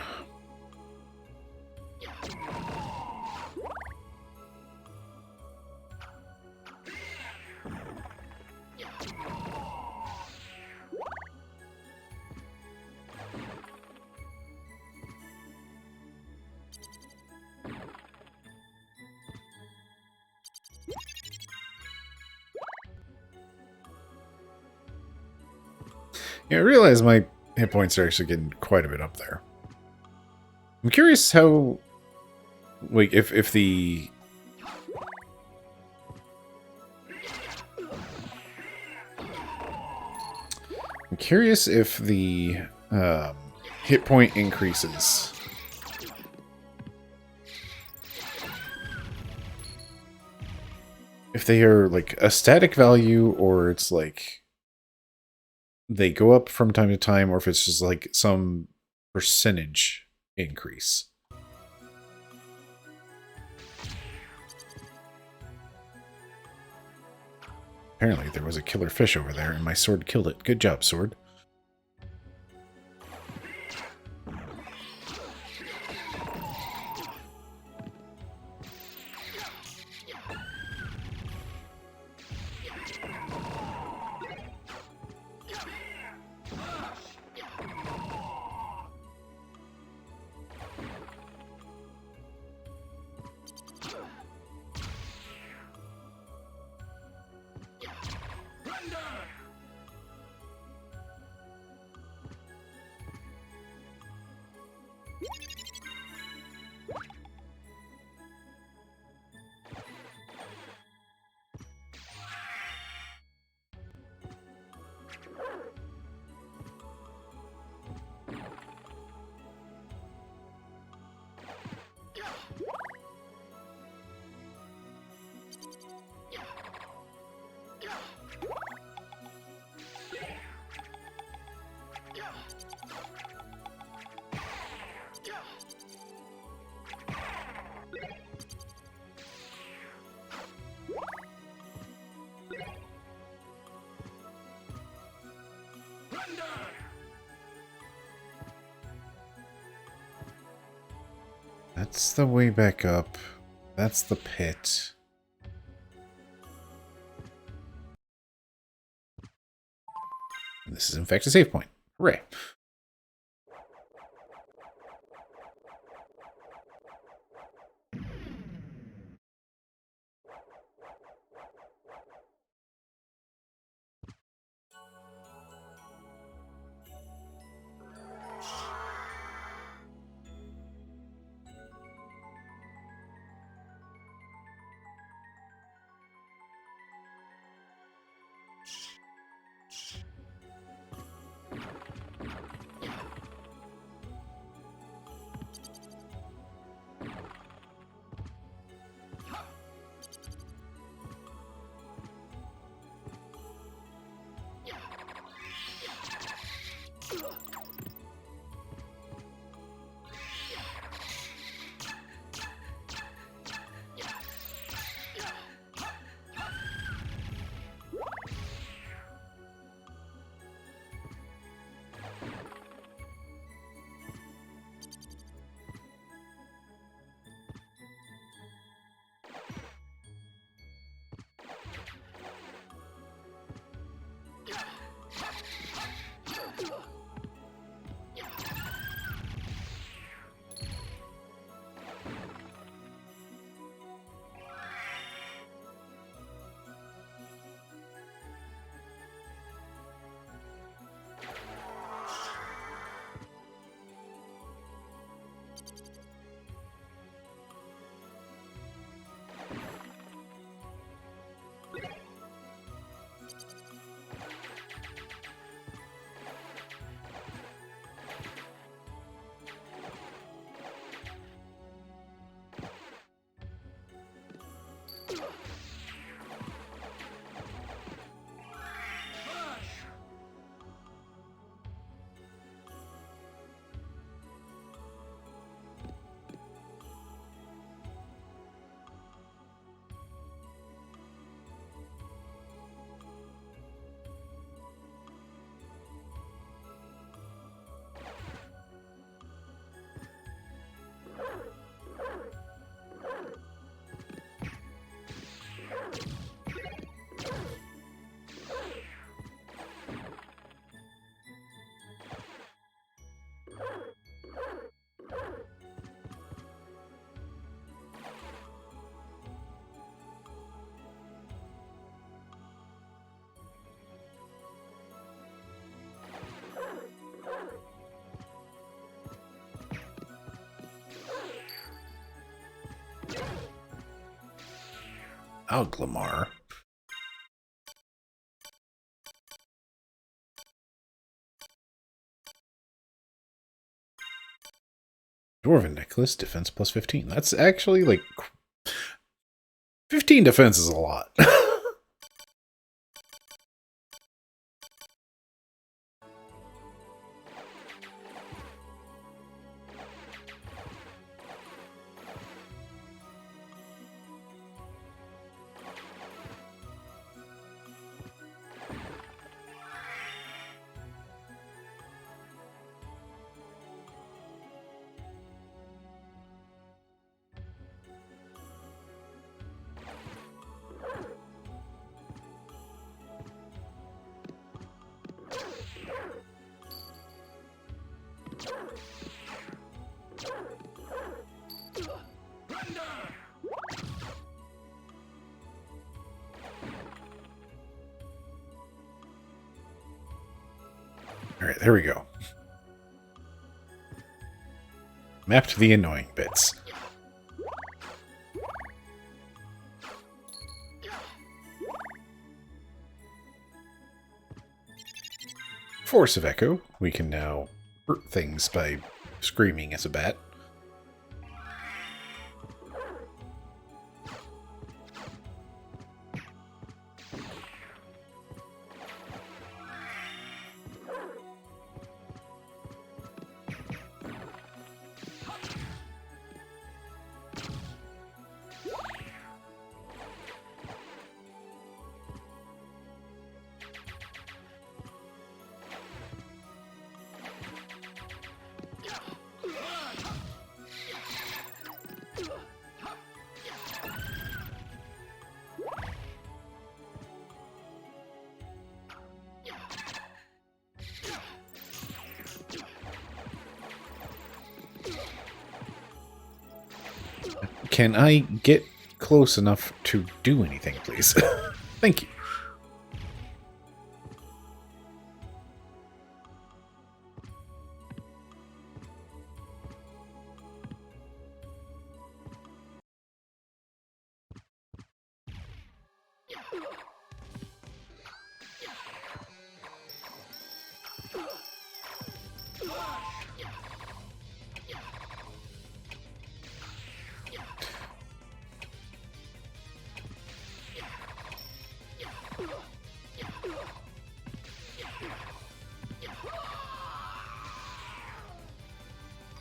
Yeah, I realize my hit points are actually getting quite a bit up there. I'm curious how... Like, if the... I'm curious if the hit point increases. If they are, like, a static value, or it's, like... They go up from time to time, or if it's just, like, some percentage increase. Apparently there was a killer fish over there, and my sword killed it. Good job, sword. That's the way back up. That's the pit. And this is in fact a save point. Hooray. Alglamar. Dwarven necklace, defense plus 15. That's actually like 15 defense is a lot. All right, there we go. Mapped the annoying bits. Force of Echo. We can now hurt things by screaming as a bat. Can I get close enough to do anything, please? Thank you.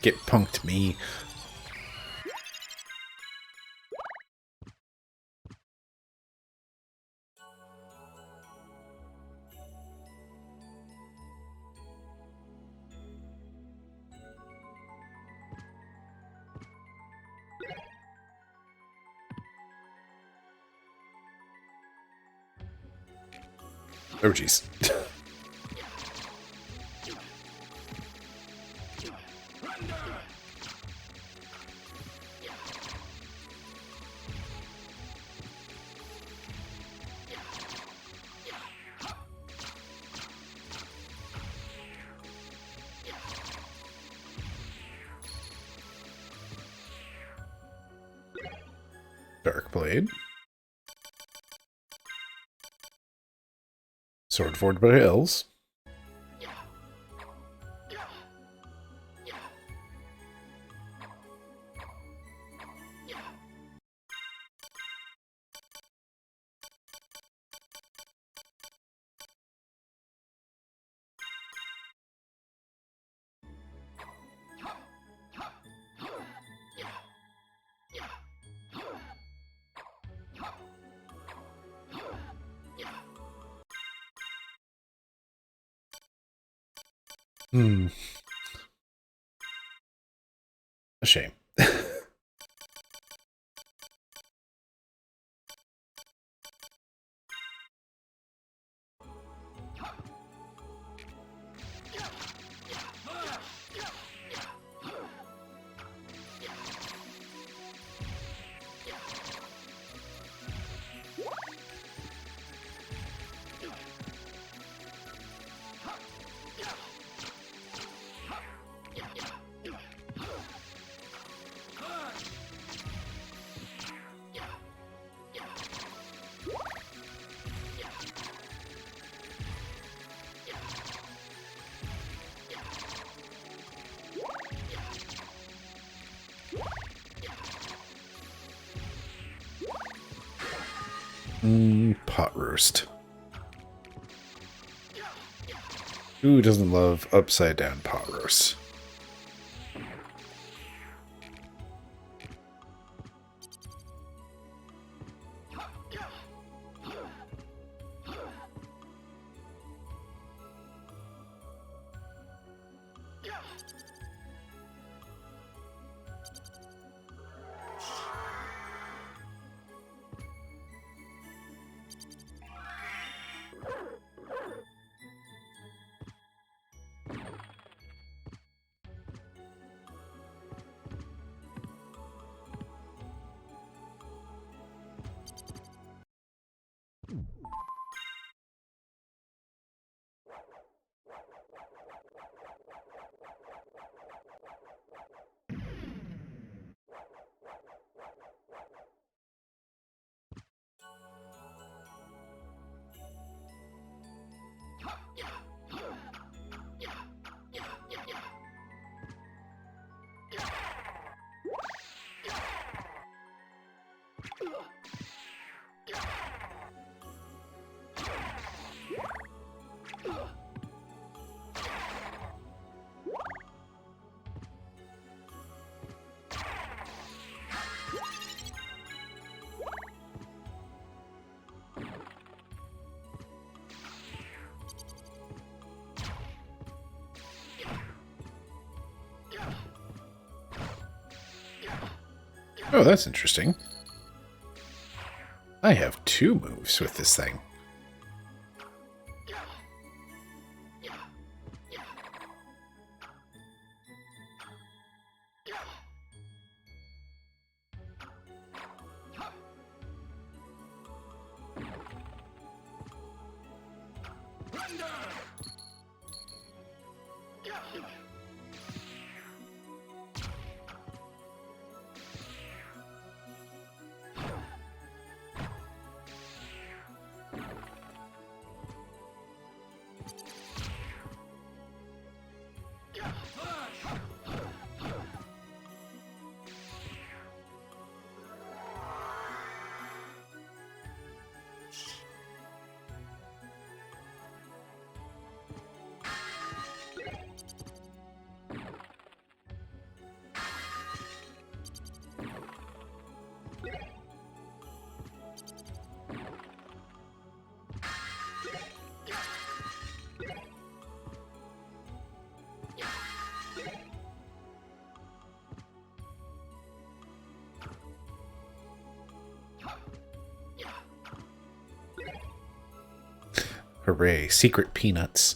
Get punked, me. Oh, jeez. Dark Blade. Sword forged by elves. Hmm. A shame. Pot roast. Who doesn't love upside down pot roast? Oh, that's interesting. I have 2 moves with this thing. Hooray, secret peanuts.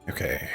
Okay.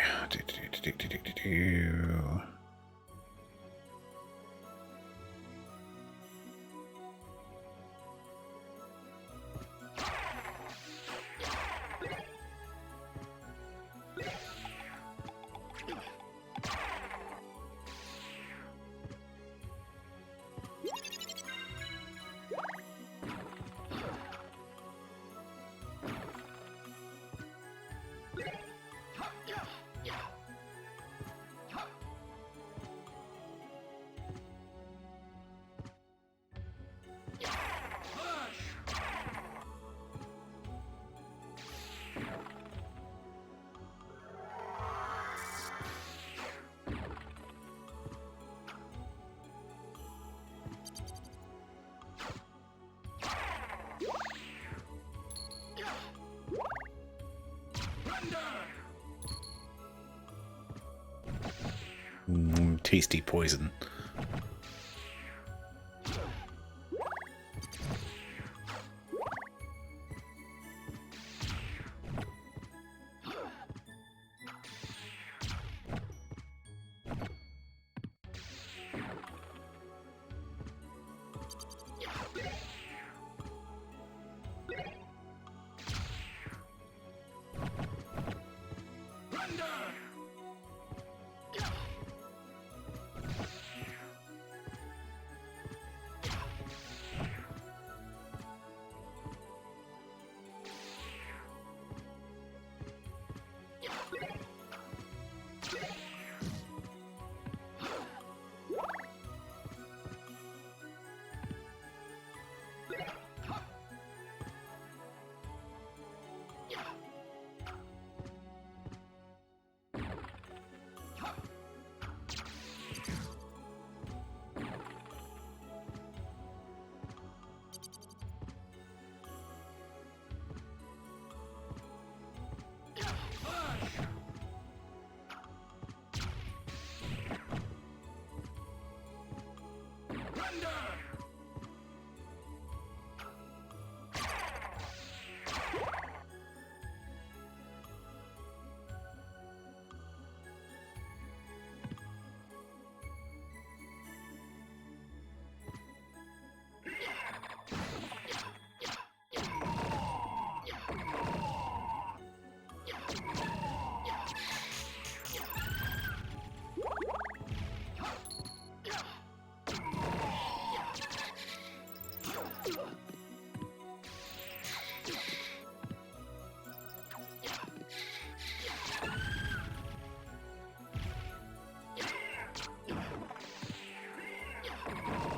tasty poison.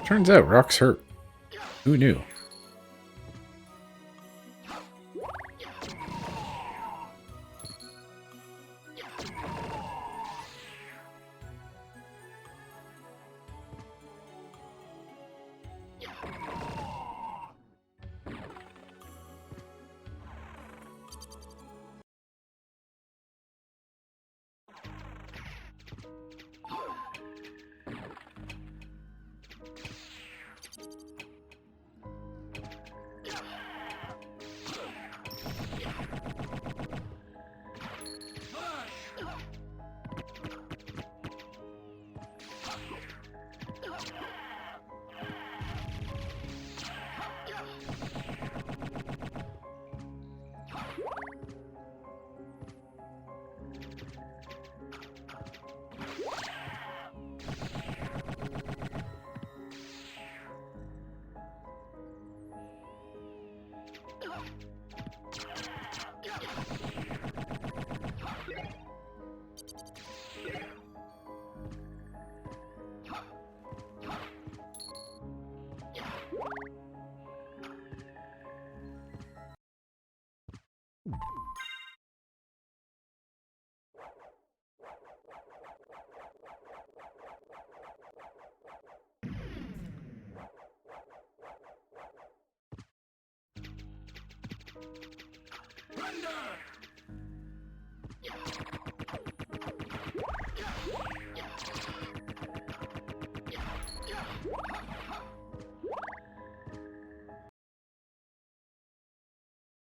Turns out rocks hurt. Who knew?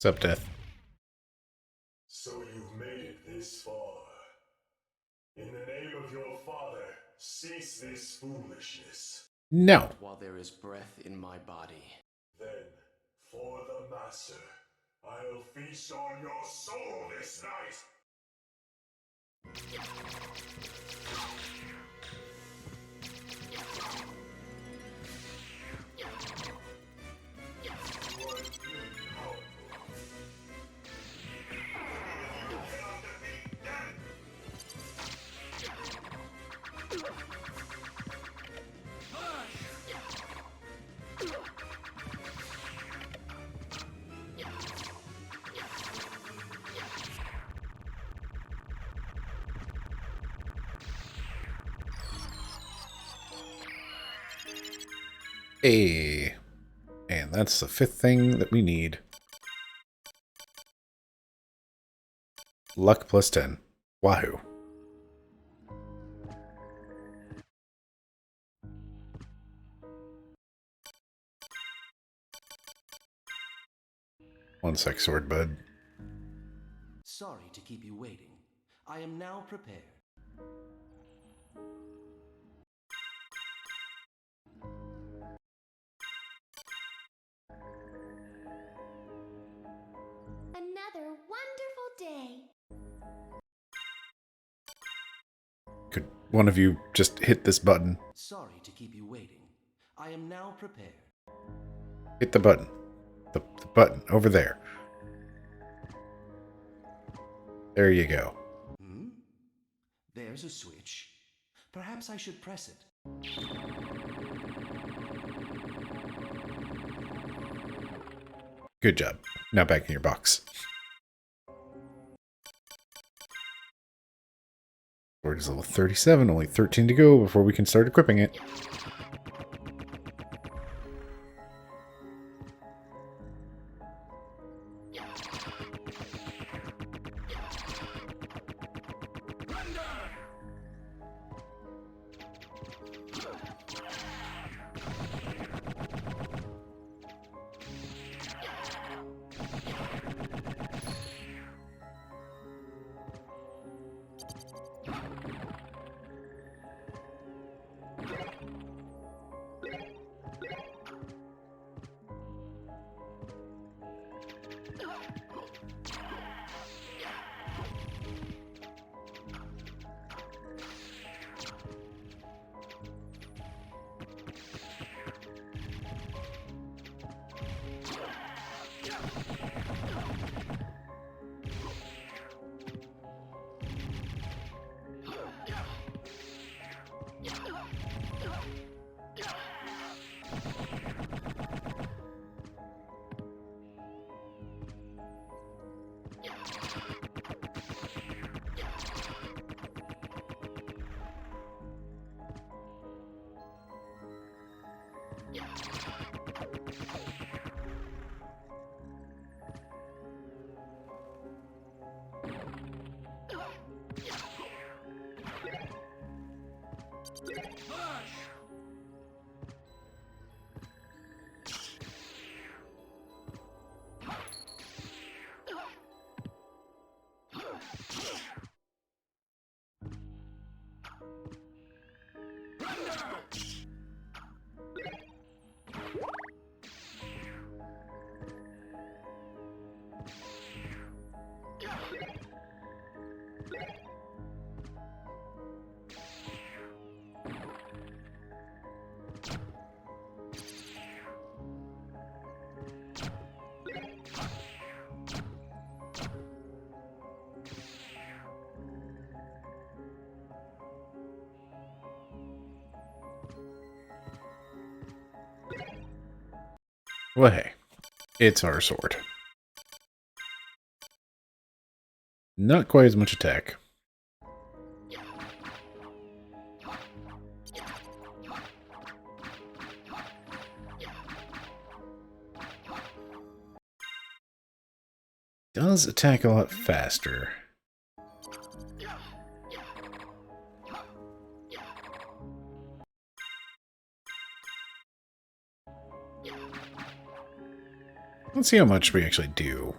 What's up, Death? So you've made it this far. In the name of your father, cease this foolishness. No. While there is breath in my body. Then, for the Master, I'll feast on your soul this night! You are indeed powerful. You cannot defeat death! Hey. And that's the 5th thing that we need. Luck plus 10. Wahoo. One sec, sword bud. Sorry to keep you waiting. I am now prepared. Another wonderful day. Could one of you just hit this button? Sorry to keep you waiting. I am now prepared. Hit the button. The button over there. There you go. Hmm? There's a switch. Perhaps I should press it. Good job. Now back in your box. Sword is level 37, only 13 to go before we can start equipping it. Well, hey, it's our sword. Not quite as much attack. Does attack a lot faster. Let's see how much we actually do.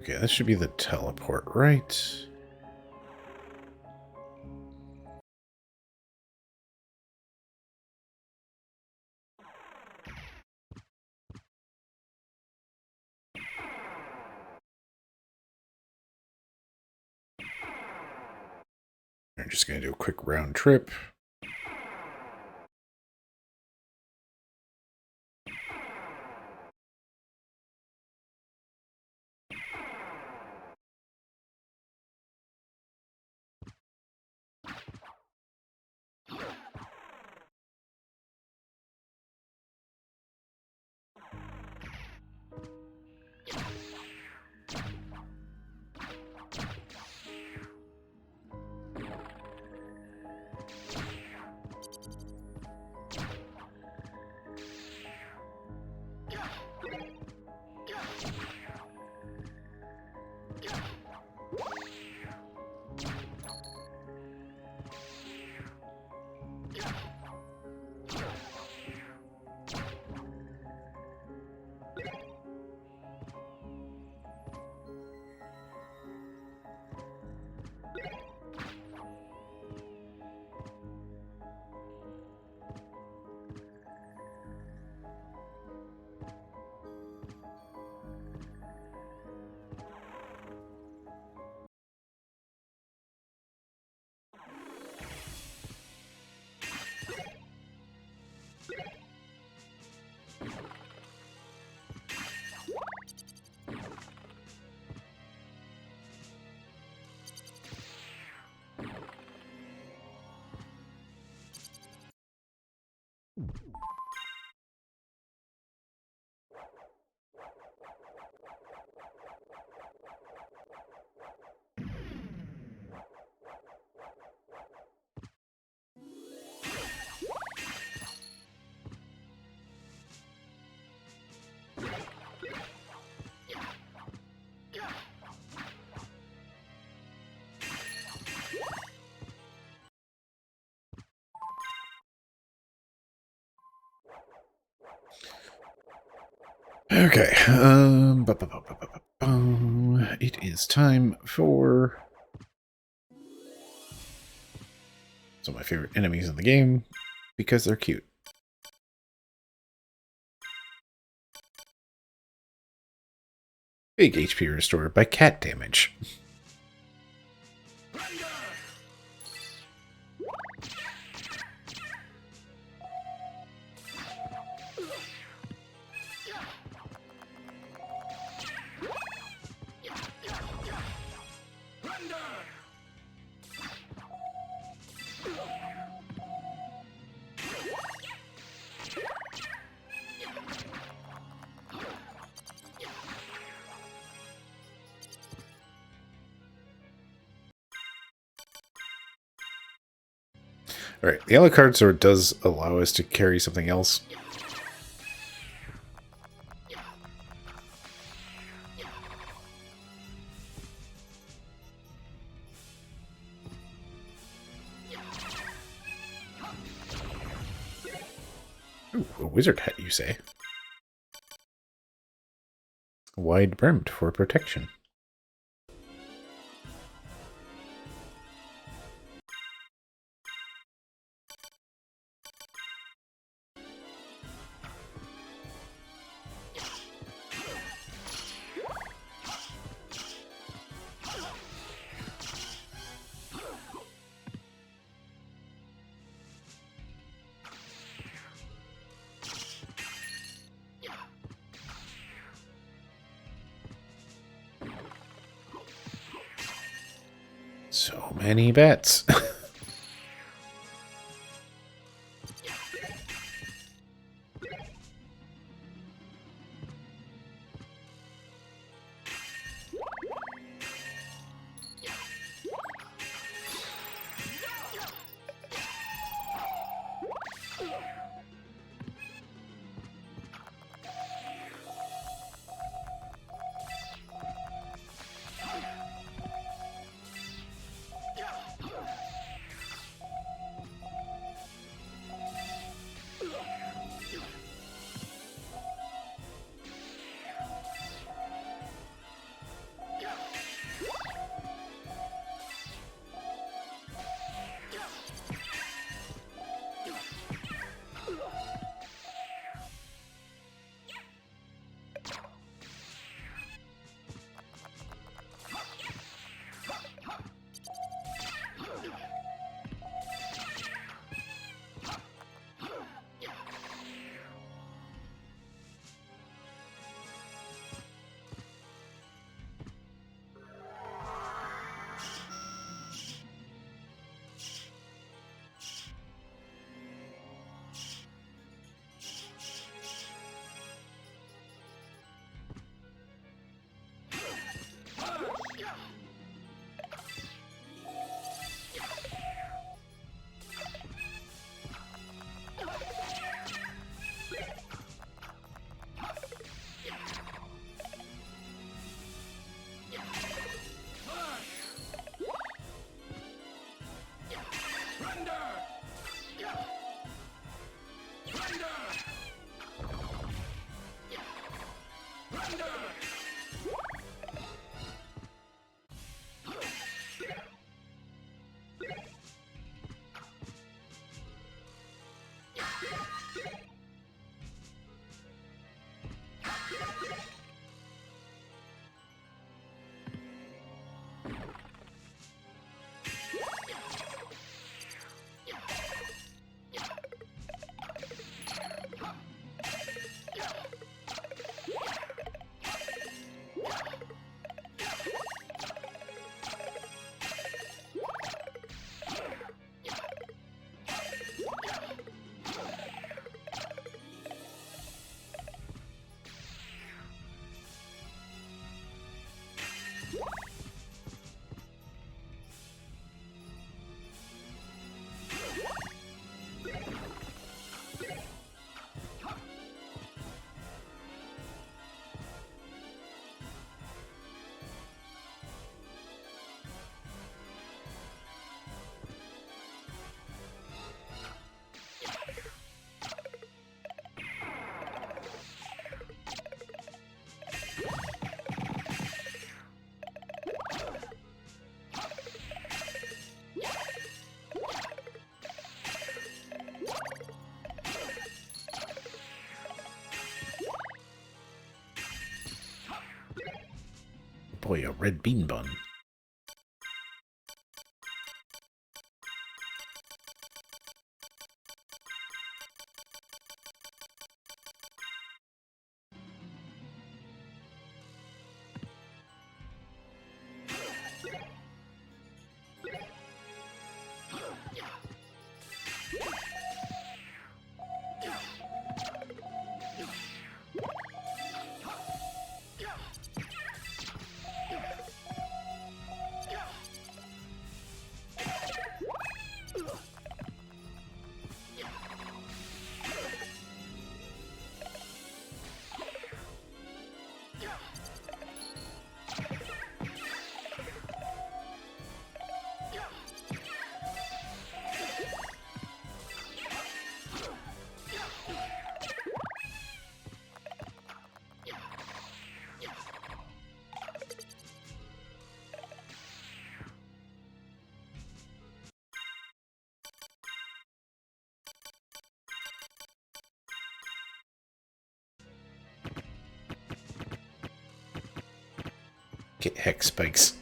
Okay, that should be the teleport, right? I'm just going to do a quick round trip. Okay. It is time for some of my favorite enemies in the game because they're cute. Big HP restored by cat damage. Alright, the Alucard sword does allow us to carry something else. Ooh, a wizard hat, you say? Wide-brimmed for protection. So many bets. boy, a red bean bun. Get hex spikes.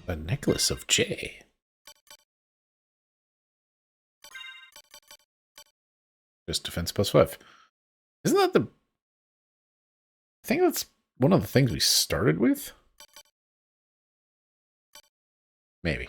A necklace of J. Just defense +5. Isn't that the... I think that's one of the things we started with? Maybe.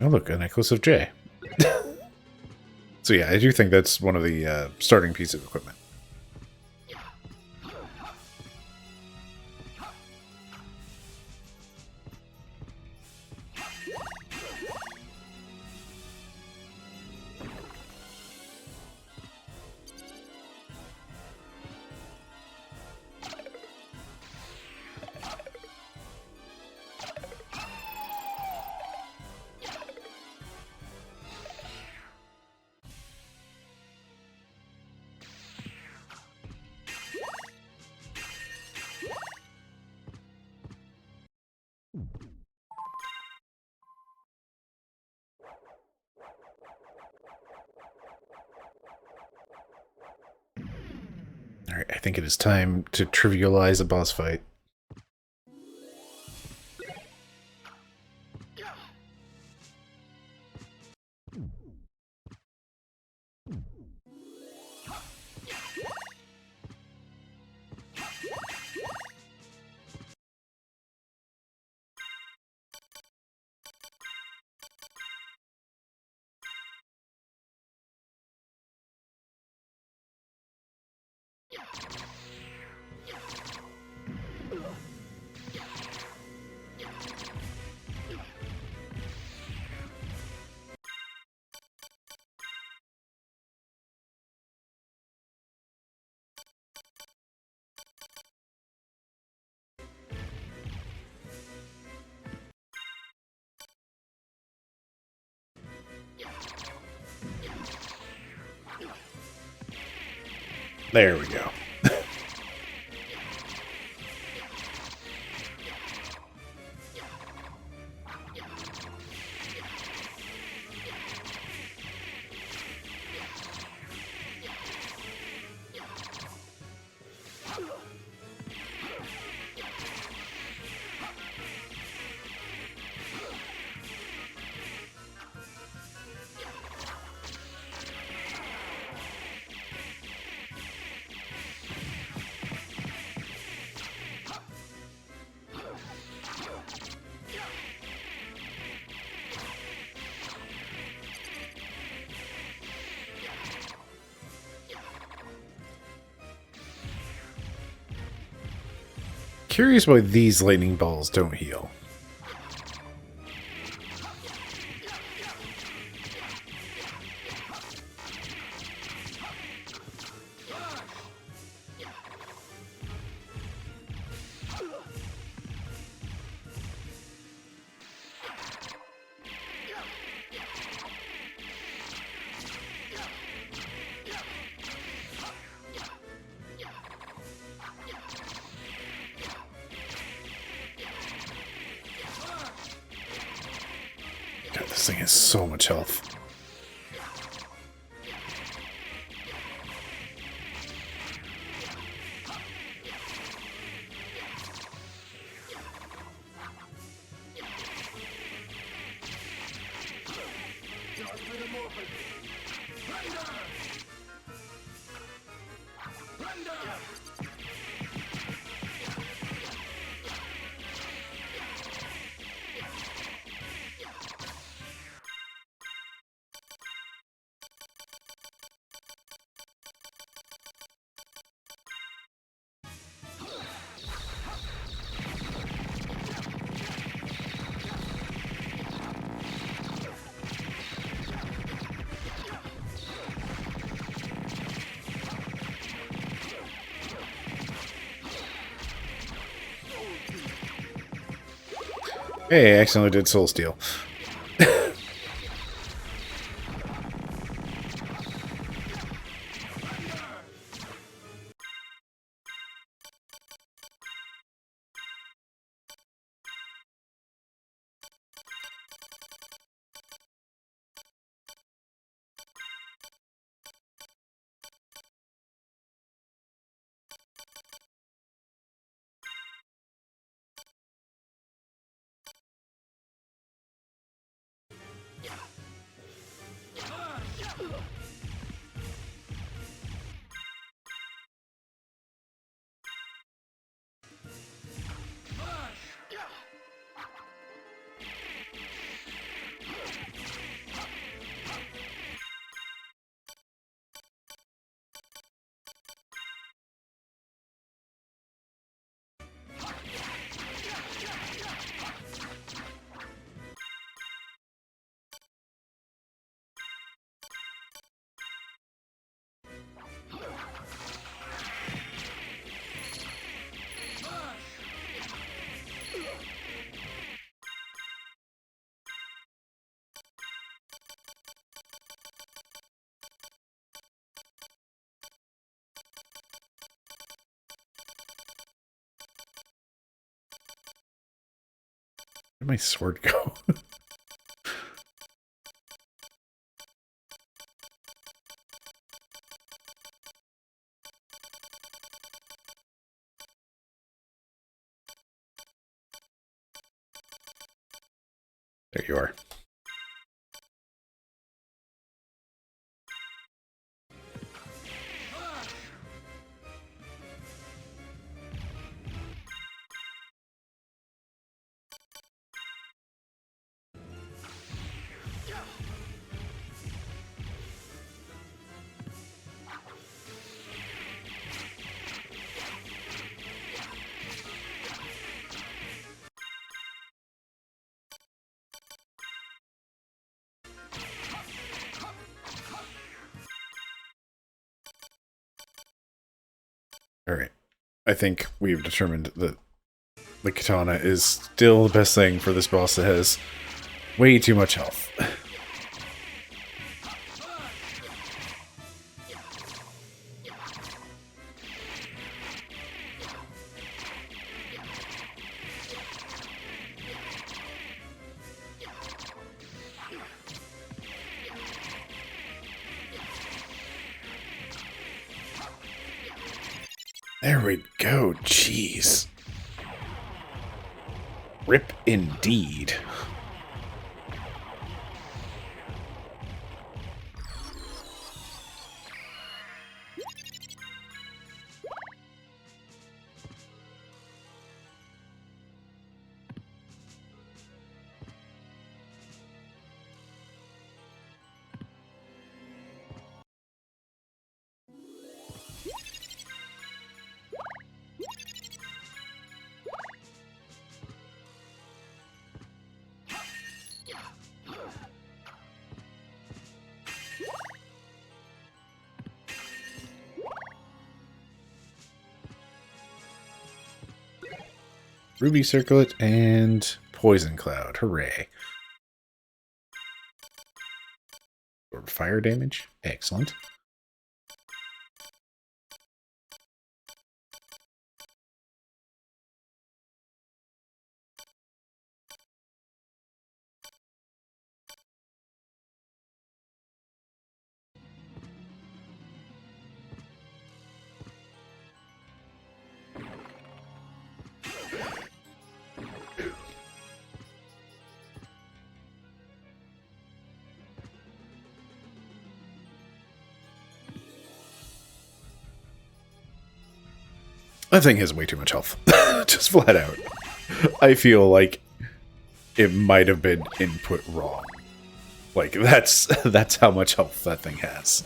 Oh, look, a necklace of J. So yeah, I do think that's one of the starting pieces of equipment. Alright, I think it is time to trivialize a boss fight. There we go. Curious why these lightning balls don't heal. God, this thing has so much health. Hey, I accidentally did Soul Steal. Where'd my sword go? There you are. All right. I think we've determined that the katana is still the best thing for this boss that has way too much health. There we go. Jeez. Rip indeed. Ruby Circlet and Poison Cloud. Hooray. Or fire damage. Excellent. That thing has way too much health. Just flat out. I feel like it might have been input wrong. Like, that's how much health that thing has.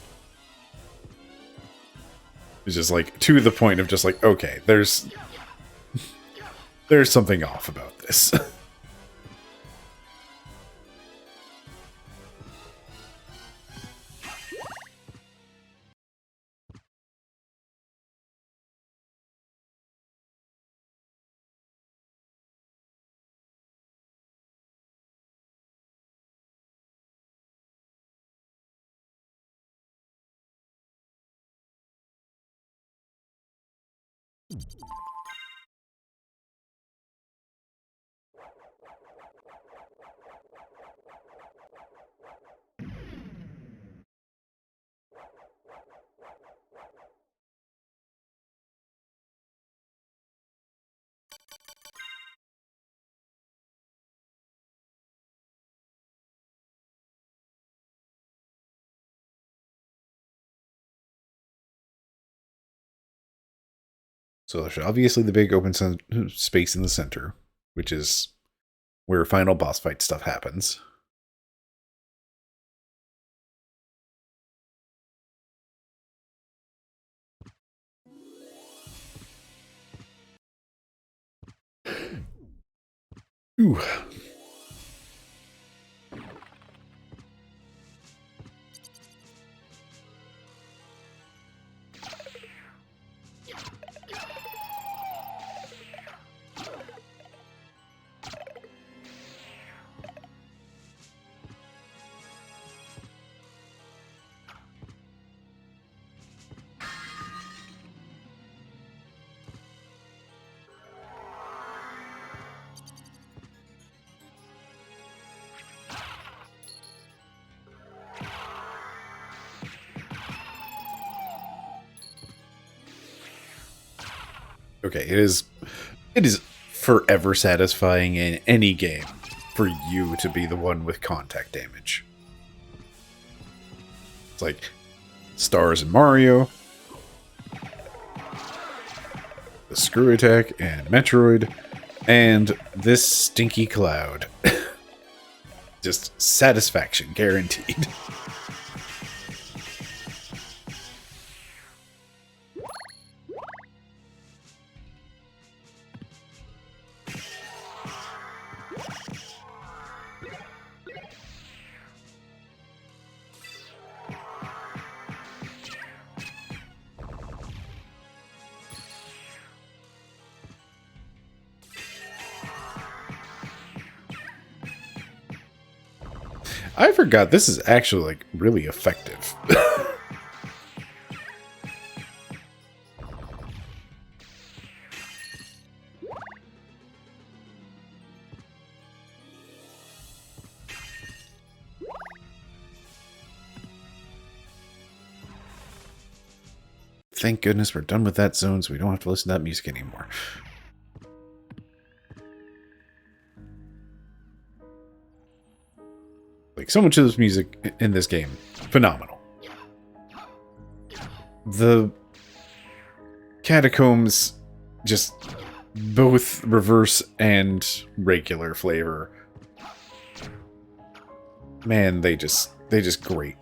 It's just like, to the point of just like, okay, there's something off about this. So there's obviously the big open space in the center, which is where final boss fight stuff happens. Ooh. Okay, it is forever satisfying in any game for you to be the one with contact damage. It's like Stars and Mario, the Screw Attack and Metroid, and this stinky cloud. Just satisfaction guaranteed. I forgot this is actually like really effective. Thank goodness we're done with that zone so we don't have to listen to that music anymore. Like, so much of this music in this game, phenomenal. The catacombs, just both reverse and regular flavor. Man, they just great.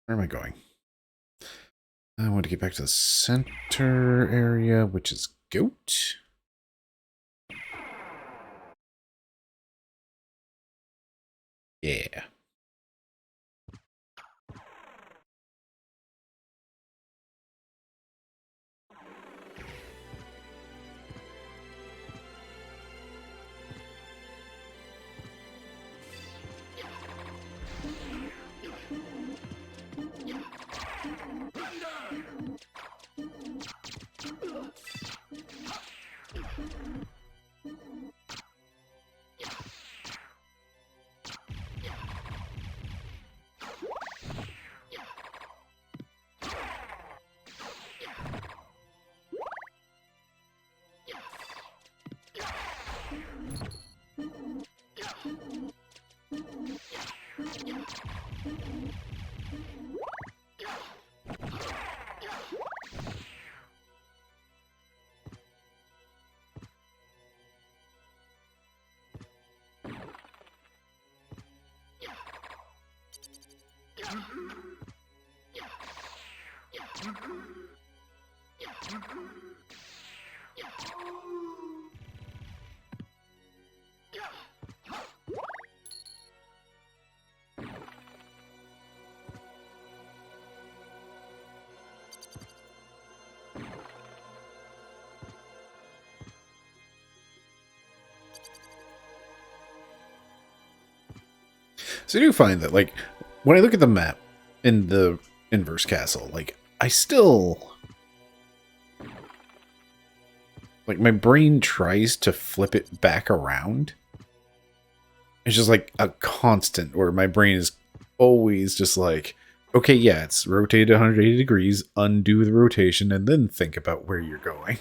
Where am I going? I want to get back to the center area, which is Goat. Yeah. So I do find that, like, when I look at the map in the Inverse Castle, like, I still... like, my brain tries to flip it back around. It's just, like, a constant where my brain is always just like, okay, yeah, it's rotated 180 degrees, undo the rotation, and then think about where you're going.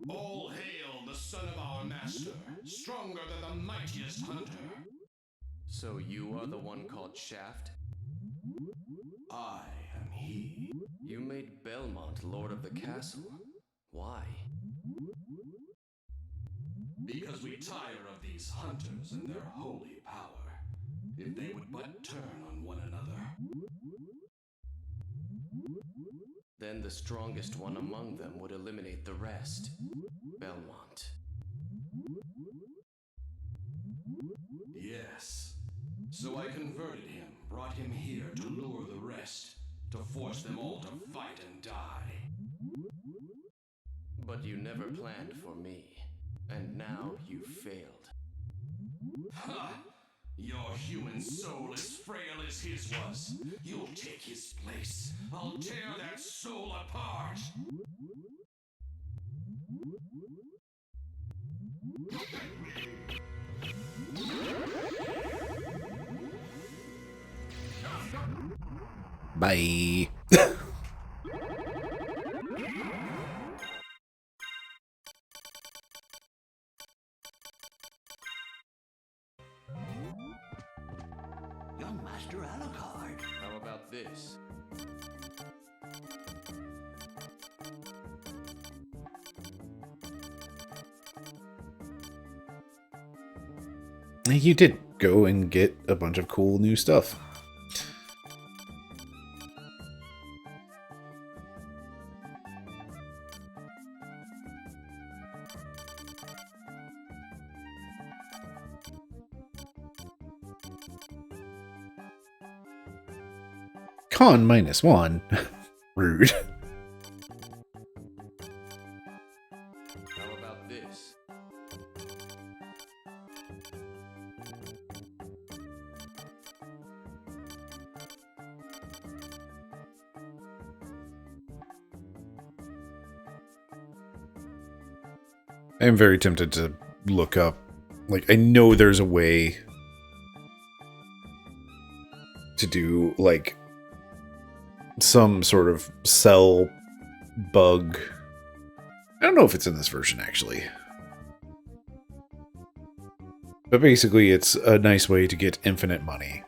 All hail the son of our master, stronger than the mightiest hunter. So you are the one called Shaft? I am he. You made Belmont Lord of the Castle. Why? Because we tire of these hunters and their holy power. If they would but turn on one another. Then the strongest one among them would eliminate the rest. Belmont. Yes. So I converted him, brought him here to lure the rest, to force them all to fight and die. But you never planned for me. And now you failed. Ha! Your human soul as frail as his was. You'll take his place. I'll tear that soul apart. Bye. Young Master Alucard. How about this? You did go and get a bunch of cool new stuff. Con -1. Rude. How about this? I am very tempted to look up. Like, I know there's a way to do, like, some sort of cell bug. I don't know if it's in this version, actually. But basically, it's a nice way to get infinite money.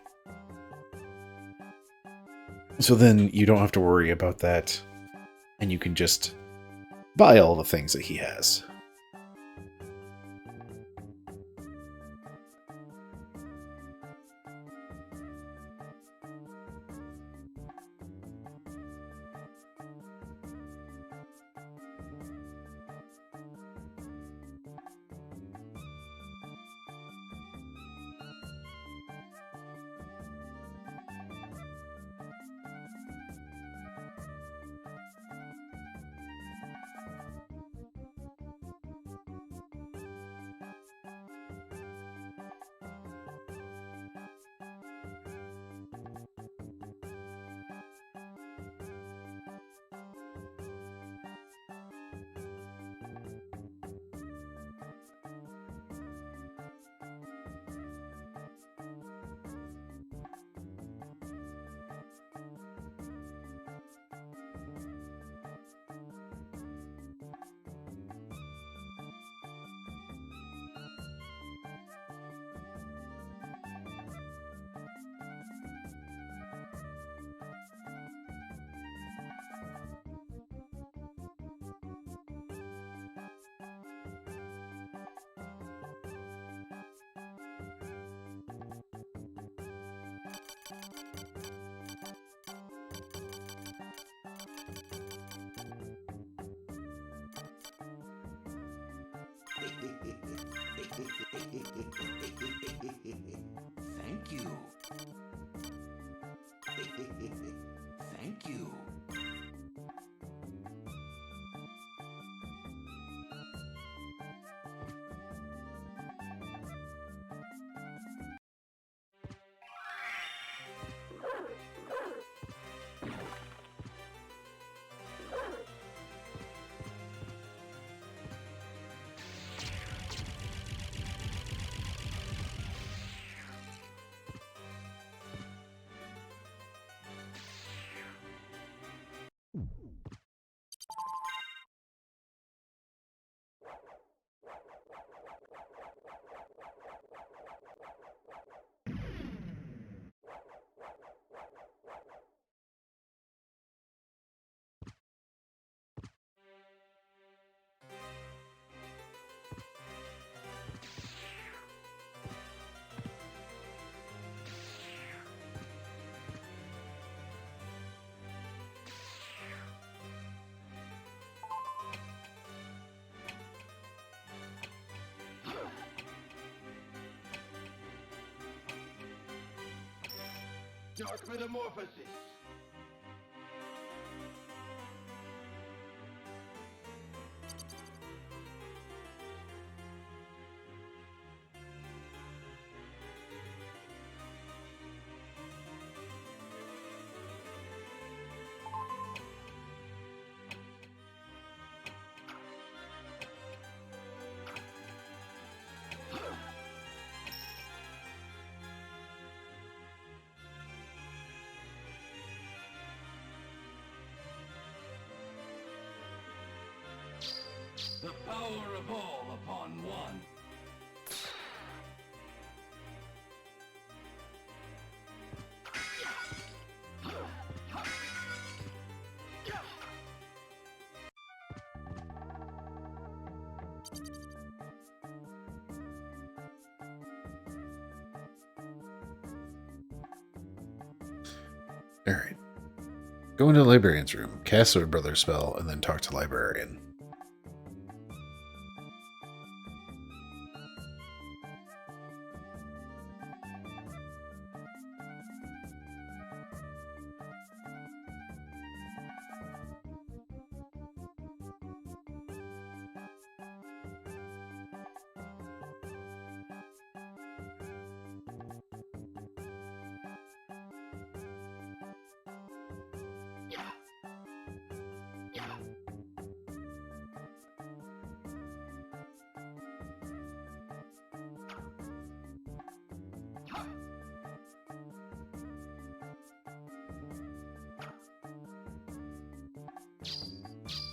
So then you don't have to worry about that. And you can just buy all the things that he has. Thank you. Thank you. Dark metamorphosis. The power of all upon one. Alright. Go into the librarian's room, cast Sword Brother spell, and then talk to librarian.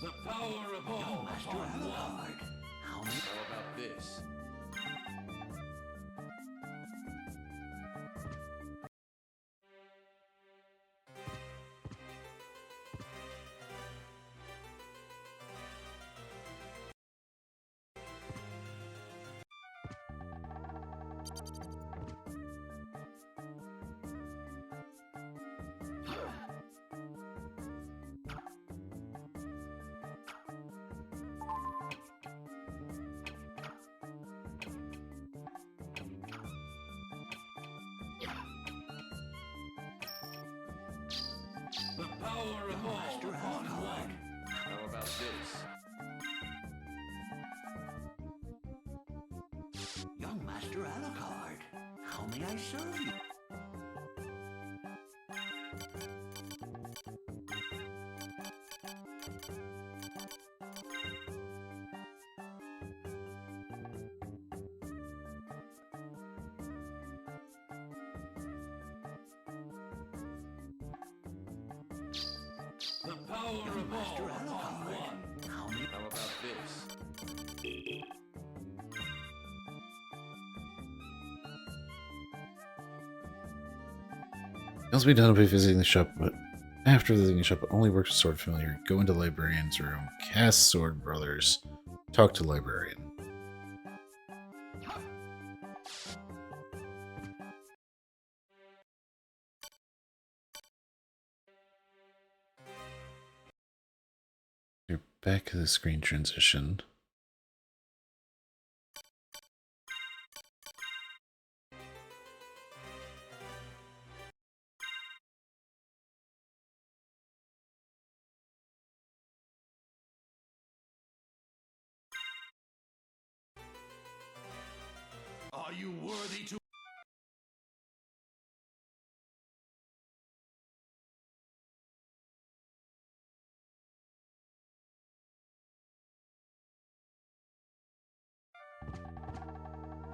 The power of all upon one. How about this? The power of all upon one. How about this? Young Master Alucard, how may I serve you? The power of Master all upon Alucard, one. How about this? It must be done by visiting the shop, but after visiting the shop, it only works with Sword Familiar. Go into librarian's room, cast Sword Brothers, talk to librarian. You're back to the screen transition. Are you worthy to?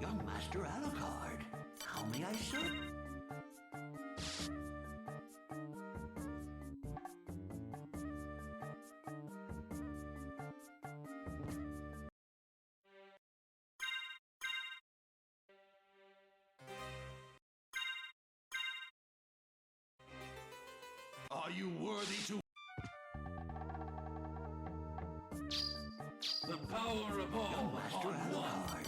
Young Master Alucard, how may I serve? Are you worthy to? The power of all Young Master upon one. Alucard.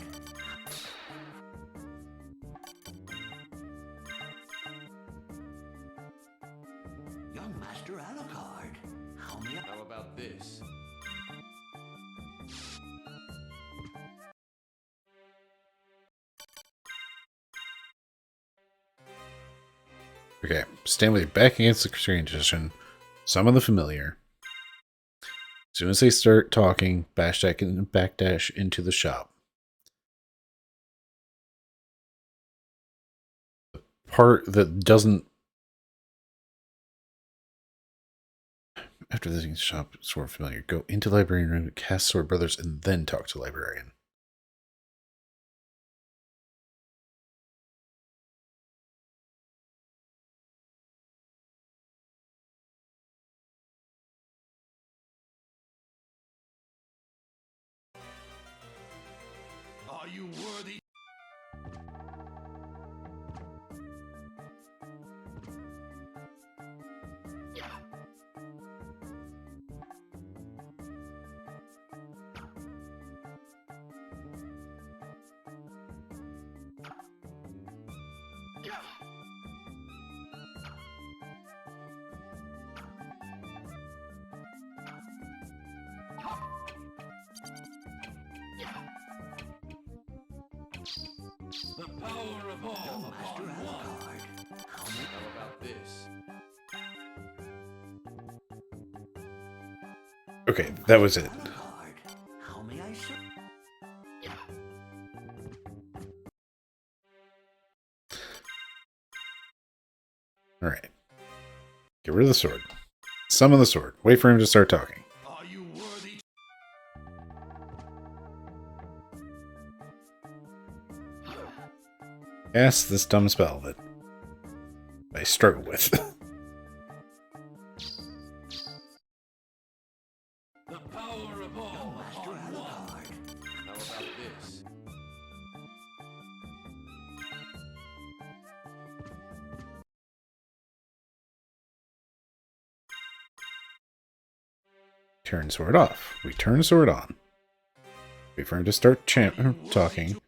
Young Master Alucard, how may I... How about this? Okay, stand with your back against the screen position. Summon the familiar. As soon as they start talking, backdash into the shop. The part that doesn't... After visiting the shop, Sword Familiar, go into librarian room, cast Sword Brothers, and then talk to librarian. Are you worthy? The power of all Young Master upon one. Alucard, how may How about this? Okay, that was it. Alucard, how may I serve? Alright. Get rid of the sword. Summon the sword. Wait for him to start talking. Are you worthy? Cast this dumb spell that I struggle with. The power of all Young Master upon one. Alucard, How about this? Turn sword off. We turn sword on. Wait for him to start talking.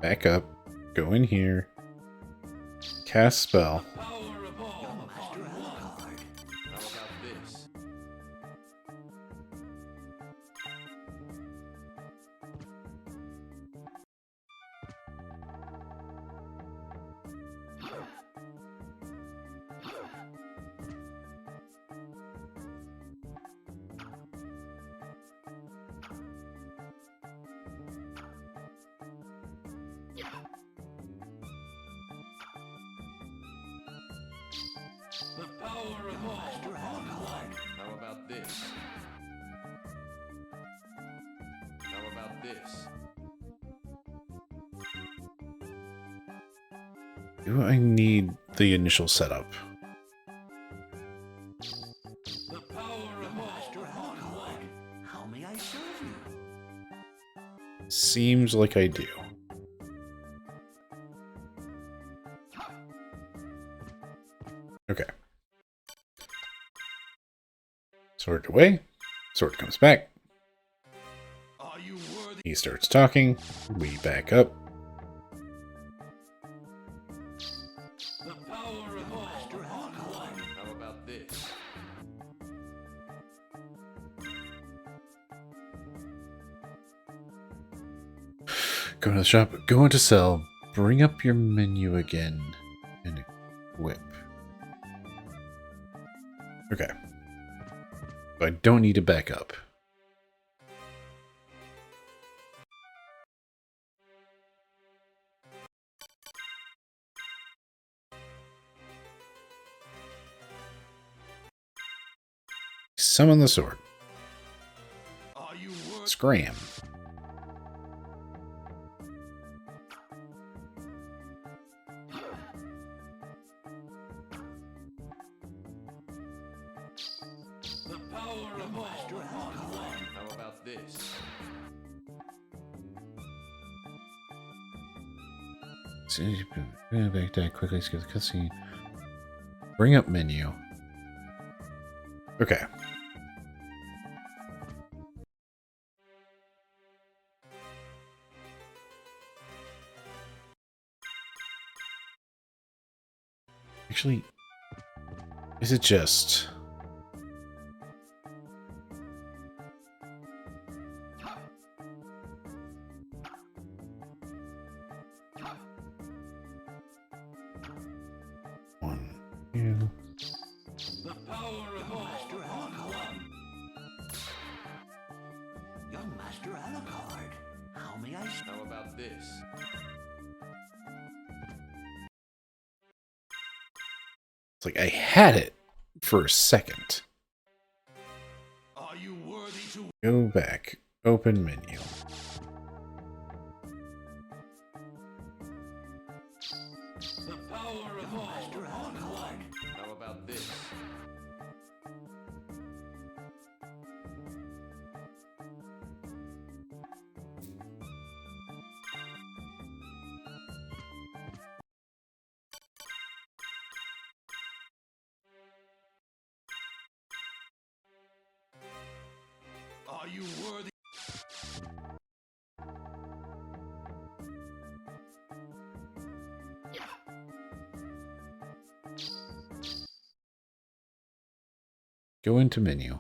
Back up. Go in here. Cast spell. Power of all Young Master upon one. Alucard, How about this? The power of Young all Master upon one. Alucard, How about this? How about this? Do I need the initial setup? The power of Young all Master upon Alucard, one. how may I serve you? Seems like I do. Okay. Sword away. Sword comes back. Are you worthy? He starts talking. We back up. The power of all Master upon Alucard, one. How about this? Go to the shop. Go into cell. Bring up your menu again. And equip. Okay. So I don't need to back up. Summon the sword. Are you worthy? Scram. The power of all Master upon Alucard, one. How about this? As soon as you back that quickly skip the cutscene. Bring up menu. Okay. Actually, is it just... How about this? It's like I had it for a second. Are you worthy to... Go back. Open menu. The power of all Master upon Alucard. one. How about this? Are you worthy? Go into menu.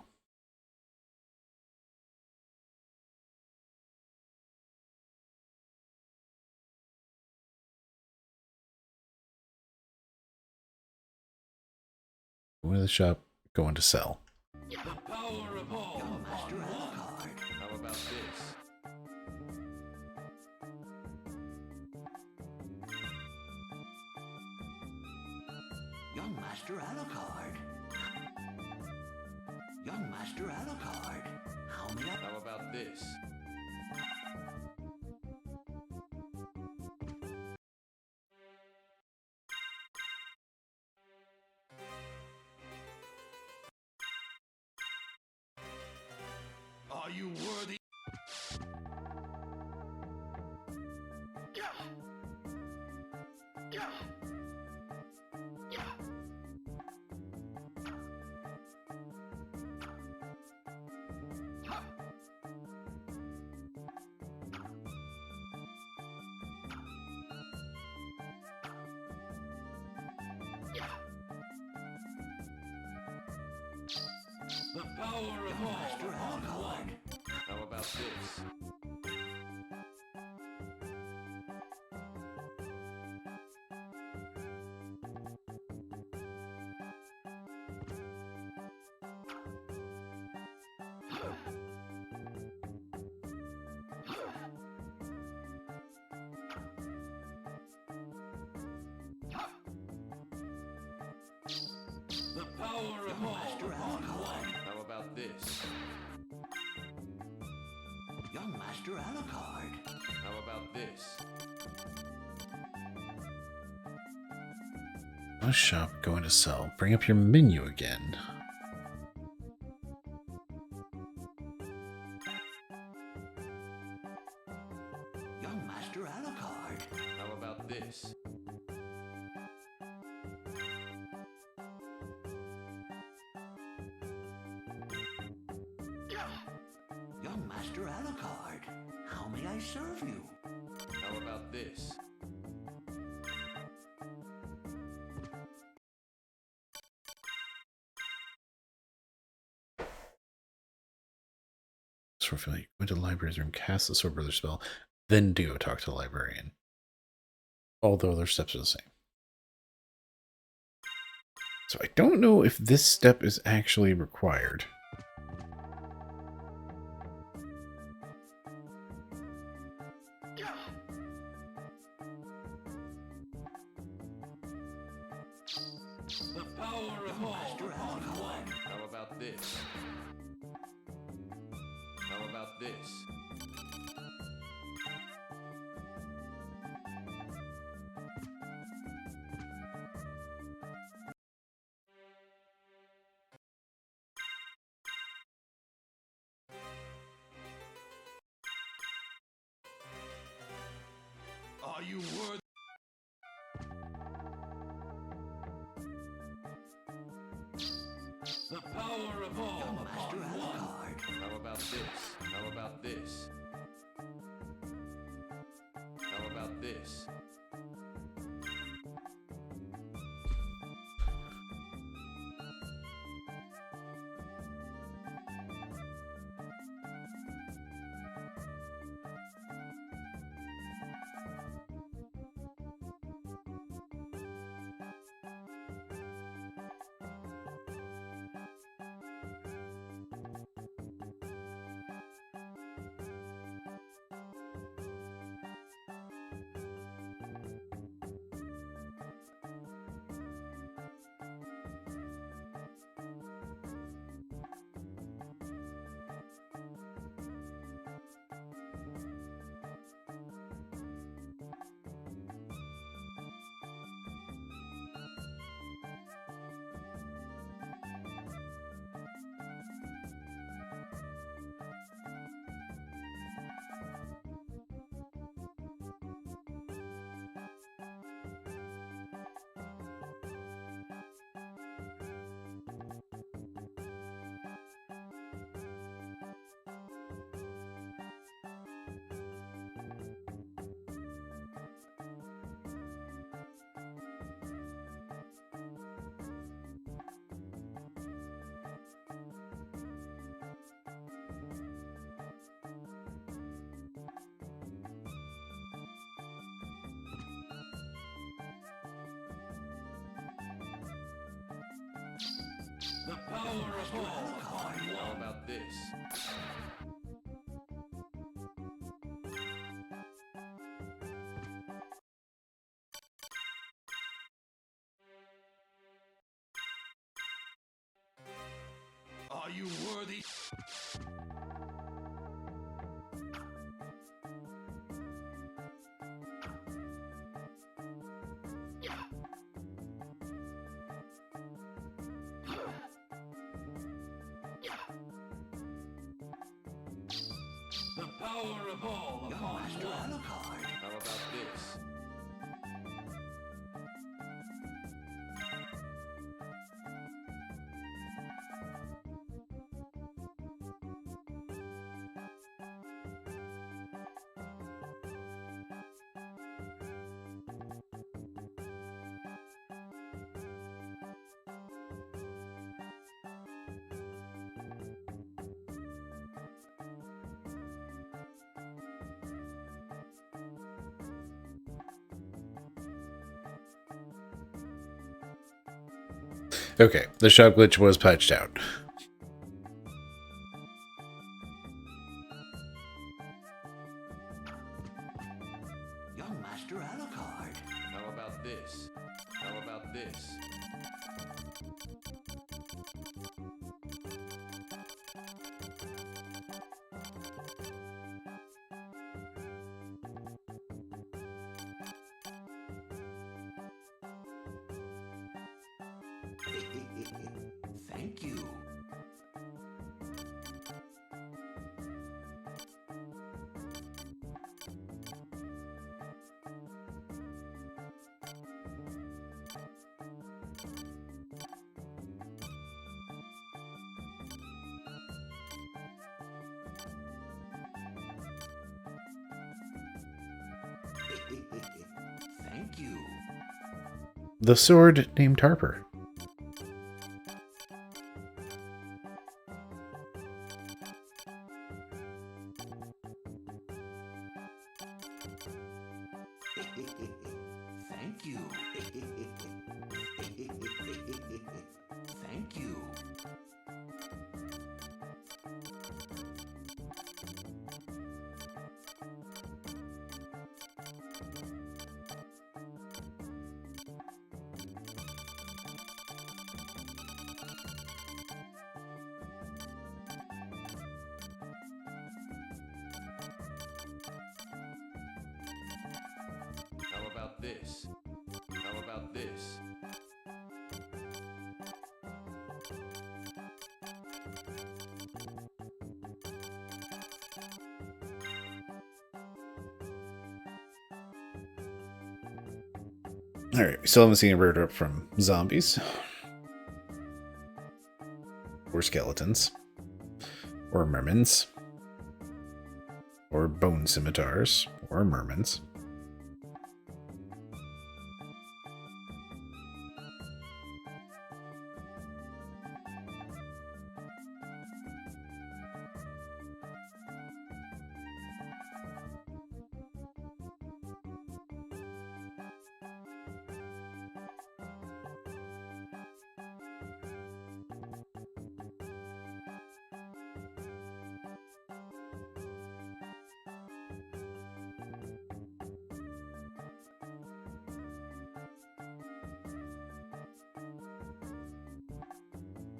Go into the shop. Go into sell. The power of all Master upon one. Alucard. How about this? Young Master Alucard. Young Master Alucard. How may I... How about this? Are you worthy? The power of all Master upon Alucard. one. How about this? The power of all Master upon Alucard. one. How about this? Young Master Alucard. How about this? Go to shop. Go into sell. Bring up your menu again. Young Master Alucard. How about this? Young Master Alucard. How may I serve you? How about this? So if you go into the library's room, cast the Sword Brother spell, then do go talk to the librarian. Although their steps are the same. So I don't know if this step is actually required. The power of all Master upon Alucard. one. How about this? How about this? Are you worthy? The power of all Young Master upon one. Alucard. How about this? How about this? How about this? How about this? Are you worthy? The power of all Young upon Master one. Alucard. How about this? Okay, the shop glitch was patched out. Young Master Alucard. How about this? How about this? Thank you. Thank you. The sword named Harper. Thank you. Thank you. How about this? How about this? Alright, we still haven't seen a bird up from zombies. Or skeletons. Or mermans. Or bone scimitars. Or mermans.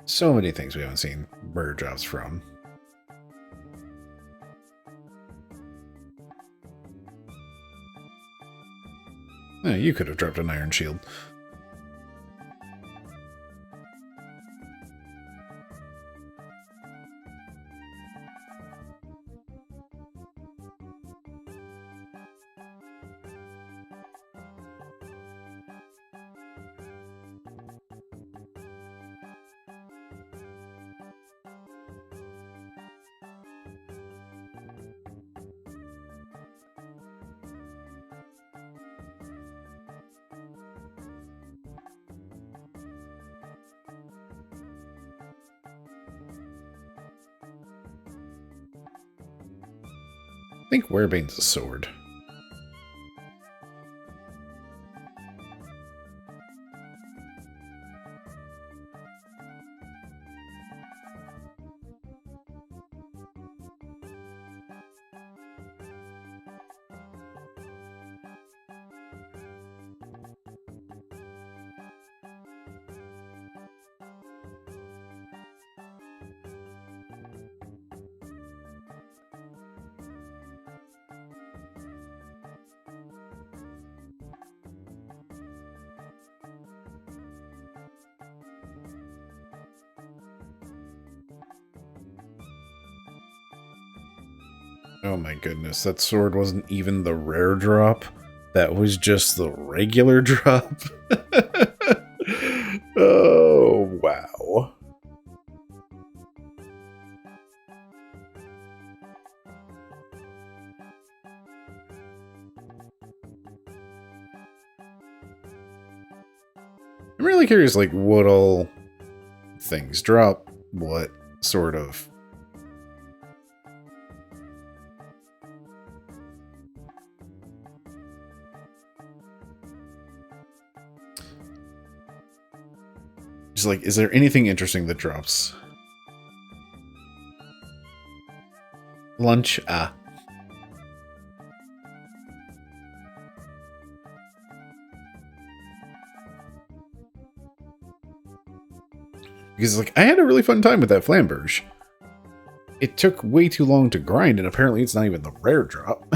So many things we haven't seen bird drops from. You could have dropped an iron shield. I think Werebane's a sword. Oh my goodness, that sword wasn't even the rare drop. That was just the regular drop. Oh, wow. I'm really curious, like, what all things drop, what sort of... Just like, is there anything interesting that drops? Lunch? Ah. Because, like, I had a really fun time with that flamberge. It took way too long to grind, and apparently it's not even the rare drop.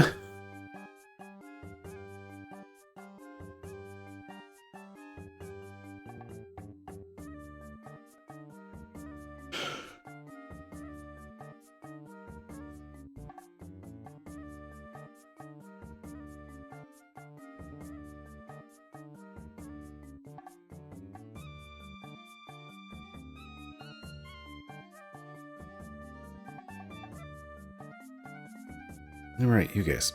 Alright, you guys.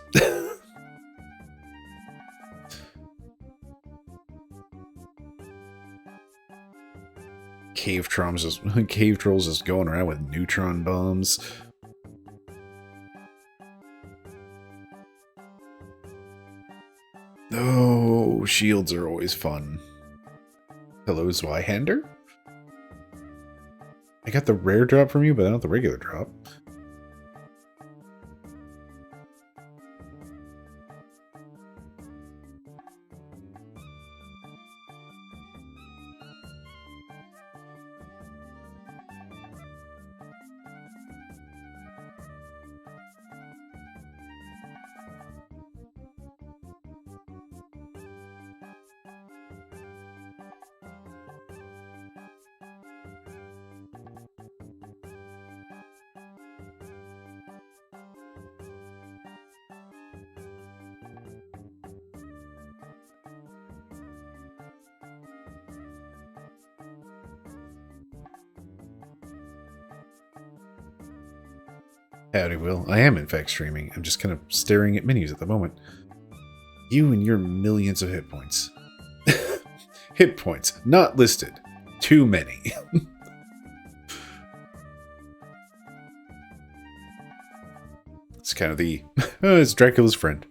Cave trolls just going around with neutron bombs. Oh, shields are always fun. Hello, Zweihander? I got the rare drop from you, but not the regular drop. Howdy, Will. I am, in fact, streaming. I'm just kind of staring at menus at the moment. You and your millions of hit points. Hit points. Not listed. Too many. It's kind of the... it's Dracula's friend.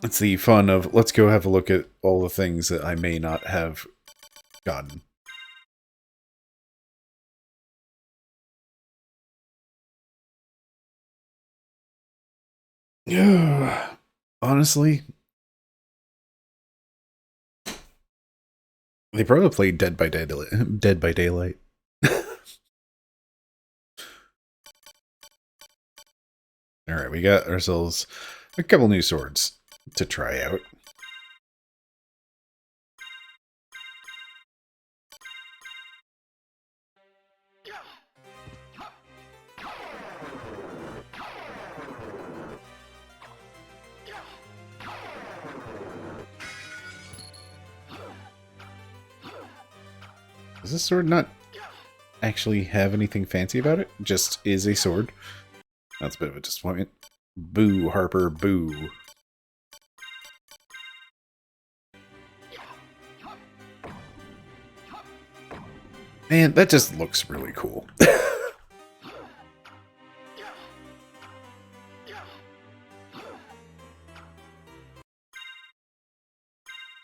It's the fun of, let's go have a look at all the things that I may not have gotten. Honestly, they probably played Dead by Daylight. Dead by Daylight. Alright, we got ourselves a couple new swords to try out. Does this sword not actually have anything fancy about it? Just is a sword. That's a bit of a disappointment. Boo, Harper, boo. Man, that just looks really cool.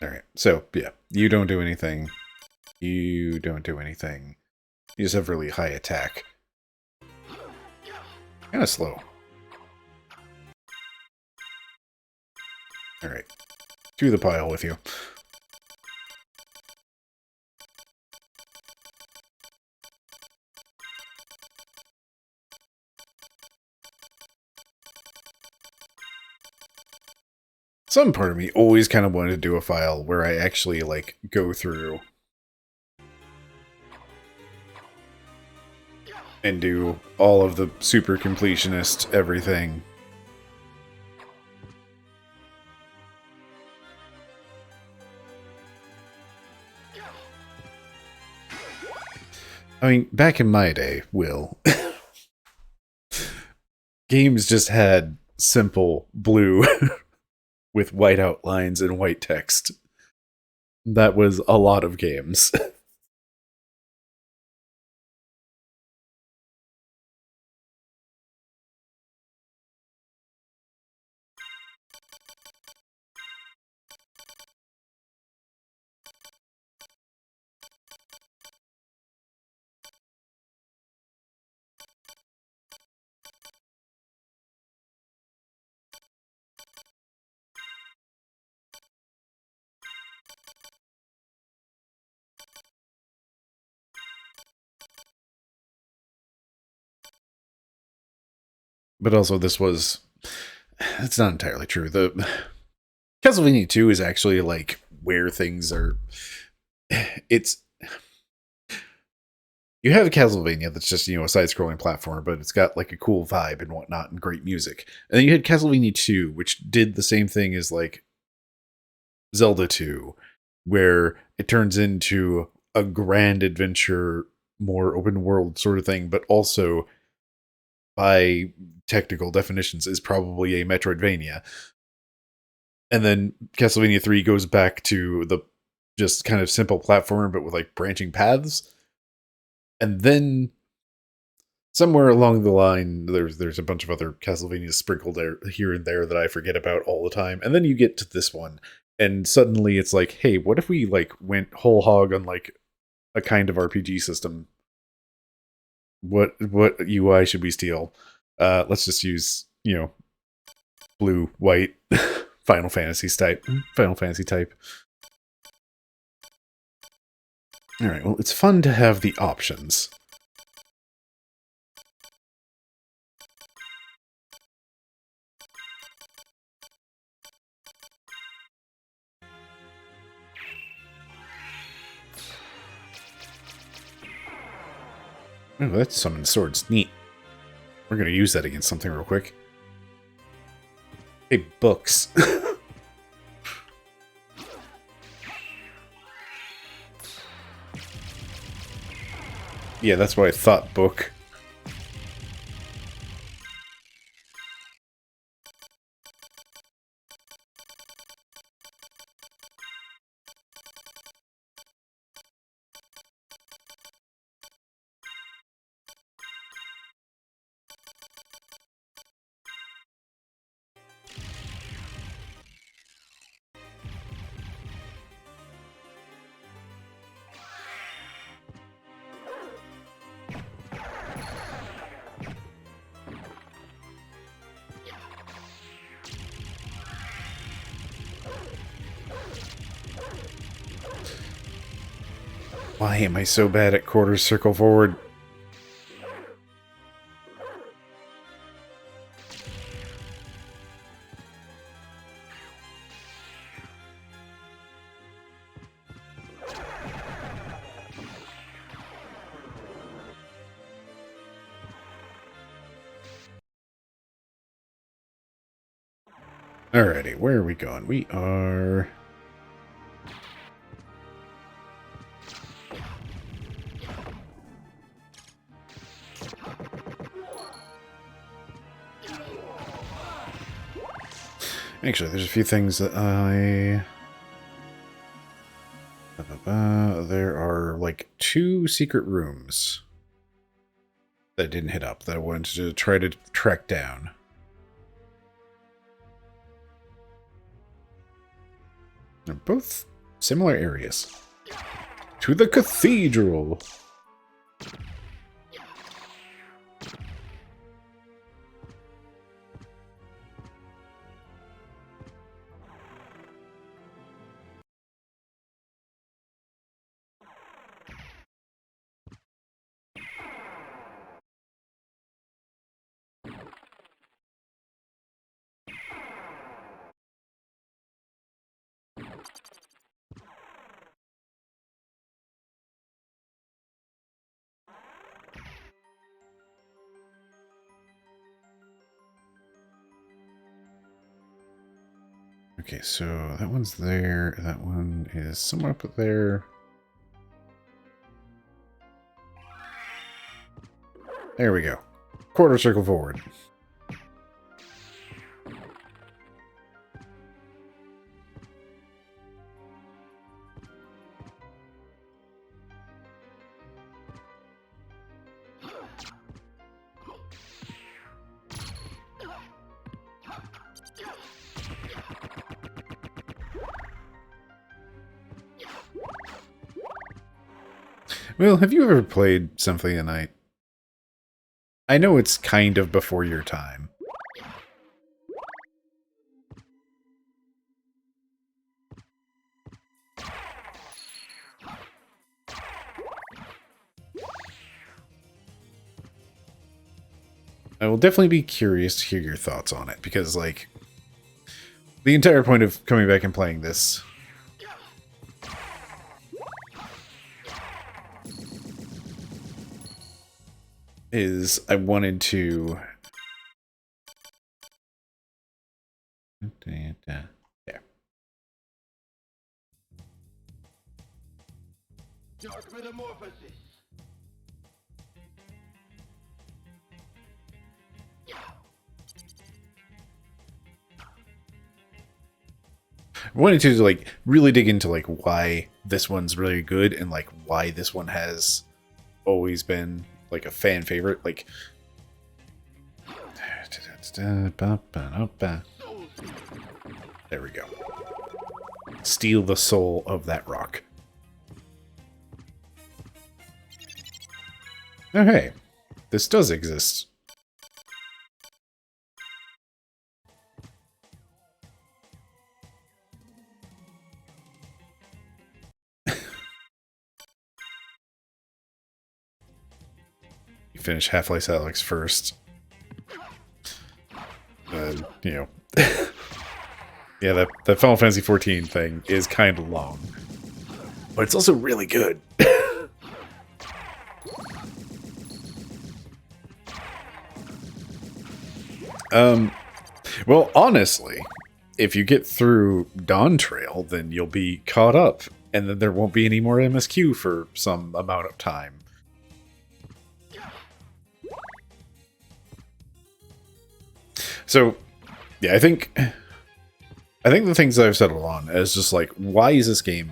Alright, so, yeah. You don't do anything. You don't do anything. You just have really high attack. Kind of slow. Alright. To the pile with you. Some part of me always kind of wanted to do a file where I actually, like, go through and do all of the super completionist everything. I mean, back in my day, Will, games just had simple blue with white outlines and white text. That was a lot of games. But also, this was... It's not entirely true. The Castlevania 2 is actually, like, where things are... It's... You have a Castlevania that's just, you know, a side-scrolling platformer, but it's got, like, a cool vibe and whatnot and great music. And then you had Castlevania 2, which did the same thing as, like, Zelda 2, where it turns into a grand adventure, more open world sort of thing, but also, by technical definitions, is probably a Metroidvania. And then Castlevania 3 goes back to the just kind of simple platformer, but with like branching paths. And then somewhere along the line, there's a bunch of other Castlevanias sprinkled there, here and there that I forget about all the time. And then you get to this one, and suddenly it's like, hey, what if we like went whole hog on like a kind of RPG system? What UI should we steal? Let's just use, you know, blue, white, Final Fantasy type. All right, well, it's fun to have the options. Oh, that's summon swords. Neat. We're going to use that against something real quick. Hey, books. Yeah, that's what I thought, book. Why am I so bad at quarter circle forward? Alrighty, where are we going? We are... Actually, there's a few things that I... there are, like, 2 secret rooms that I didn't hit up that I wanted to try to track down. They're both similar areas. To the cathedral! Okay, so that one's there. That one is somewhere up there. There we go. Quarter circle forward. Well, have you ever played Symphony of the Night? I know it's kind of before your time. I will definitely be curious to hear your thoughts on it, because, like, the entire point of coming back and playing this is I wanted to... There. Dark metamorphosis. I wanted to, like, really dig into, like, why this one's really good and, like, why this one has always been, like, a fan favorite. Like, there we go. Steal the soul of that rock. Oh, hey. This does exist. You finish Half-Life Alyx first. You know. Yeah, that Final Fantasy XIV thing is kind of long. But it's also really good. Well, honestly, if you get through Dawn Trail, then you'll be caught up, and then there won't be any more MSQ for some amount of time. So, yeah, I think the things that I've settled on is just like, why is this game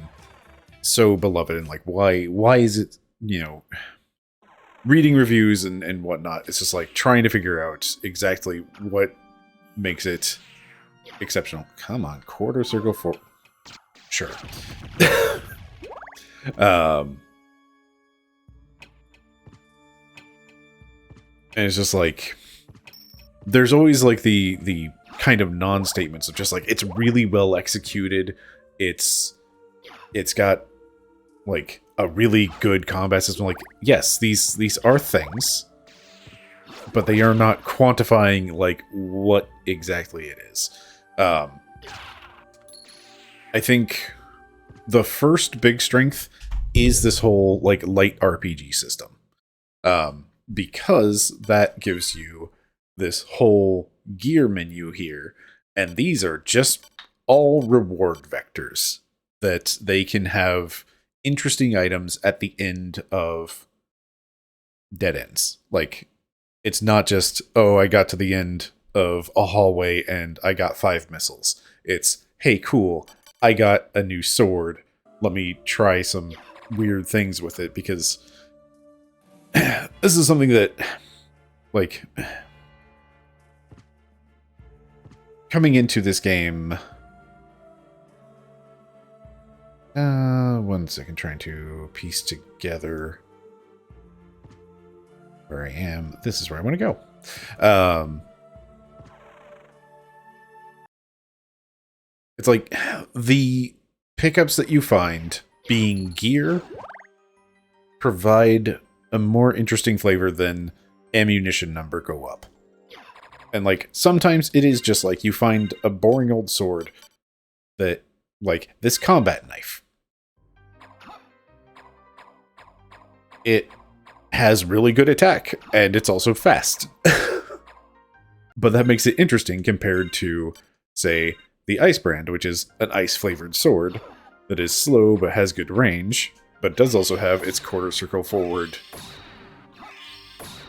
so beloved, and like why is it, you know, reading reviews and whatnot, it's just like trying to figure out exactly what makes it exceptional. Come on, quarter circle for sure. And it's just like there's always like the kind of non-statements of just like it's really well executed. It's got like a really good combat system. Like, yes, these are things, but they are not quantifying like what exactly it is. I think the first big strength is this whole like light RPG system, because that gives you this whole gear menu here, and these are just all reward vectors that they can have interesting items at the end of dead ends. Like, it's not just, oh, I got to the end of a hallway and I got 5 missiles. It's, hey, cool, I got a new sword. Let me try some weird things with it, because this is something that, like, coming into this game... 1 second, trying to piece together where I am. This is where I want to go. It's like the pickups that you find being gear provide a more interesting flavor than ammunition number go up. And like sometimes it is just like you find a boring old sword that, like this combat knife, it has really good attack, and it's also fast. But that makes it interesting compared to, say, the Ice Brand, which is an ice-flavored sword that is slow but has good range, but does also have its quarter circle forward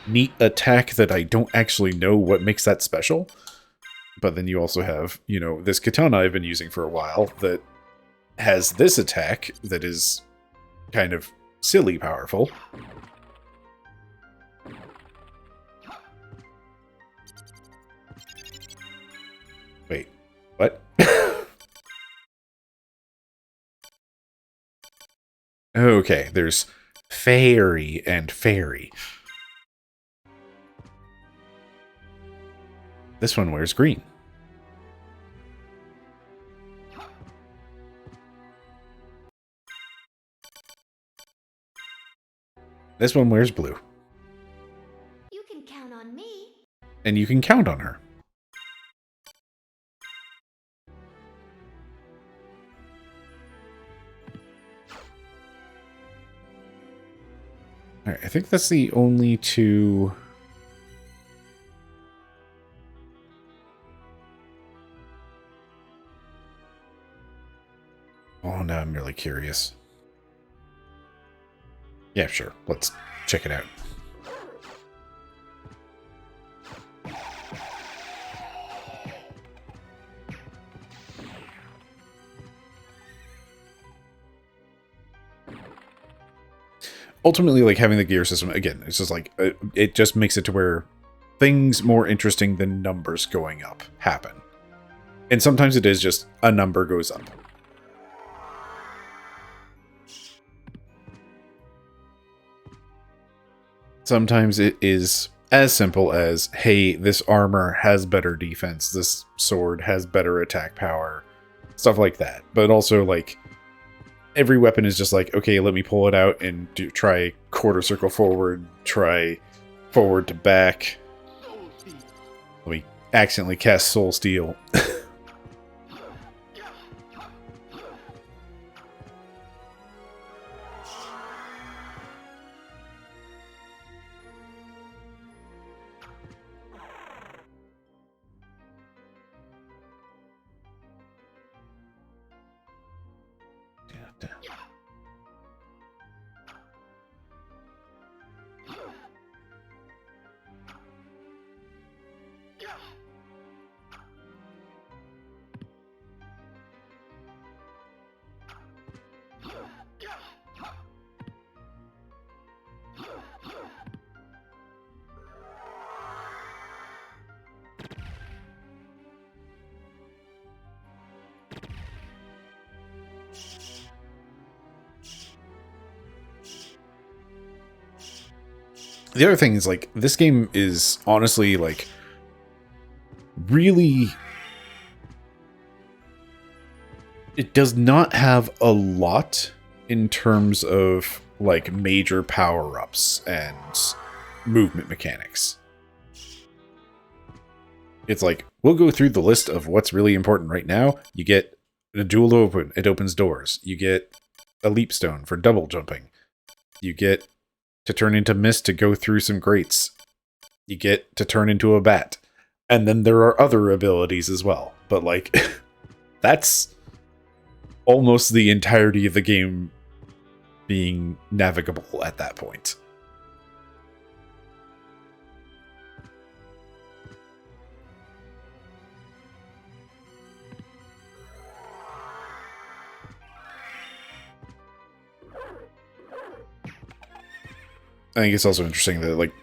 neat attack that I don't actually know what makes that special. But then you also have, you know, this katana I've been using for a while that has this attack that is kind of silly powerful. Wait, what? Okay, there's fairy and fairy. This one wears green. This one wears blue. You can count on me. And you can count on her. Alright, I think that's the only two... Oh, now I'm really curious. Yeah, sure. Let's check it out. Ultimately, like, having the gear system, again, it's just like, it just makes it to where things more interesting than numbers going up happen. And sometimes it is just a number goes up. Sometimes it is as simple as, hey, this armor has better defense, this sword has better attack power, stuff like that. But also, like, every weapon is just like, okay, let me pull it out and try quarter circle forward, try forward to back. Let me accidentally cast Soul Steel. The other thing is, like, this game is honestly, like, really... It does not have a lot in terms of, like, major power-ups and movement mechanics. It's like, we'll go through the list of what's really important right now. You get a dual open, it opens doors. You get a leap stone for double jumping. You get to turn into mist to go through some grates. You get to turn into a bat. And then there are other abilities as well. But, like, that's almost the entirety of the game being navigable at that point. I think it's also interesting that, like,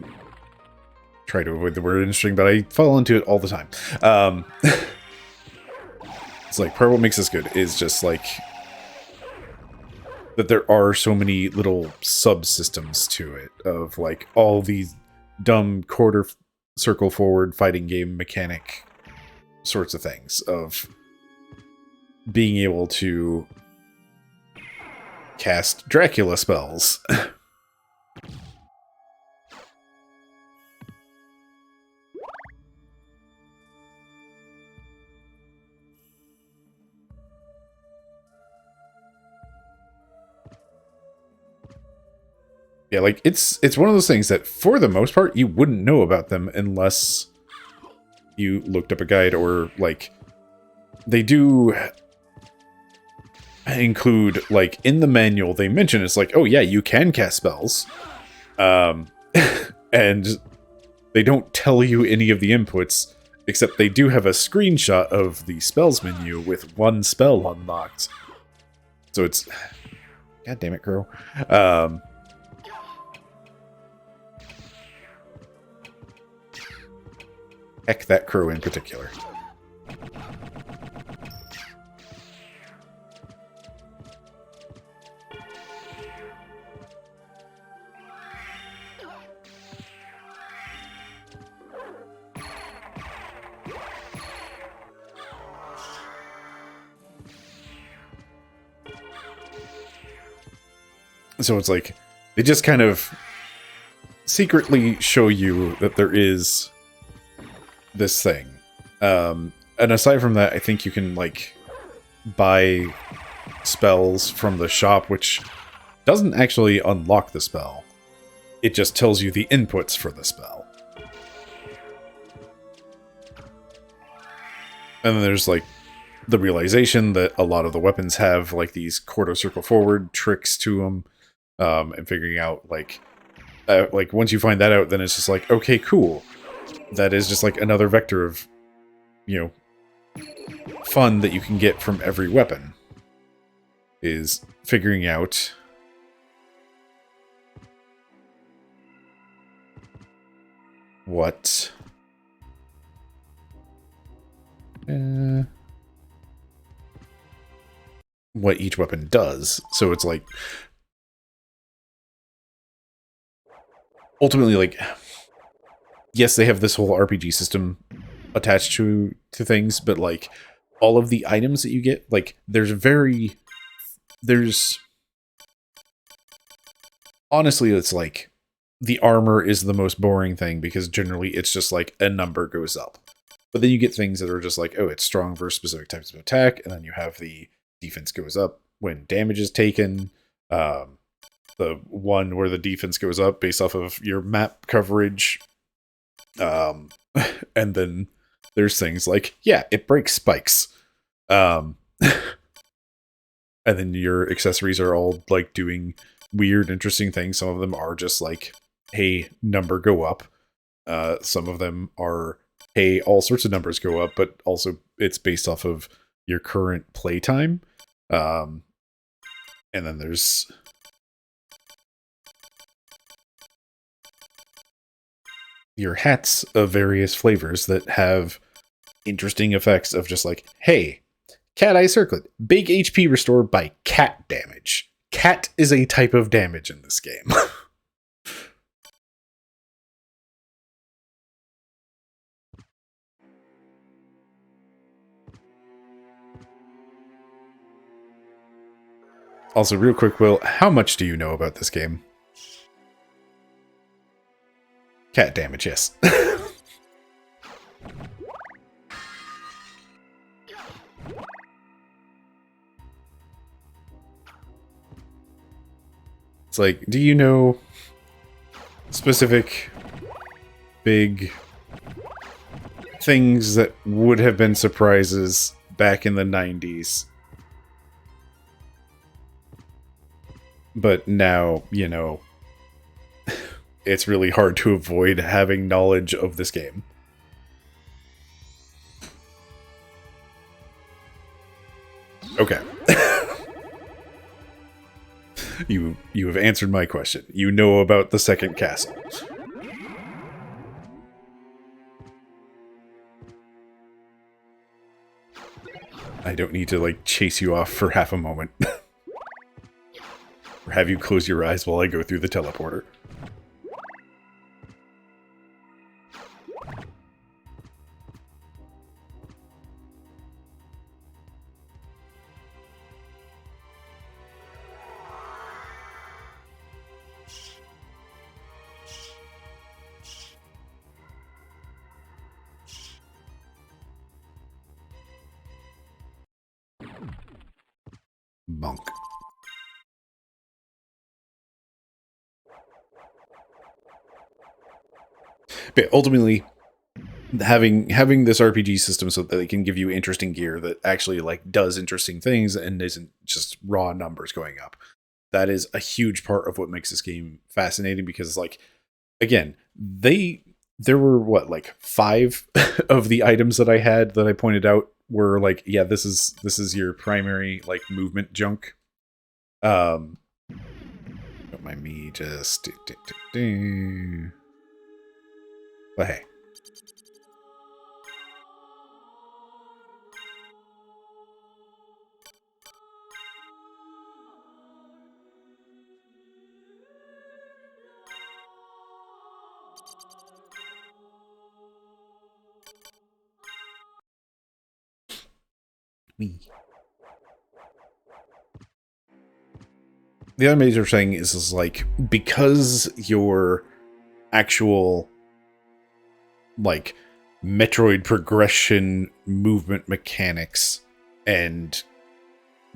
try to avoid the word interesting, but I fall into it all the time. It's like, part of what makes this good is just, like, that there are so many little subsystems to it of, like, all these dumb quarter circle forward fighting game mechanic sorts of things of being able to cast Dracula spells. Yeah, like, it's one of those things that, for the most part, you wouldn't know about them unless you looked up a guide or, like, they do include, like, in the manual, they mention it's like, oh yeah, you can cast spells. And they don't tell you any of the inputs, except they do have a screenshot of the spells menu with one spell unlocked. So it's... God damn it, Crow. Heck, that crow in particular. So it's like, they just kind of secretly show you that there is this thing. And aside from that, I think you can, like, buy spells from the shop, which doesn't actually unlock the spell. It just tells you the inputs for the spell. And then there's, like, the realization that a lot of the weapons have, like, these quarter circle forward tricks to them. And figuring out, like, once you find that out, then it's just like, okay, cool. That is just, like, another vector of, you know, fun that you can get from every weapon. Is figuring out what... what each weapon does. So it's like... ultimately, like, yes, they have this whole RPG system attached to things, but, like, all of the items that you get, like, honestly, it's like, the armor is the most boring thing, because generally it's just, like, a number goes up. But then you get things that are just like, oh, it's strong versus specific types of attack, and then you have the defense goes up when damage is taken, the one where the defense goes up based off of your map coverage. And then there's things like, yeah, it breaks spikes. And then your accessories are all, like, doing weird, interesting things. Some of them are just like, hey, number go up. Some of them are, hey, all sorts of numbers go up, but also it's based off of your current playtime. And then there's... your hats of various flavors that have interesting effects of just like, hey, cat eye circlet, big HP restored by cat damage. Cat is a type of damage in this game. Also, real quick, Will, how much do you know about this game? Cat damage, yes. It's like, do you know specific big things that would have been surprises back in the 90s? But now, you know, it's really hard to avoid having knowledge of this game. Okay. You have answered my question. You know about the second castle. I don't need to, like, chase you off for half a moment. Or have you close your eyes while I go through the teleporter. Bonk. But ultimately, having this RPG system so that they can give you interesting gear that actually like does interesting things and isn't just raw numbers going up. That is a huge part of what makes this game fascinating, because like, again, there were what, like 5 of the items that I had that I pointed out were like, yeah, this is your primary like movement junk. Don't mind me just but hey. The other major thing is like, because your actual like Metroid progression movement mechanics and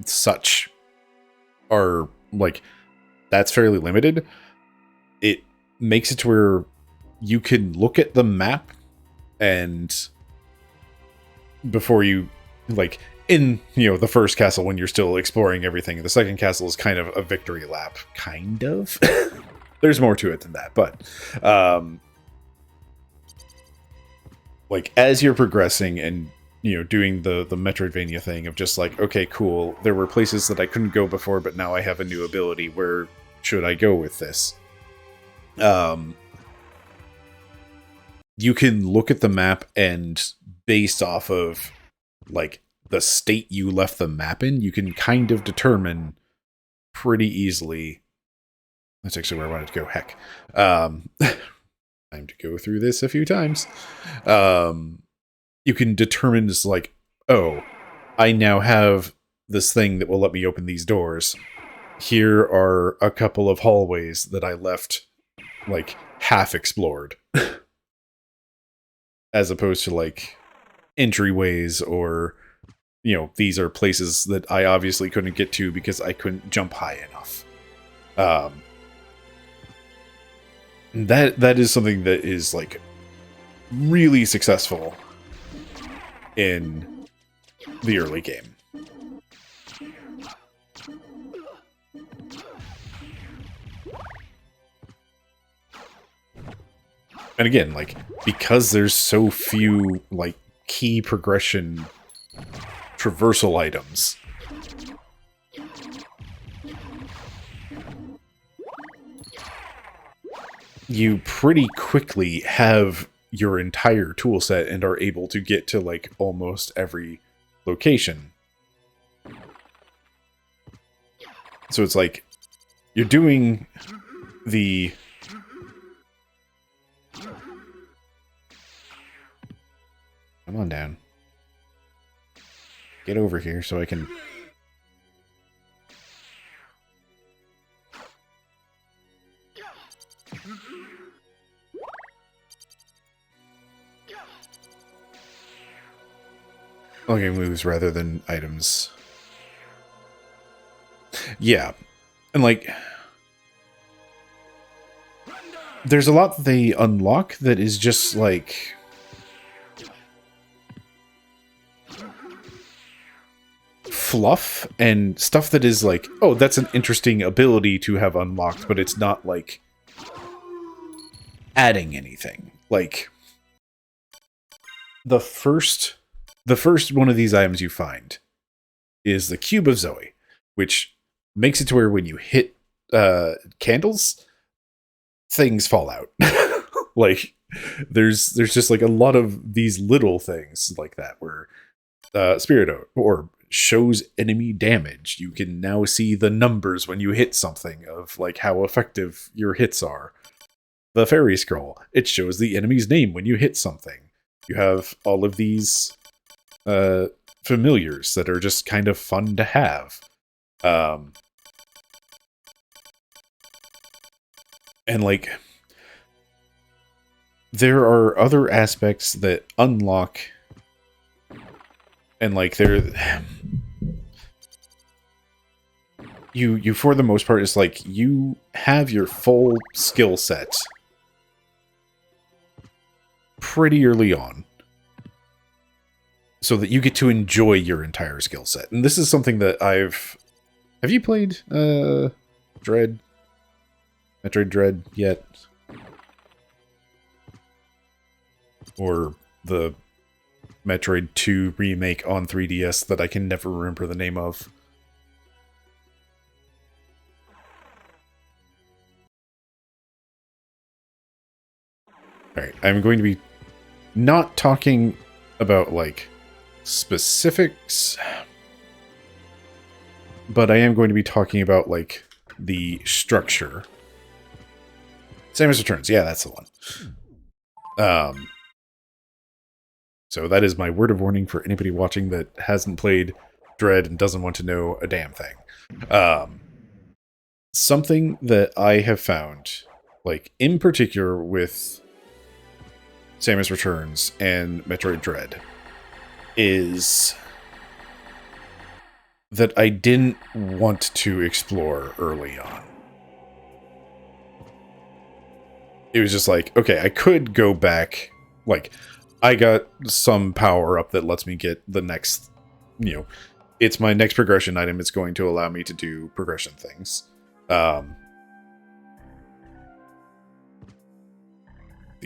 such are like, that's fairly limited, it makes it to where you can look at the map and before you like in, you know, the first castle when you're still exploring everything, the second castle is kind of a victory lap, kind of. There's more to it than that, but like as you're progressing and, you know, doing the Metroidvania thing of just like, okay, cool, there were places that I couldn't go before, but now I have a new ability, where should I go with this? You can look at the map and based off of like the state you left the map in, you can kind of determine pretty easily. That's actually where I wanted to go. Heck. Time to go through this a few times. You can determine just like, oh, I now have this thing that will let me open these doors. Here are a couple of hallways that I left like half explored. As opposed to like entryways, or, you know, these are places that I obviously couldn't get to because I couldn't jump high enough. That is something that is like really successful in the early game. And again, like, because there's so few like key progression traversal items, you pretty quickly have your entire tool set and are able to get to like almost every location. So it's like you're doing the come on down. Get over here so I can... Okay, moves rather than items. Yeah. And like... there's a lot that they unlock that is just like... fluff and stuff that is like, oh, that's an interesting ability to have unlocked, but it's not like adding anything. Like the first one of these items you find is the Cube of Zoe, which makes it to where when you hit candles, things fall out. Like there's just like a lot of these little things like that where Spirit Orb shows enemy damage. You can now see the numbers when you hit something of like how effective your hits are. The Fairy Scroll, it shows the enemy's name when you hit something. You have all of these familiars that are just kind of fun to have. And like there are other aspects that unlock, and like you for the most part, it's like you have your full skill set pretty early on. so that you get to enjoy your entire skill set. And this is something that have you played Metroid Dread yet? Or the Metroid 2 remake on 3DS that I can never remember the name of? Alright, I'm going to be not talking about, like, specifics, but I am going to be talking about, like, the structure. Samus Returns, yeah, that's the one. So that is my word of warning for anybody watching that hasn't played Dread and doesn't want to know a damn thing. Something that I have found, like, in particular with Samus Returns and Metroid Dread, is that I didn't want to explore early on. It was just like, okay, I could go back, like, I got some power up that lets me get the next, it's my next progression item. It's going to allow me to do progression things. The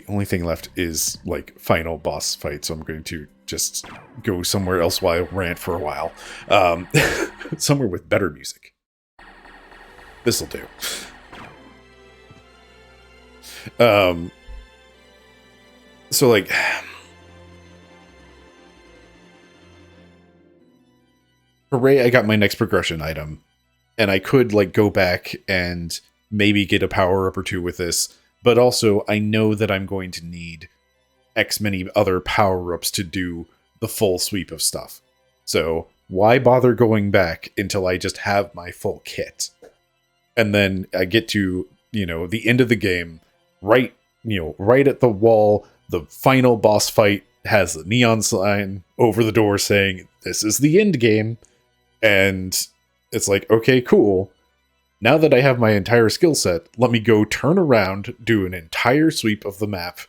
only thing left is, like, final boss fight, so I'm going to just go somewhere else while I rant for a while. Somewhere with better music. This'll do. So, like, hooray, I got my next progression item, and I could, like, go back and maybe get a power-up or two with this, but also I know that I'm going to need X many other power-ups to do the full sweep of stuff. So why bother going back until I just have my full kit? And then I get to, the end of the game, right at the wall, the final boss fight has a neon sign over the door saying, "This is the end game." And it's like, okay, cool. Now that I have my entire skill set, let me go turn around, do an entire sweep of the map,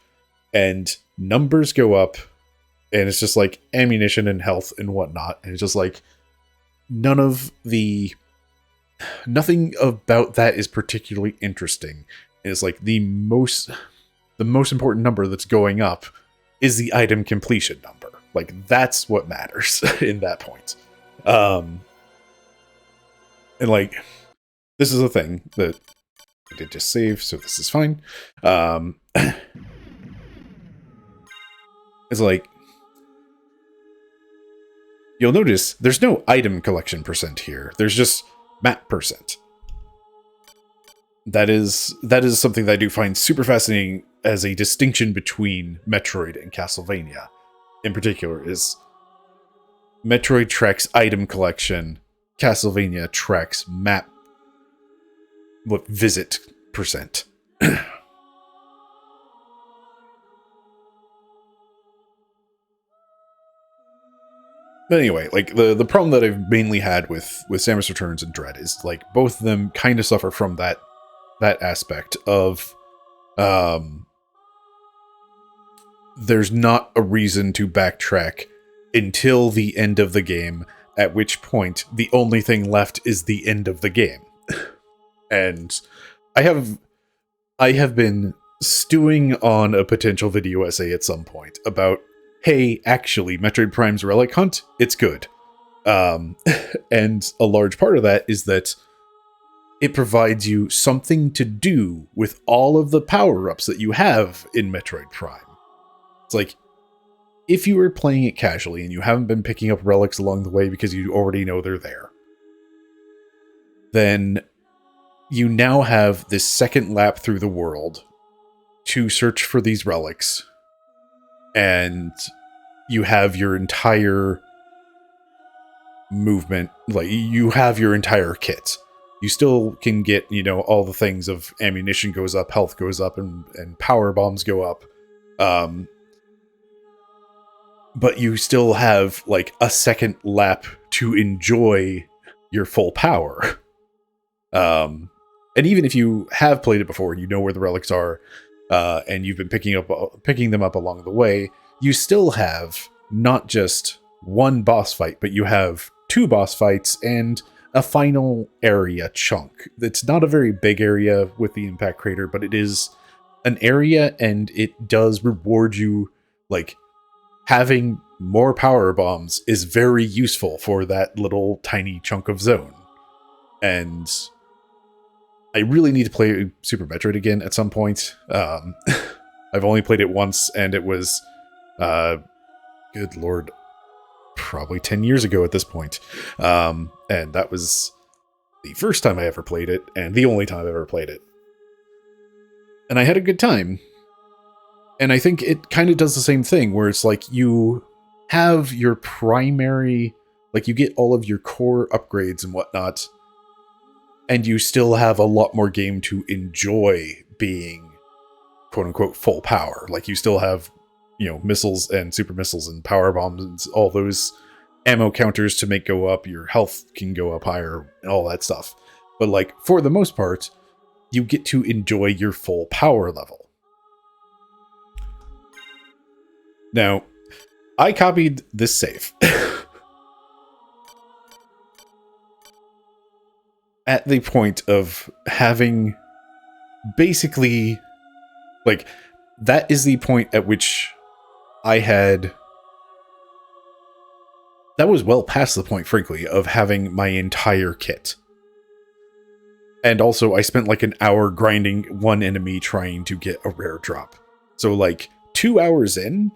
and numbers go up, and it's just like ammunition and health and whatnot. And it's just like, nothing about that is particularly interesting. It's like the most important number that's going up is the item completion number. Like, that's what matters in that point. And, like, this is a thing that I did just save, so this is fine. It's like, you'll notice there's no item collection percent here. There's just map percent. That is something that I do find super fascinating as a distinction between Metroid and Castlevania. In particular, is Metroid tracks item collection, Castlevania tracks map visit percent. But anyway, like, the problem that I've mainly had with Samus Returns and Dread is, like, both of them kind of suffer from that aspect of there's not a reason to backtrack until the end of the game, at which point the only thing left is the end of the game. And I have been stewing on a potential video essay at some point about, hey, actually, Metroid Prime's Relic Hunt, it's good. And a large part of that is that it provides you something to do with all of the power-ups that you have in Metroid Prime. It's like, if you were playing it casually and you haven't been picking up relics along the way because you already know they're there, then you now have this second lap through the world to search for these relics, and you have your entire movement, like, you have your entire kit. You still can get, all the things of ammunition goes up, health goes up, and power bombs go up. But you still have, like, a second lap to enjoy your full power. And even if you have played it before and you know where the relics are, and you've been picking them up along the way, you still have not just one boss fight, but you have two boss fights and a final area chunk. It's not a very big area with the impact crater, but it is an area, and it does reward you. Like, having more power bombs is very useful for that little tiny chunk of zone. And I really need to play Super Metroid again at some point. I've only played it once, and it was, good lord, probably 10 years ago at this point. And that was the first time I ever played it, and the only time I ever played it. And I had a good time. And I think it kind of does the same thing, where it's like you have your primary, like you get all of your core upgrades and whatnot, and you still have a lot more game to enjoy being quote-unquote full power. Like, you still have, you know, missiles and super missiles and power bombs and all those ammo counters to make go up, your health can go up higher, and all that stuff. But, like, for the most part, you get to enjoy your full power level. Now, I copied this save at the point of having basically, like, that is the point at which I had, that was well past the point, frankly, of having my entire kit. And also, I spent like an hour grinding one enemy trying to get a rare drop. So, like, 2 hours in,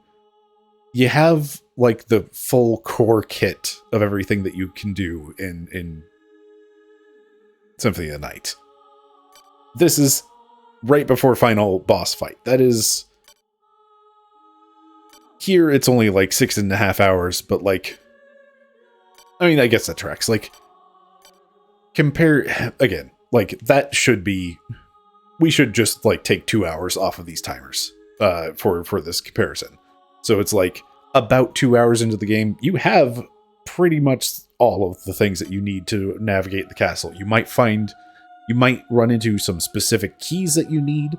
you have, like, the full core kit of everything that you can do in Symphony of the Night. This is right before final boss fight. That is... Here, it's only, like, 6.5 hours, but, like... I mean, I guess that tracks. Like, compare... Again, like, that should be... We should just, like, take 2 hours off of these timers for this comparison. So it's, like, about 2 hours into the game, you have pretty much all of the things that you need to navigate the castle. You might run into some specific keys that you need.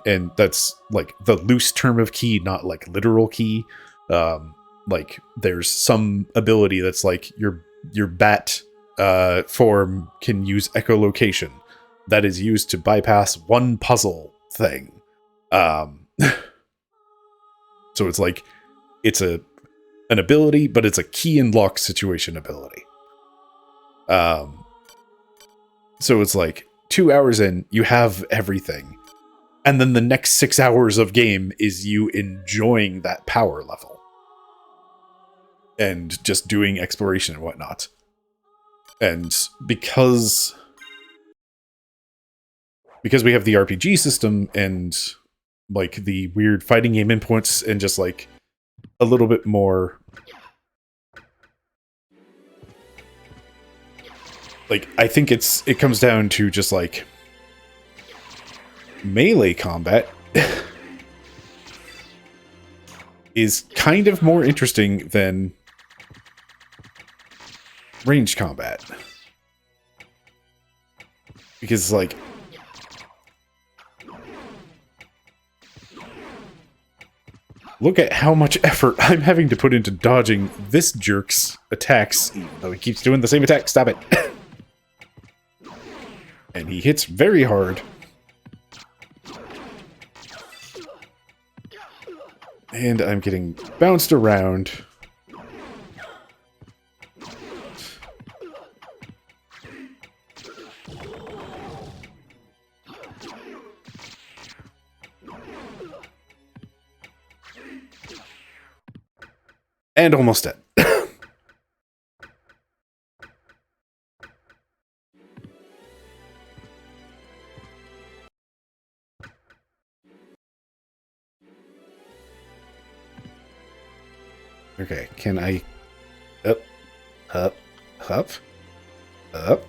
And that's, like, the loose term of key, not, like, literal key. Like, there's some ability that's, like, your bat form can use echolocation. That is used to bypass one puzzle thing. So it's like, it's an ability, but it's a key and lock situation ability. So it's like 2 hours in, you have everything. And then the next 6 hours of game is you enjoying that power level. And just doing exploration and whatnot. And because we have the RPG system and, like, the weird fighting game inputs and just, like, a little bit more... Like, I think it comes down to just, like, melee combat is kind of more interesting than ranged combat. Because, like... Look at how much effort I'm having to put into dodging this jerk's attacks, even though he keeps doing the same attack. Stop it. And he hits very hard. And I'm getting bounced around. And almost dead. Okay, can I... Up, up, up, up.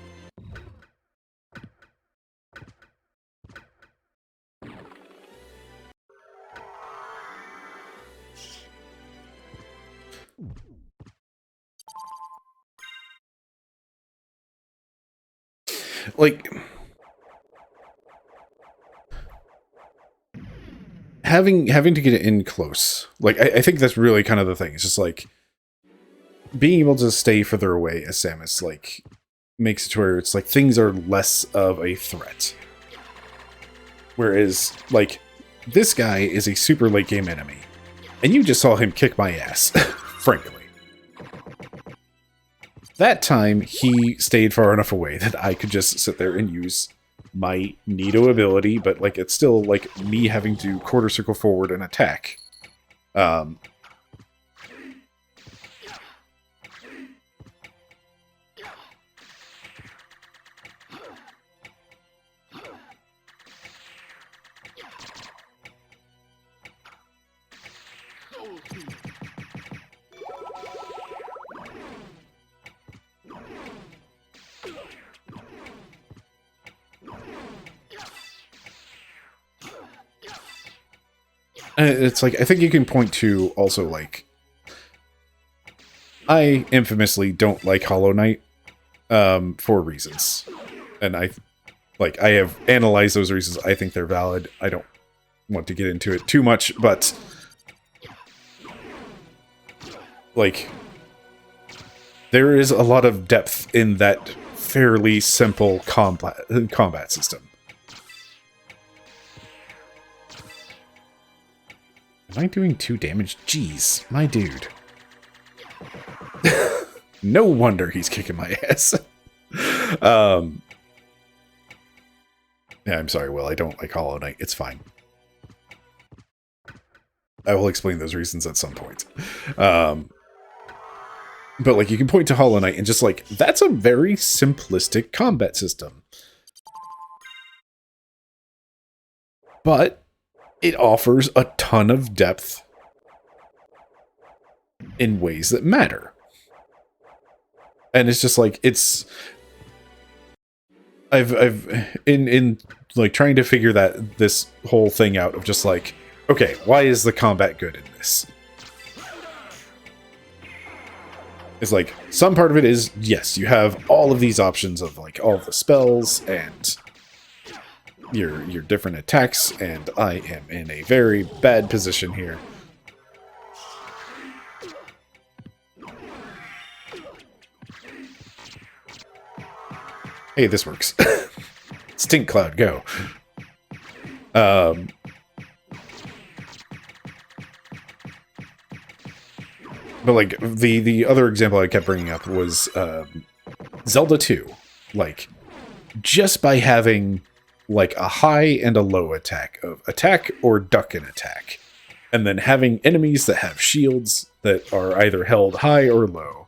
Like, having to get it in close. Like, I think that's really kind of the thing. It's just like being able to stay further away as Samus, like, makes it to where it's like things are less of a threat. Whereas, like, this guy is a super late game enemy. And you just saw him kick my ass, frankly. That time, he stayed far enough away that I could just sit there and use my Nito ability, but, like, it's still, like, me having to quarter circle forward and attack. It's like, I think you can point to also, like, I infamously don't like Hollow Knight for reasons. And I have analyzed those reasons. I think they're valid. I don't want to get into it too much, but like, there is a lot of depth in that fairly simple combat system. Am I doing 2 damage? Jeez, my dude. No wonder he's kicking my ass. Yeah, I'm sorry, Will. I don't like Hollow Knight. It's fine. I will explain those reasons at some point. But, like, you can point to Hollow Knight and just, like, that's a very simplistic combat system. But it offers a ton of depth in ways that matter. And it's just like, it's... I've in like trying to figure this whole thing out of just like, okay, why is the combat good in this? It's like, some part of it is, yes, you have all of these options of like all of the spells and your different attacks, and I am in a very bad position here. Hey, this works. Stink Cloud, go. But like the other example I kept bringing up was Zelda 2. Like, just by having like a high and a low attack of attack or duck and attack, and then having enemies that have shields that are either held high or low.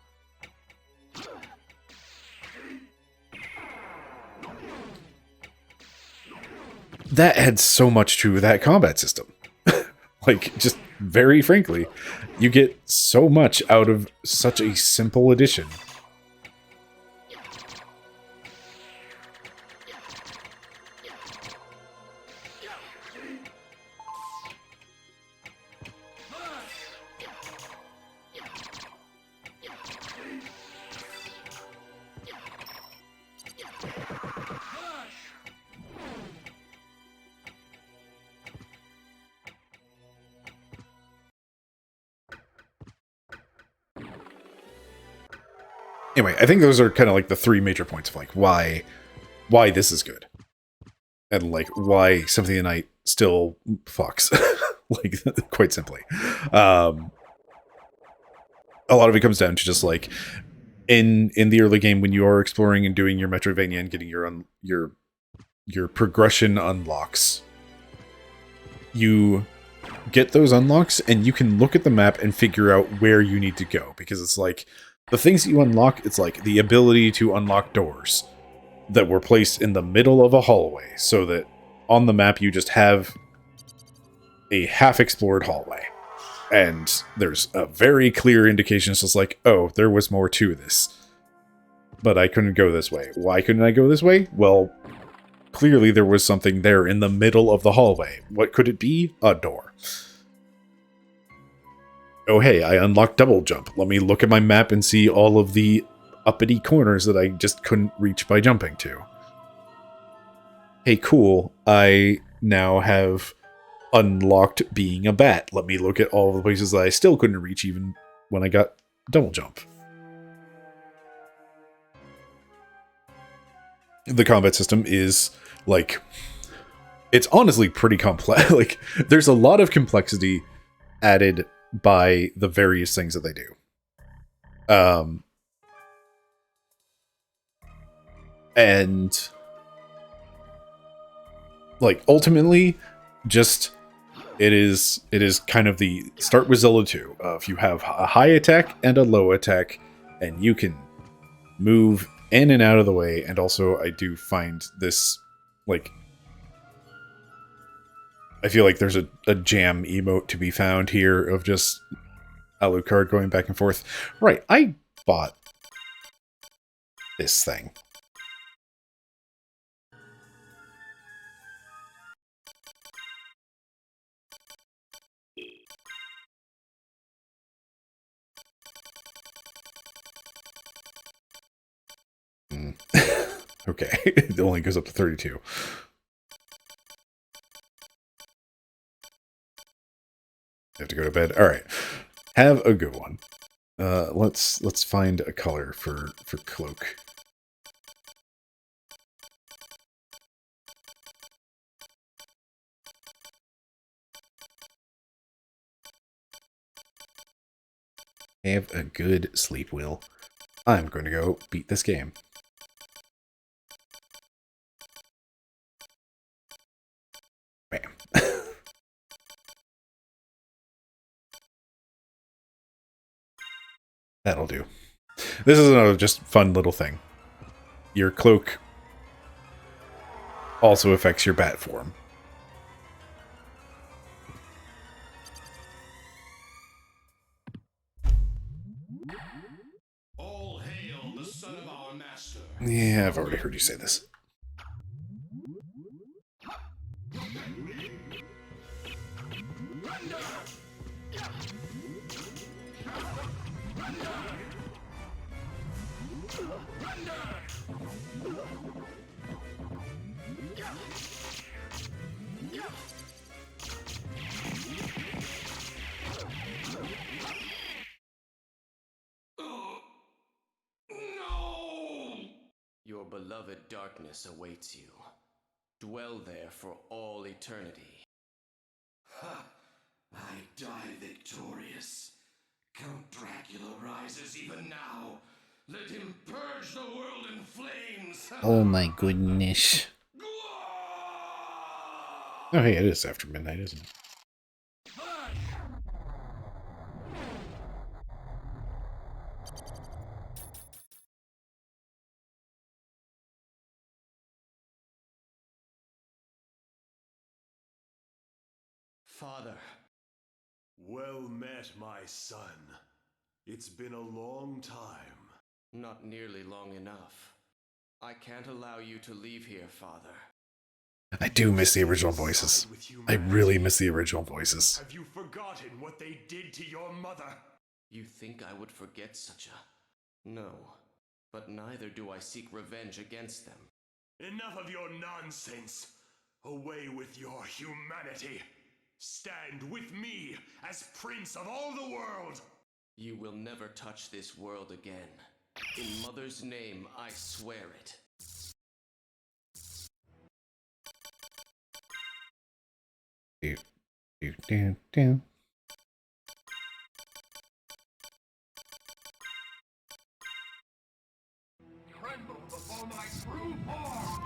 That adds so much to that combat system. Like, just very frankly, you get so much out of such a simple addition. Anyway, I think those are kind of like the 3 major points of like why this is good. And like why Symphony of the Night still fucks. Like, quite simply. A lot of it comes down to just like in the early game when you are exploring and doing your Metroidvania and getting your progression unlocks. You get those unlocks and you can look at the map and figure out where you need to go, because it's like the things that you unlock, it's like the ability to unlock doors that were placed in the middle of a hallway, so that on the map you just have a half-explored hallway. And there's a very clear indication, it's just like, oh, there was more to this. But I couldn't go this way. Why couldn't I go this way? Well, clearly there was something there in the middle of the hallway. What could it be? A door. Oh, hey, I unlocked double jump. Let me look at my map and see all of the uppity corners that I just couldn't reach by jumping to. Hey, cool. I now have unlocked being a bat. Let me look at all the places that I still couldn't reach even when I got double jump. The combat system is like, it's honestly pretty complex. Like, there's a lot of complexity added by the various things that they do. And like ultimately, just it is kind of the start with Zelda 2. If you have a high attack and a low attack, and you can move in and out of the way. And also, I do find this like, I feel like there's a jam emote to be found here of just Alucard going back and forth. Right, I bought this thing. Okay, it only goes up to 32. You have to go to bed. All right, have a good one. Let's find a color for cloak. Have a good sleep, Will. I'm going to go beat this game. Bam. That'll do. This is another just fun little thing. Your cloak also affects your bat form. All hail the son of our master. Yeah, I've already heard you say this. No! Your beloved darkness awaits you. Dwell there for all eternity. Ha! I die victorious. Count Dracula rises even now. Let him purge the world in flames. Oh my goodness. Oh hey, it is after midnight, isn't it? Father. Well met, my son. It's been a long time. Not nearly long enough. I can't allow you to leave here, Father. I do miss the original voices. I really miss the original voices. Have you forgotten what they did to your mother? You think I would forget such a... No. But neither do I seek revenge against them. Enough of your nonsense. Away with your humanity. Stand with me as Prince of all the world. You will never touch this world again. In Mother's name, I swear it. Do, do, do, do. Tremble before my true form!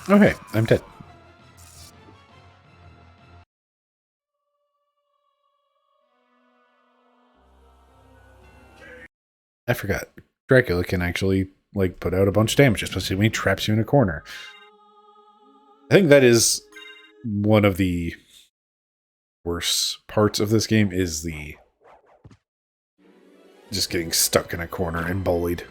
Okay, I'm dead. I forgot. Dracula can actually like put out a bunch of damage, especially when he traps you in a corner. I think that is one of the worst parts of this game is the just getting stuck in a corner and bullied.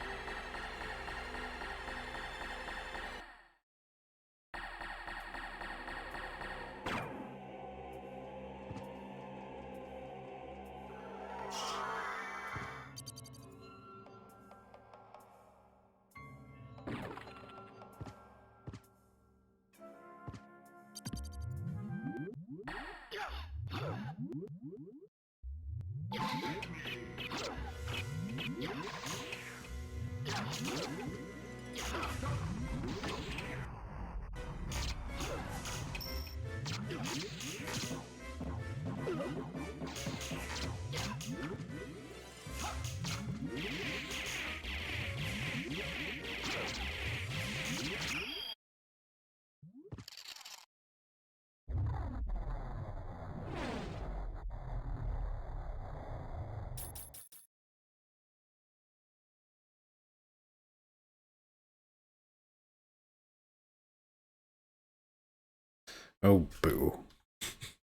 Oh, boo.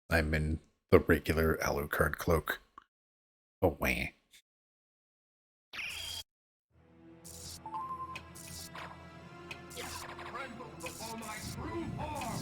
I'm in the regular Alucard cloak. Oh, wah. Tremble before my true form!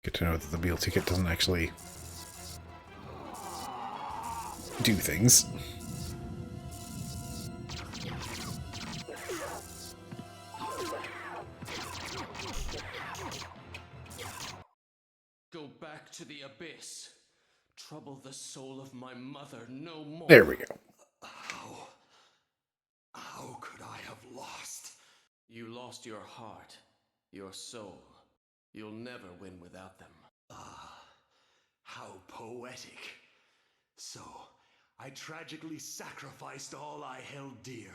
Good to know that the meal ticket doesn't actually do things. Go back to the abyss. Trouble the soul of my mother no more. There we go. How could I have lost? You lost your heart, your soul. You'll never win without them. How poetic. So, I tragically sacrificed all I held dear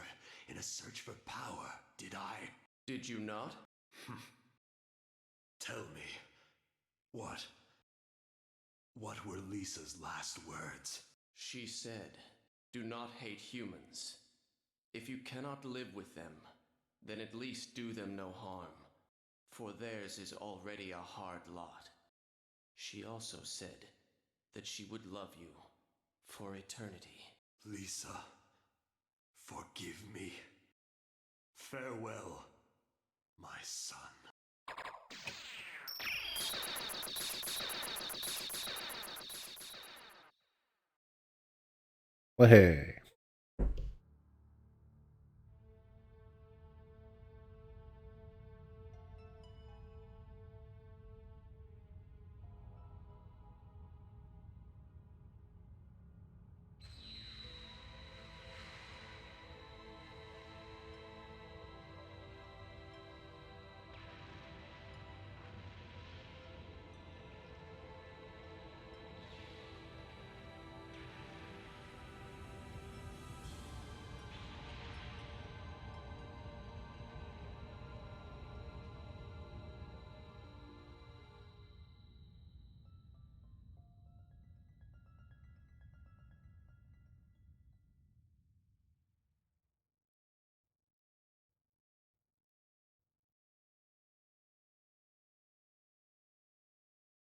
in a search for power, did I? Did you not? Tell me, what were Lisa's last words? She said, do not hate humans. If you cannot live with them, then at least do them no harm, for theirs is already a hard lot. She also said that she would love you for eternity. Lisa, forgive me. Farewell, my son. Well, hey.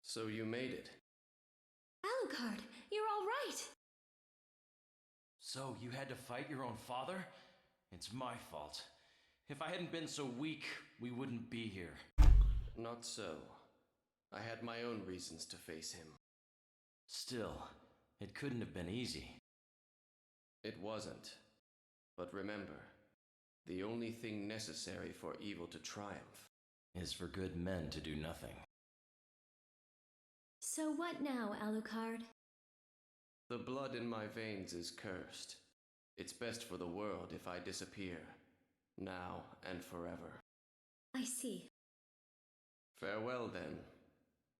So you made it. Alucard, you're all right. So you had to fight your own father? It's my fault. If I hadn't been so weak, we wouldn't be here. Not so. I had my own reasons to face him. Still, it couldn't have been easy. It wasn't. But remember, the only thing necessary for evil to triumph Is for good men to do nothing. So what now, Alucard? The blood in my veins is cursed. It's best for the world if I disappear, now and forever. I see. Farewell, then.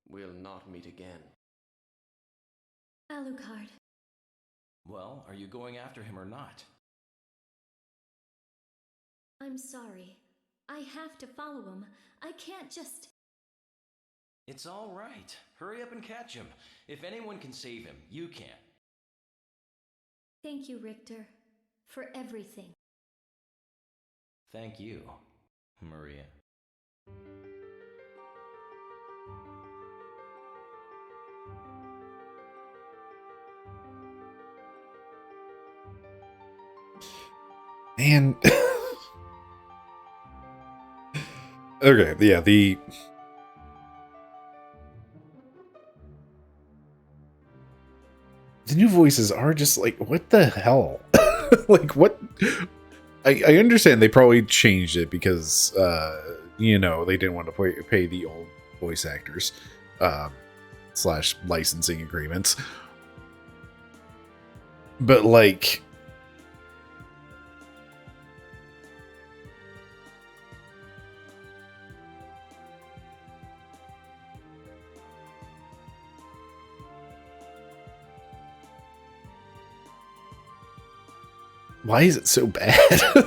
We'll not meet again. Alucard, Well, are you going after him or not? I'm sorry. I have to follow him. I can't just... It's all right. Hurry up and catch him. If anyone can save him, you can. Thank you, Richter, for everything. Thank you, Maria. Man. Okay, yeah, the new voices are just like, what the hell? Like, what? I understand they probably changed it because, you know, they didn't want to pay the old voice actors, slash licensing agreements. But, like, why is it so bad?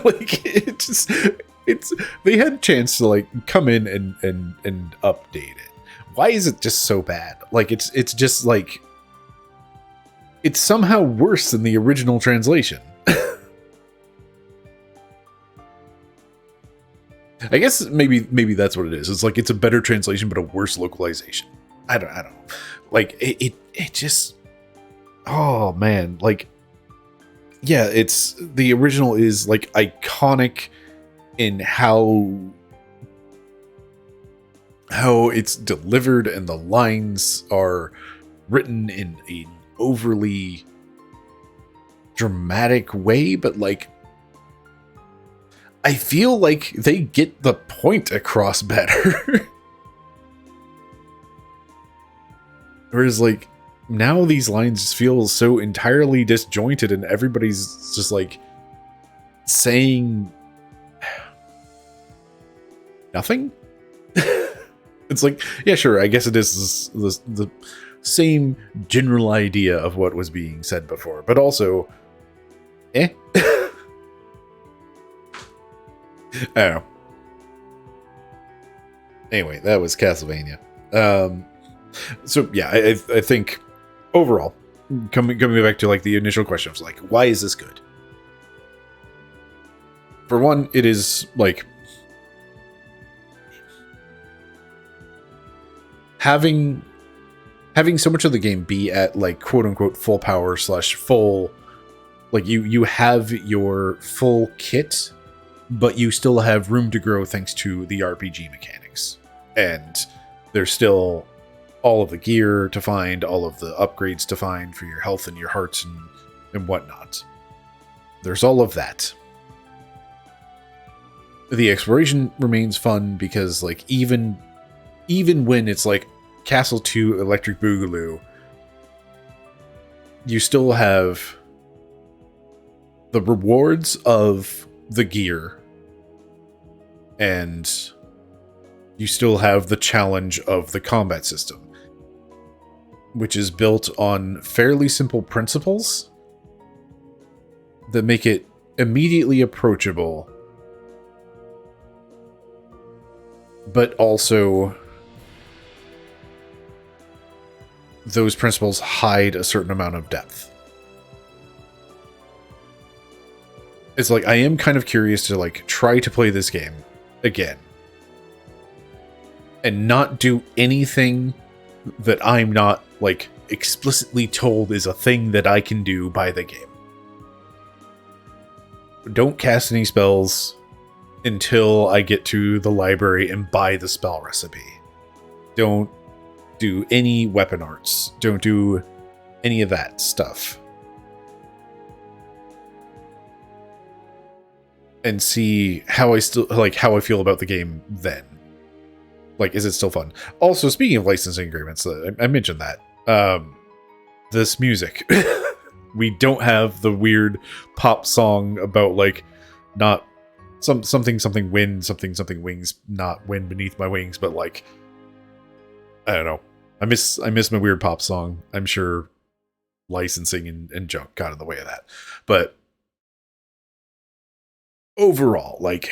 Like, it's they had a chance to like come in and update it. Why is it just so bad? Like, it's just like, it's somehow worse than the original translation. I guess maybe that's what it is. It's like, it's a better translation but a worse localization. I don't know. Like, it just, oh man, like, yeah, it's, the original is like iconic in how it's delivered, and the lines are written in an overly dramatic way, but like, I feel like they get the point across better. Whereas, like, now these lines just feel so entirely disjointed, and everybody's just like saying nothing. It's like, yeah, sure, I guess it is the same general idea of what was being said before, but also, I don't know. Anyway, that was Castlevania. So yeah, I think overall, coming back to like the initial question was like, why is this good? For one, it is like having so much of the game be at like quote unquote full power / full, like you have your full kit, but you still have room to grow thanks to the RPG mechanics. And there's still all of the gear to find, all of the upgrades to find for your health and your hearts and whatnot. There's all of that. The exploration remains fun because, like, even when it's like Castle 2 Electric Boogaloo, you still have the rewards of the gear, and you still have the challenge of the combat system, which is built on fairly simple principles that make it immediately approachable, but also those principles hide a certain amount of depth. It's like, I am kind of curious to like try to play this game again and not do anything that I'm not, like, explicitly told is a thing that I can do by the game. Don't cast any spells until I get to the library and buy the spell recipe. Don't do any weapon arts. Don't do any of that stuff. And see how I feel about the game then. Like, is it still fun? Also, speaking of licensing agreements, I mentioned that. This music. We don't have the weird pop song about, like, not something wind, something wings, not wind beneath my wings, but, like, I don't know. I miss my weird pop song. I'm sure licensing and junk got in the way of that. But overall, like,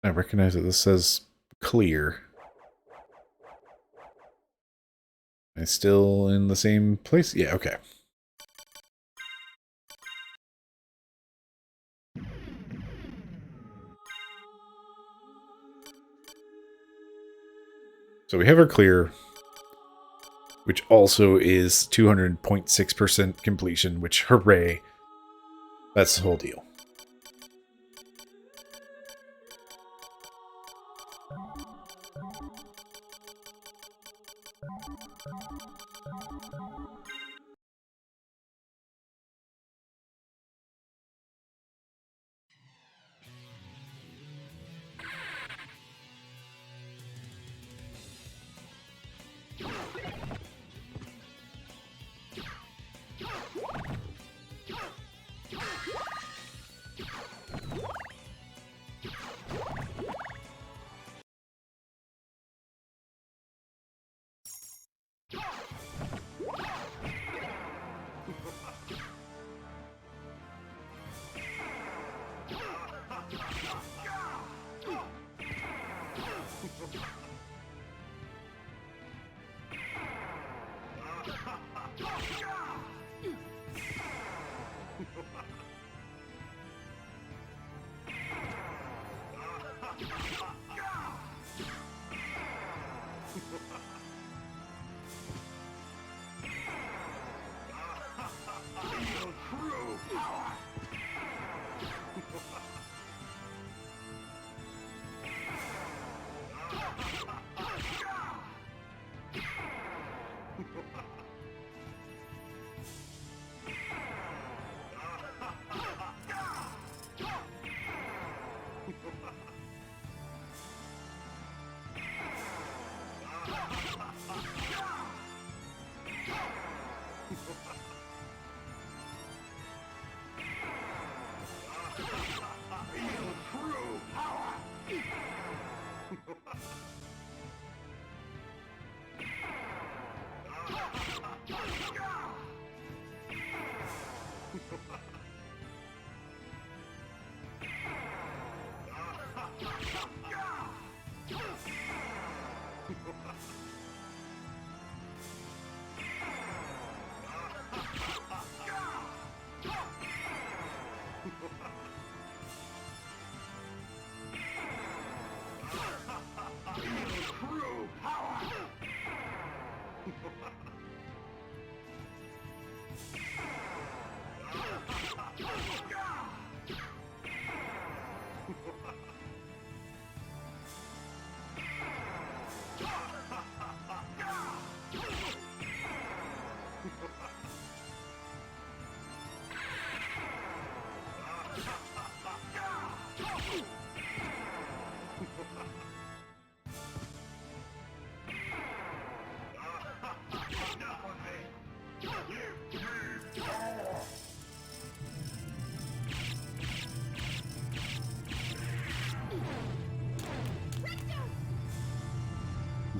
I recognize that this says clear. Am I still in the same place? Yeah, okay. So we have our clear, which also is 200.6% completion, which, hooray, that's the whole deal.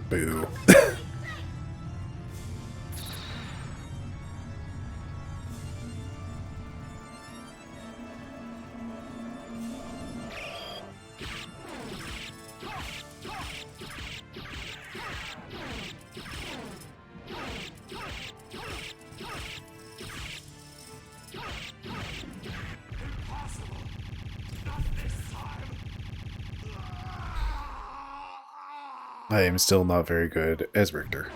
Boo. I am still not very good as Richter.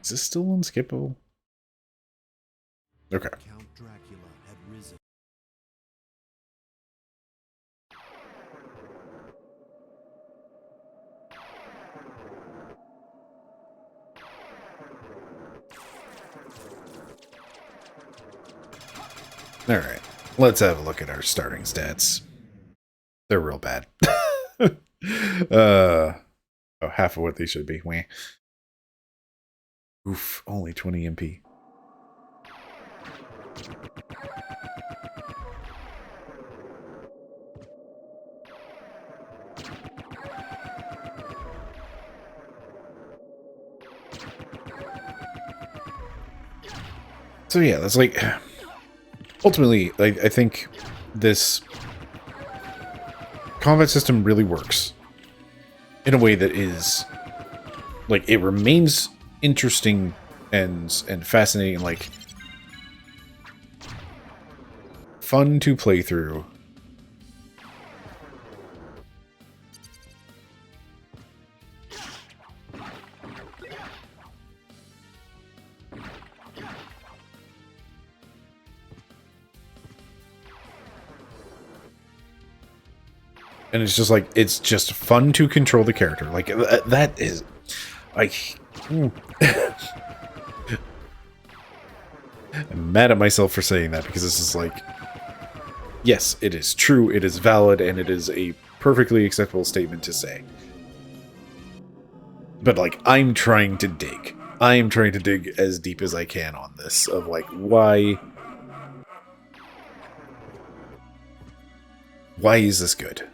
Is this still unskippable? Okay. Count Dracula had risen. Alright. Let's have a look at our starting stats. They're real bad. Half of what they should be. Wah. Oof, only 20 MP. So yeah, that's like... Ultimately, I think this combat system really works in a way that is... Like, it remains interesting and fascinating, like... fun to play through. And it's just like, it's just fun to control the character. Like, that is, like, I'm mad at myself for saying that, because this is like, yes, it is true, it is valid, and it is a perfectly acceptable statement to say. But, like, I'm trying to dig. I am trying to dig as deep as I can on this, of, like, why is this good?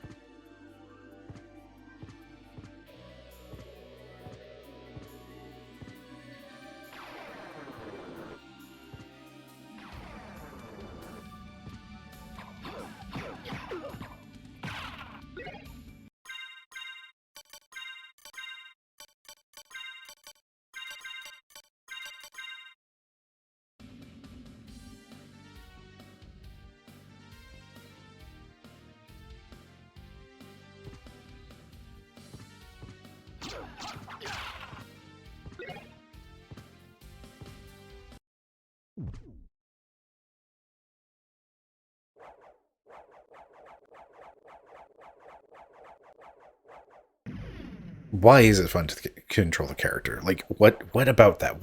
Why is it fun to control the character? Like, what about that?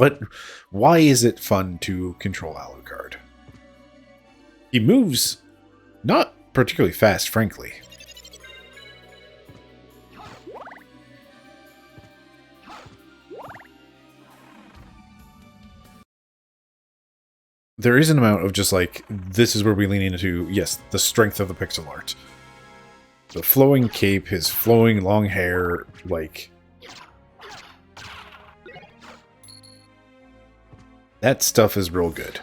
Why is it fun to control Alucard? He moves not particularly fast, frankly. There is an amount of just like, this is where we lean into, yes, the strength of the pixel art. The flowing cape, his flowing long hair, like... that stuff is real good.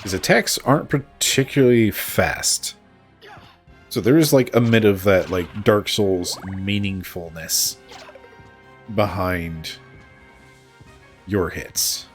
His attacks aren't particularly fast. So there is like a bit of that like Dark Souls meaningfulness behind your hits.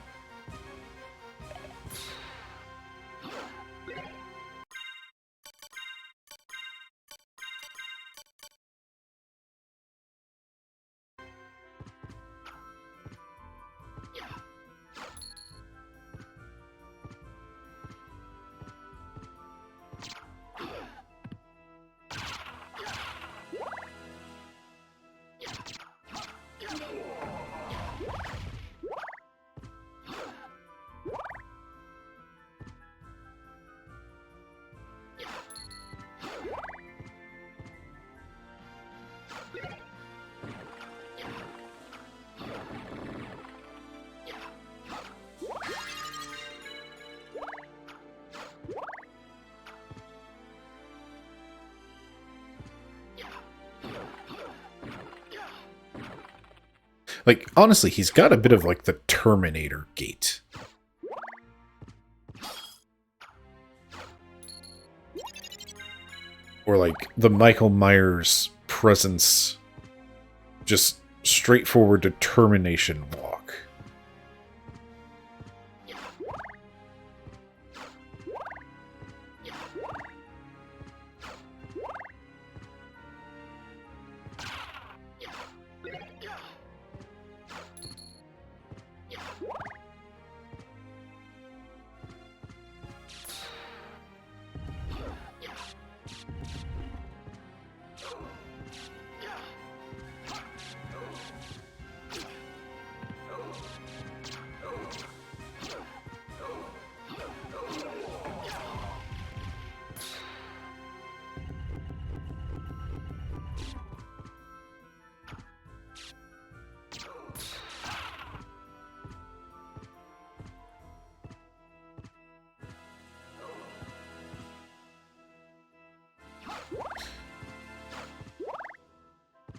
Like, honestly, he's got a bit of, like, the Terminator gait. Or, like, the Michael Myers presence. Just straightforward determination walk.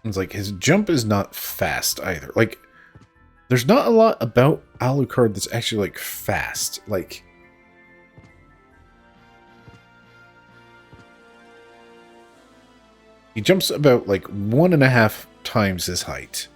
It's like, his jump is not fast either. Like, there's not a lot about Alucard that's actually, like, fast. Like, he jumps about, like, 1.5 times his height.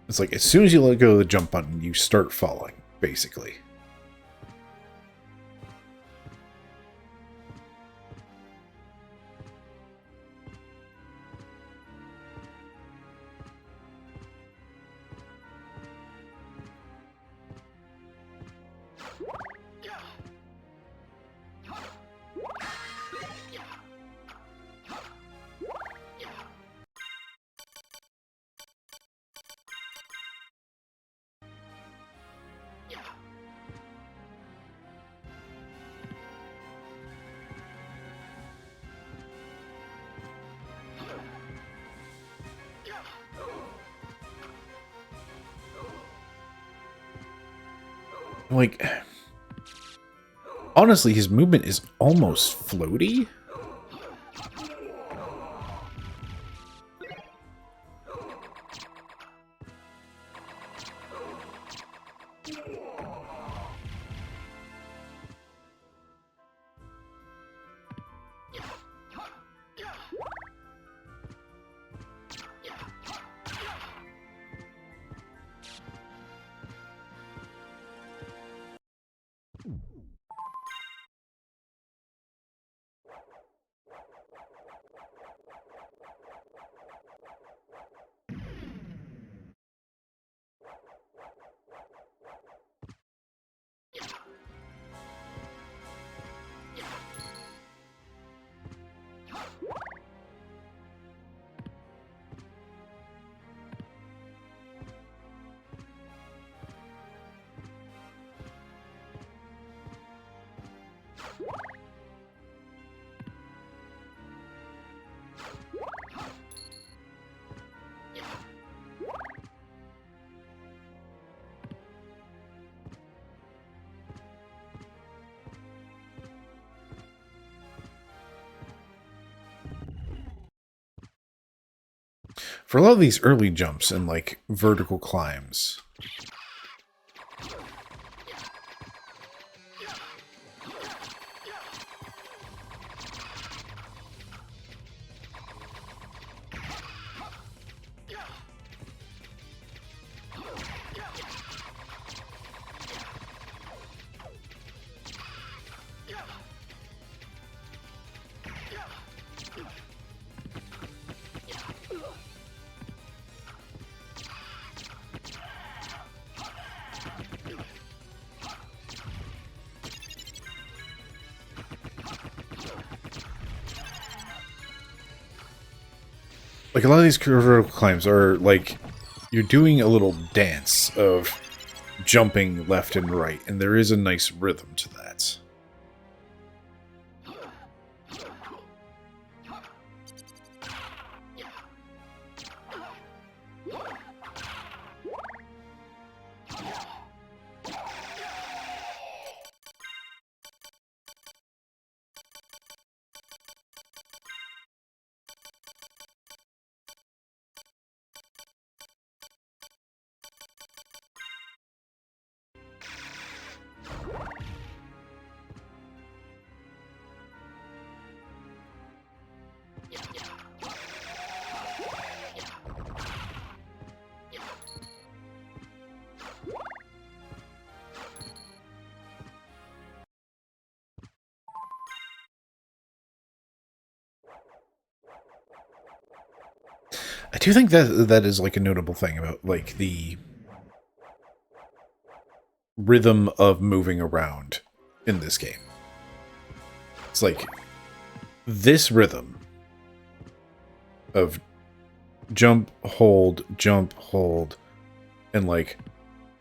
It's like, as soon as you let go of the jump button, you start falling, basically. Like, honestly, his movement is almost floaty. For a lot of these early jumps and, like, vertical climbs, like, a lot of these vertical climbs are, like, you're doing a little dance of jumping left and right, and there is a nice rhythm to that. do think that that is like a notable thing about like the rhythm of moving around in this game. It's like this rhythm of jump, hold, and like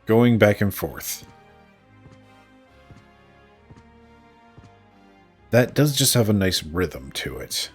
going back and forth. That does just have a nice rhythm to it.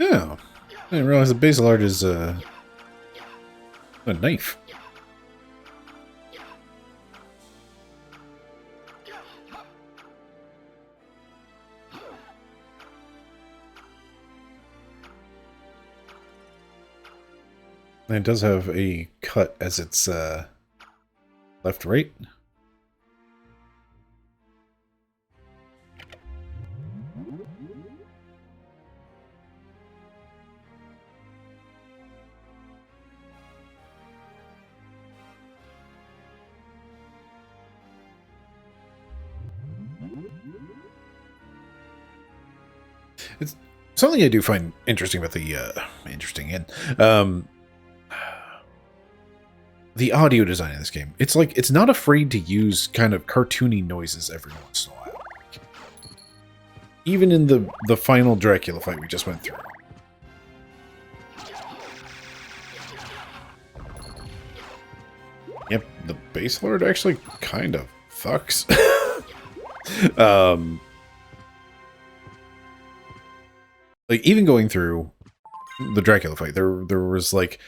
Oh, I didn't realize the basil art is a knife. And it does have a cut as its left right. It's something I do find interesting about the audio design in this game. It's like it's not afraid to use kind of cartoony noises every once in a while. Even in the final Dracula fight we just went through. Yep, the base lord actually kind of fucks. Like, even going through the Dracula fight, there was, like,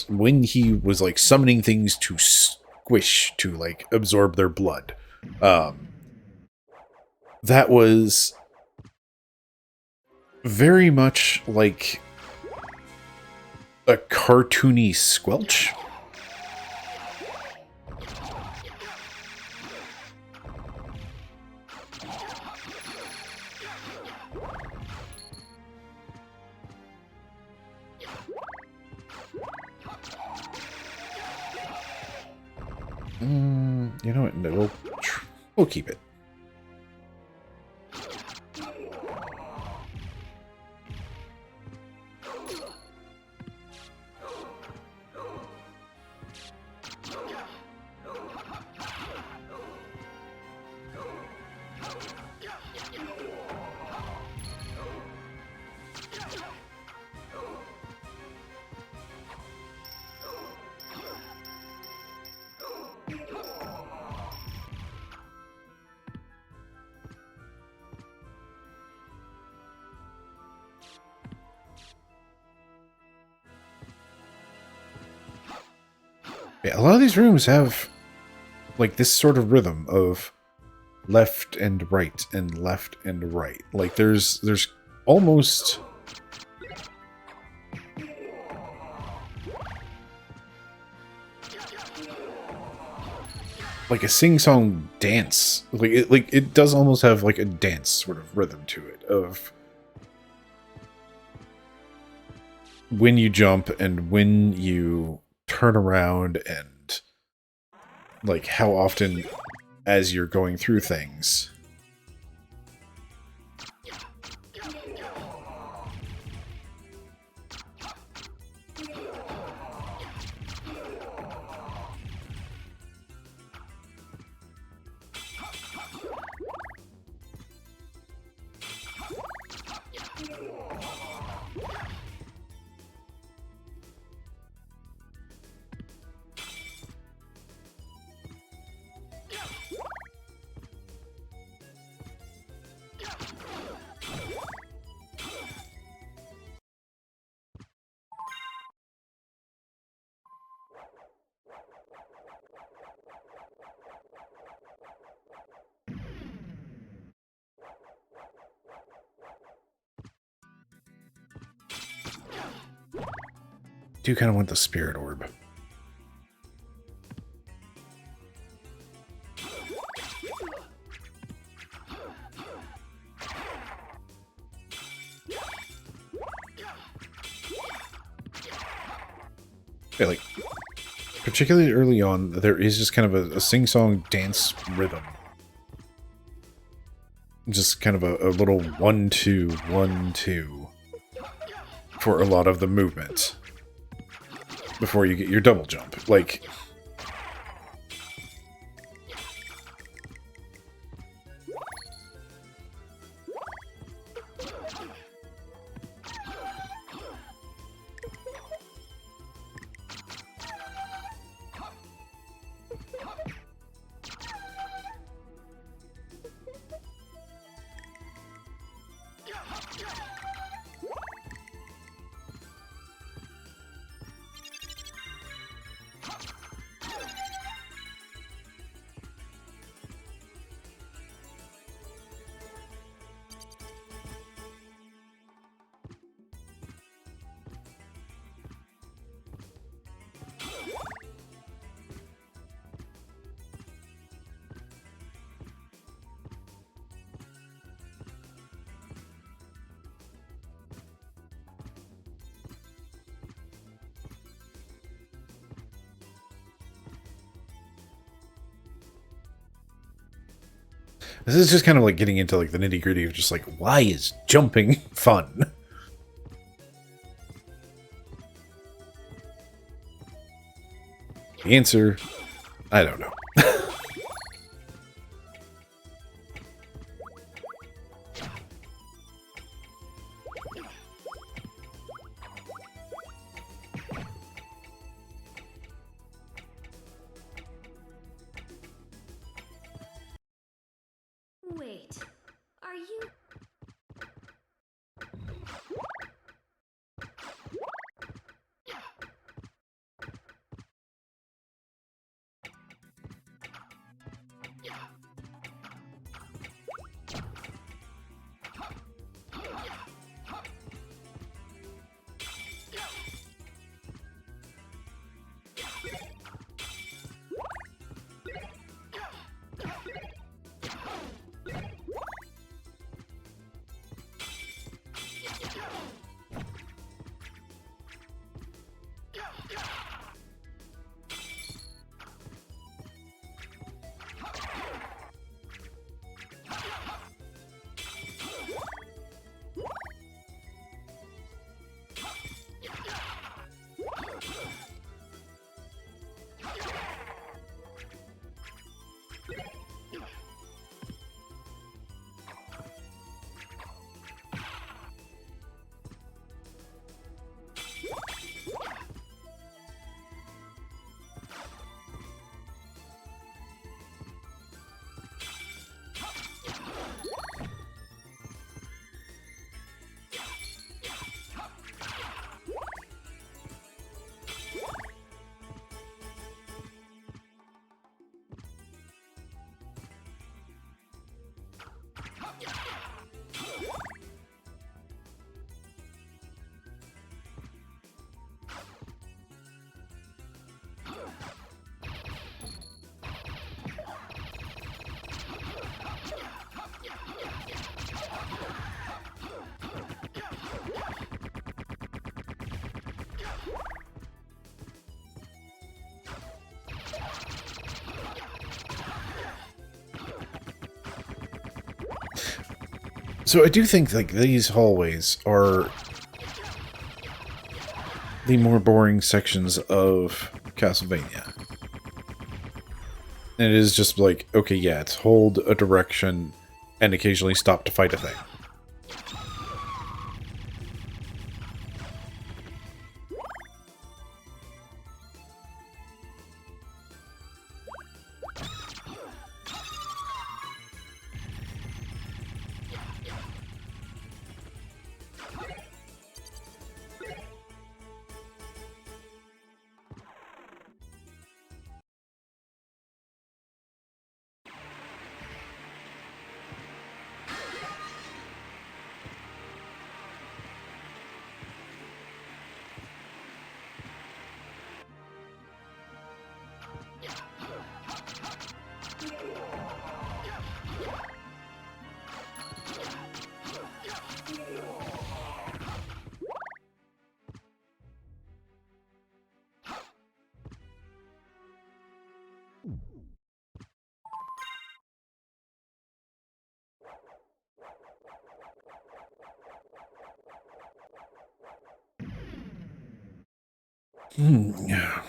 when he was, like, summoning things to squish, to, like, absorb their blood. That was very much like a cartoony squelch. You know what? No, we'll keep it. Yeah, a lot of these rooms have like this sort of rhythm of left and right and left and right. Like there's almost like a sing-song dance. Like it does almost have like a dance sort of rhythm to it of when you jump and when you turn around and like how often as you're going through things. do kind of want the spirit orb. Yeah, like, particularly early on, there is just kind of a sing-song dance rhythm. Just kind of a little 1-2, 1-2 for a lot of the movement before you get your double jump. Like, this is just kind of like getting into like the nitty-gritty of just like, why is jumping fun? The answer, I don't know. Wait, are you... So I do think like these hallways are the more boring sections of Castlevania. And it is just like, okay, yeah, it's hold a direction and occasionally stop to fight a thing. Yeah.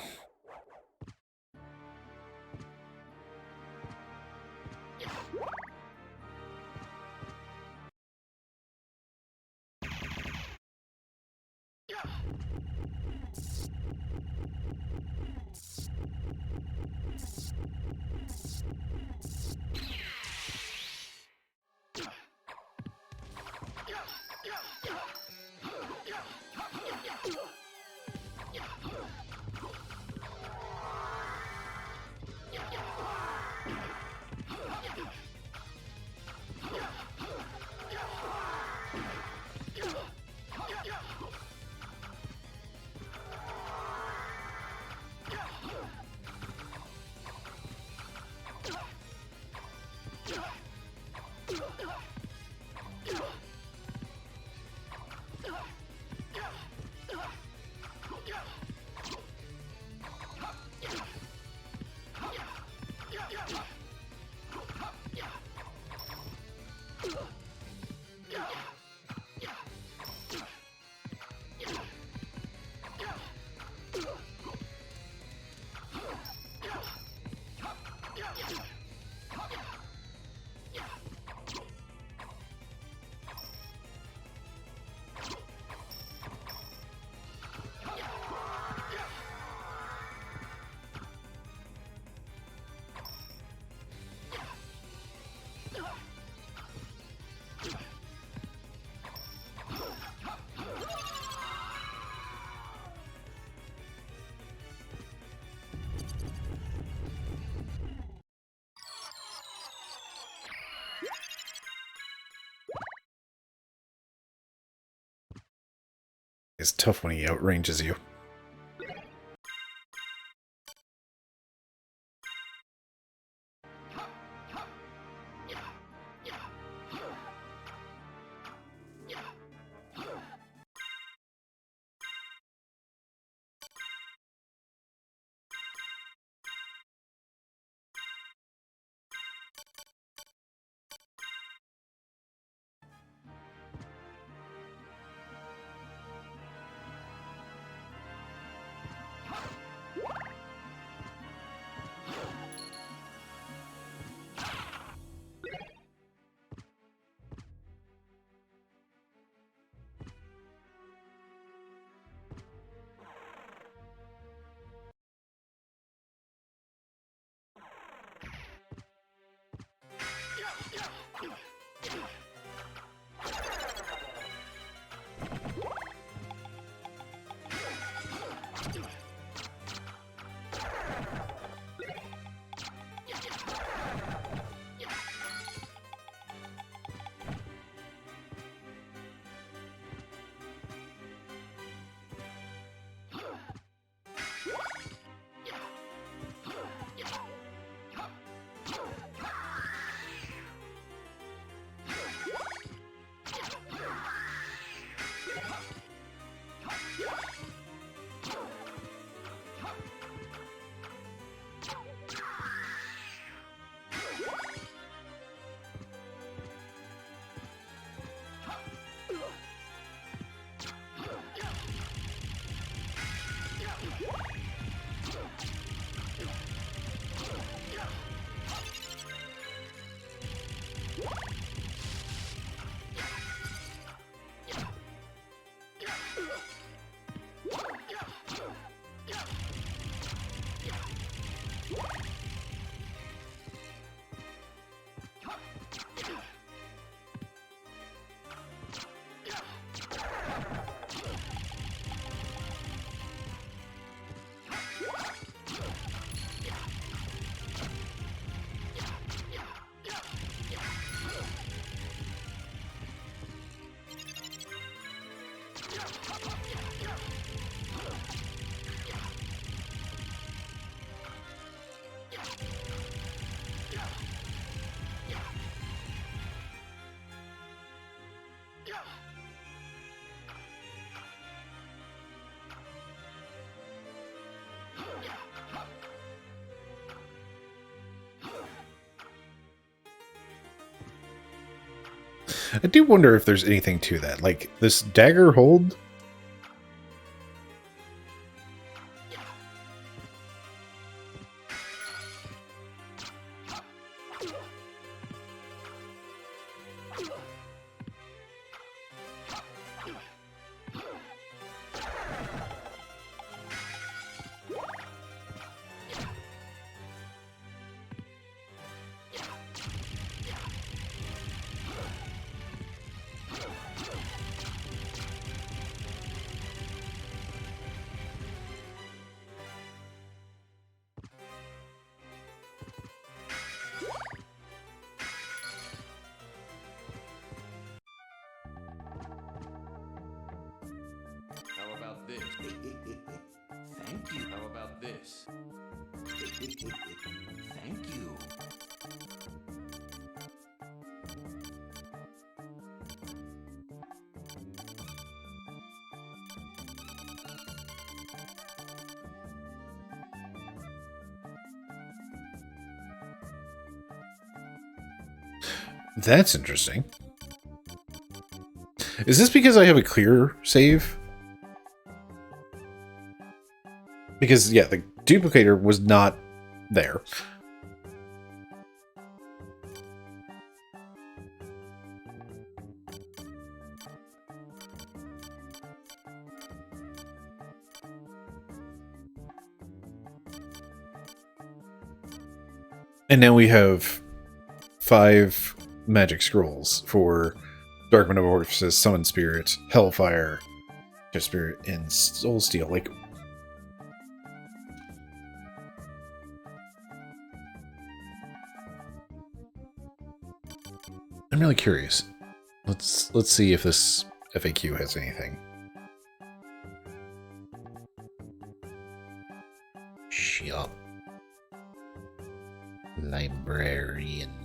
It's tough when he outranges you. I do wonder if there's anything to that. Like, this dagger hold this? Thank you. How about this? Thank you. That's interesting. Is this because I have a clear save? Because, yeah, the duplicator was not there. And now we have 5 magic scrolls for Dark Metamorphosis, Summon Spirit, Hellfire, Shift Spirit, and Soul Steel. Like, I'm really curious. Let's see if this FAQ has anything. Shop. Librarian.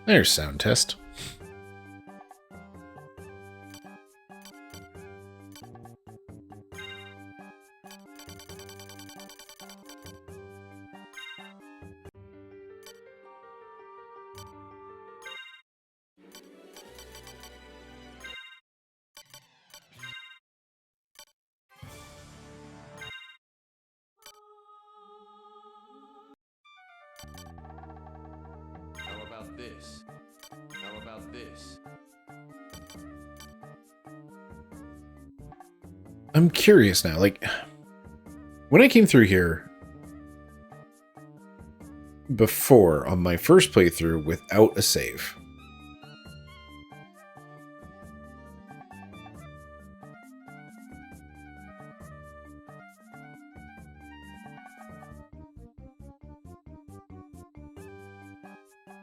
There's sound test. How about this? How about this? I'm curious now, like, when I came through here before on my first playthrough without a save,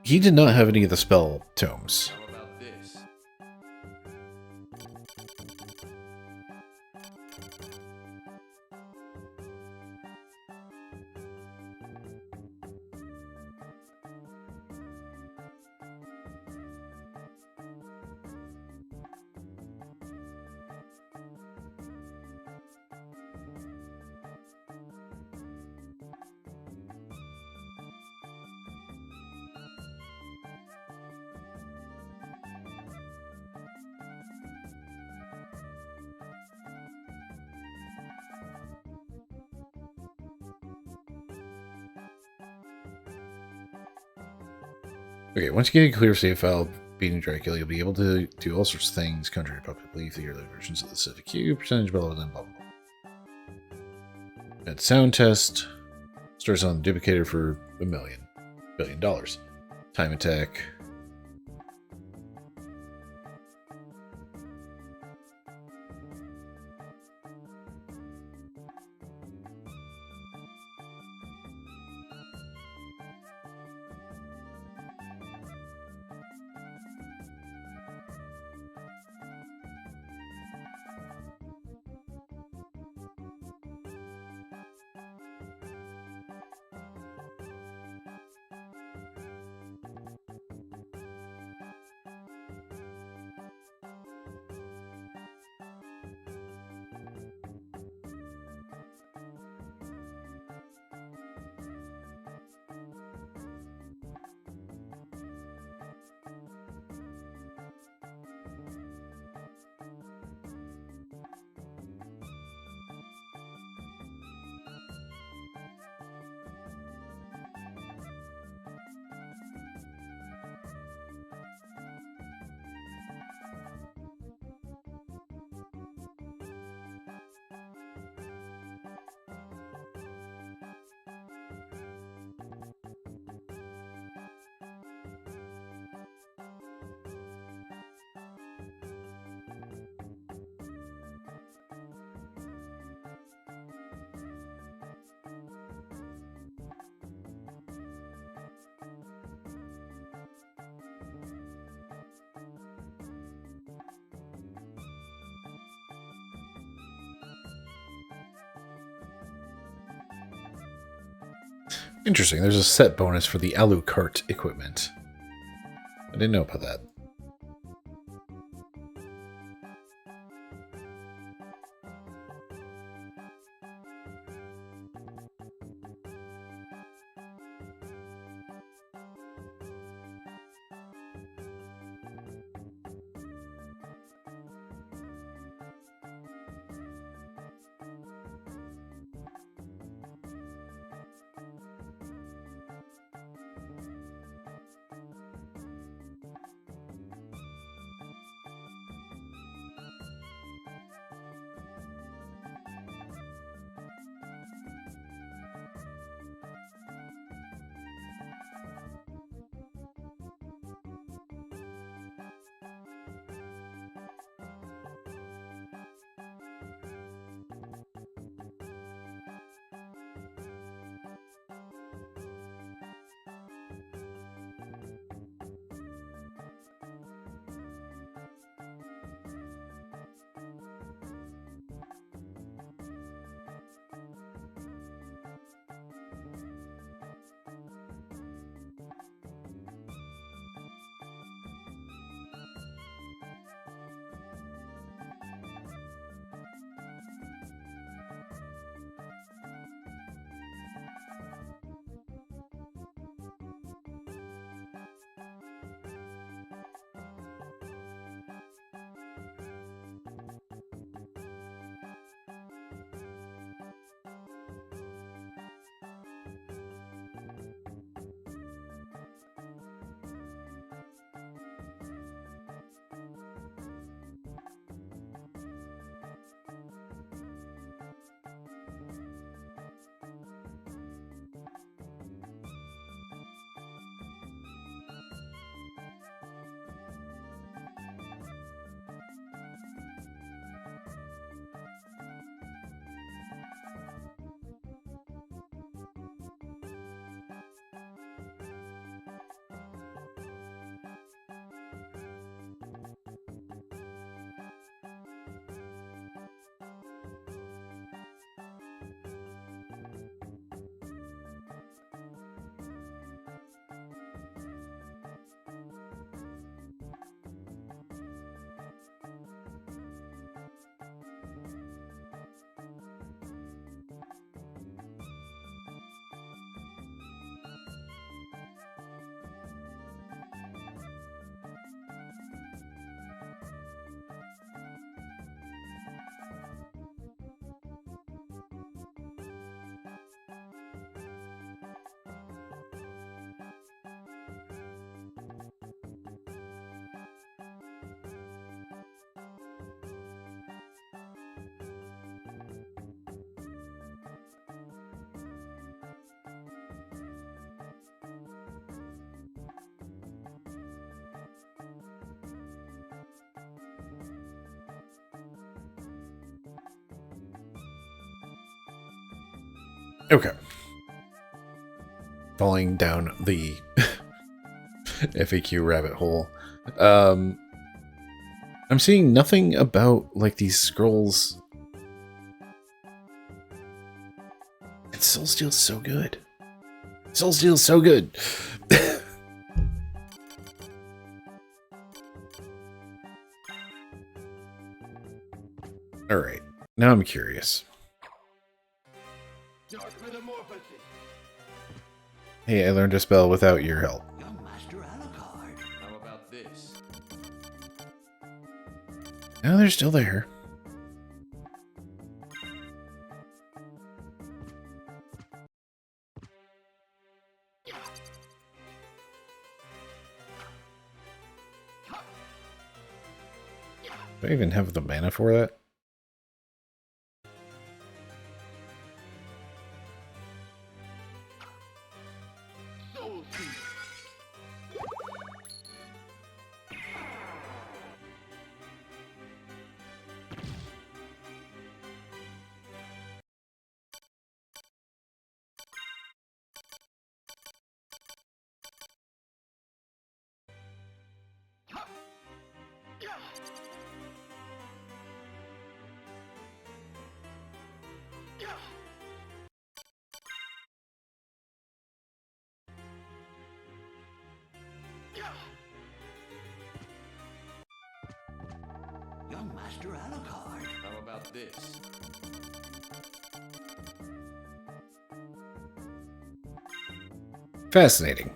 he did not have any of the spell tomes. How about this? Okay, once you get a clear save file beating Dracula, you'll be able to do all sorts of things, contrary to popular belief, the early versions of the Civic Q, percentage, blah, blah, blah, blah, blah. That sound test starts on the duplicator for $1 billion. Time attack. Interesting. There's a set bonus for the Alucard equipment. I didn't know about that. Okay. Falling down the FAQ rabbit hole. I'm seeing nothing about like these scrolls. And Soul Steel's so good. Soul Steel's so good. All right. Now I'm curious. Hey, I learned a spell without your help. Young Master Alucard. How about this? No, they're still there. Do I even have the mana for that? Master Alucard. How about this? Fascinating.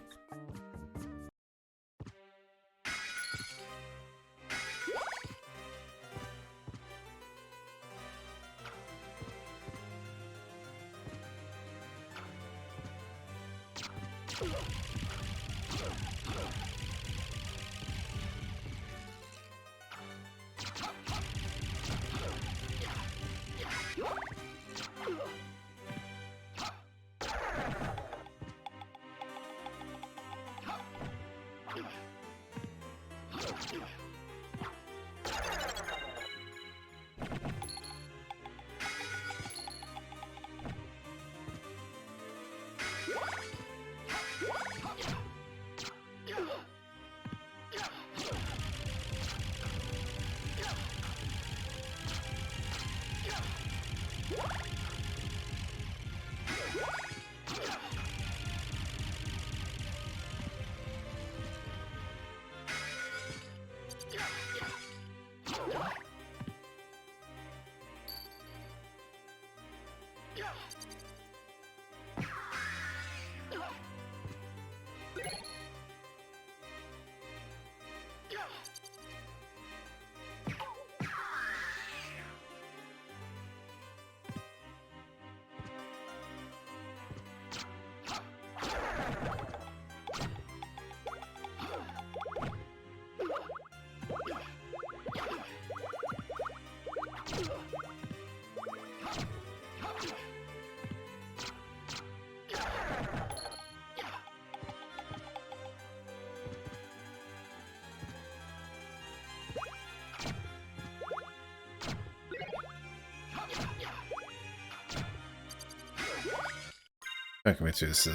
Back me through this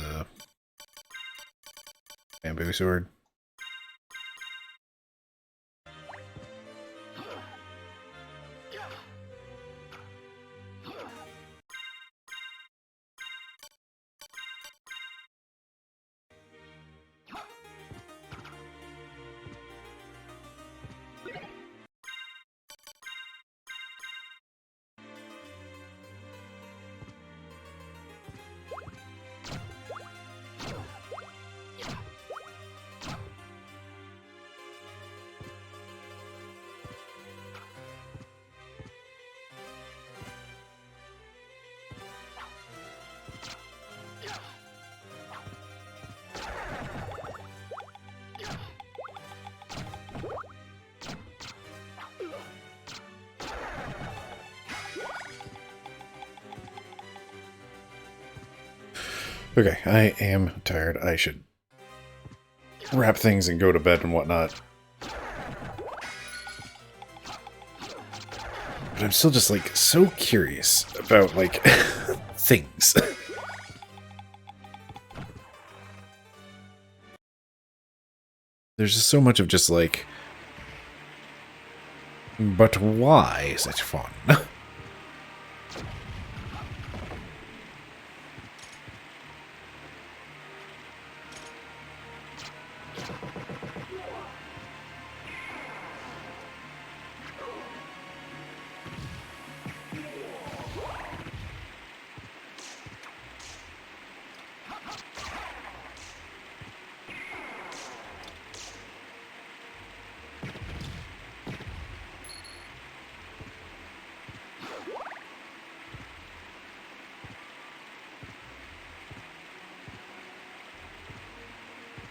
bamboo sword. Okay, I am tired. I should wrap things and go to bed and whatnot. But I'm still just, like, so curious about, like, things. There's just so much of just, like, but why such fun?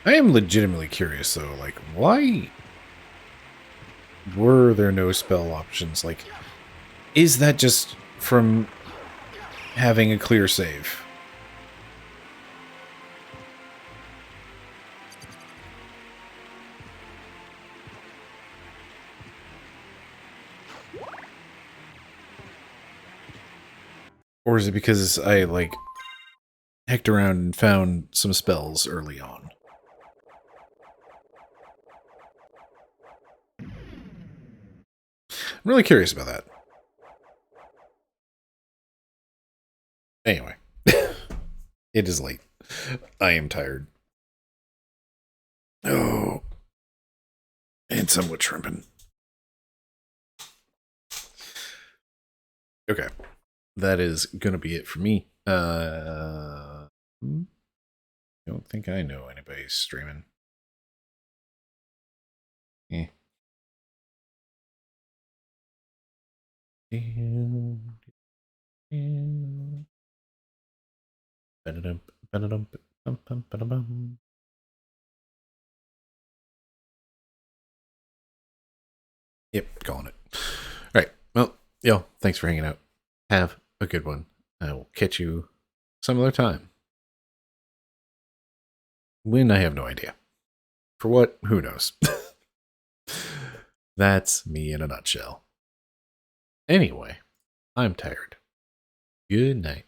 I am legitimately curious, though, like, why were there no spell options? Like, is that just from having a clear save? Or is it because I, like, hecked around and found some spells early on? I'm really curious about that. Anyway. It is late. I am tired. Oh. And somewhat shrimping. Okay. That is going to be it for me. Don't think I know anybody streaming. Eh. Yep, calling it. All right. Well, yo, thanks for hanging out. Have a good one. I will catch you some other time. When, I have no idea. For what? Who knows? That's me in a nutshell. Anyway, I'm tired. Good night.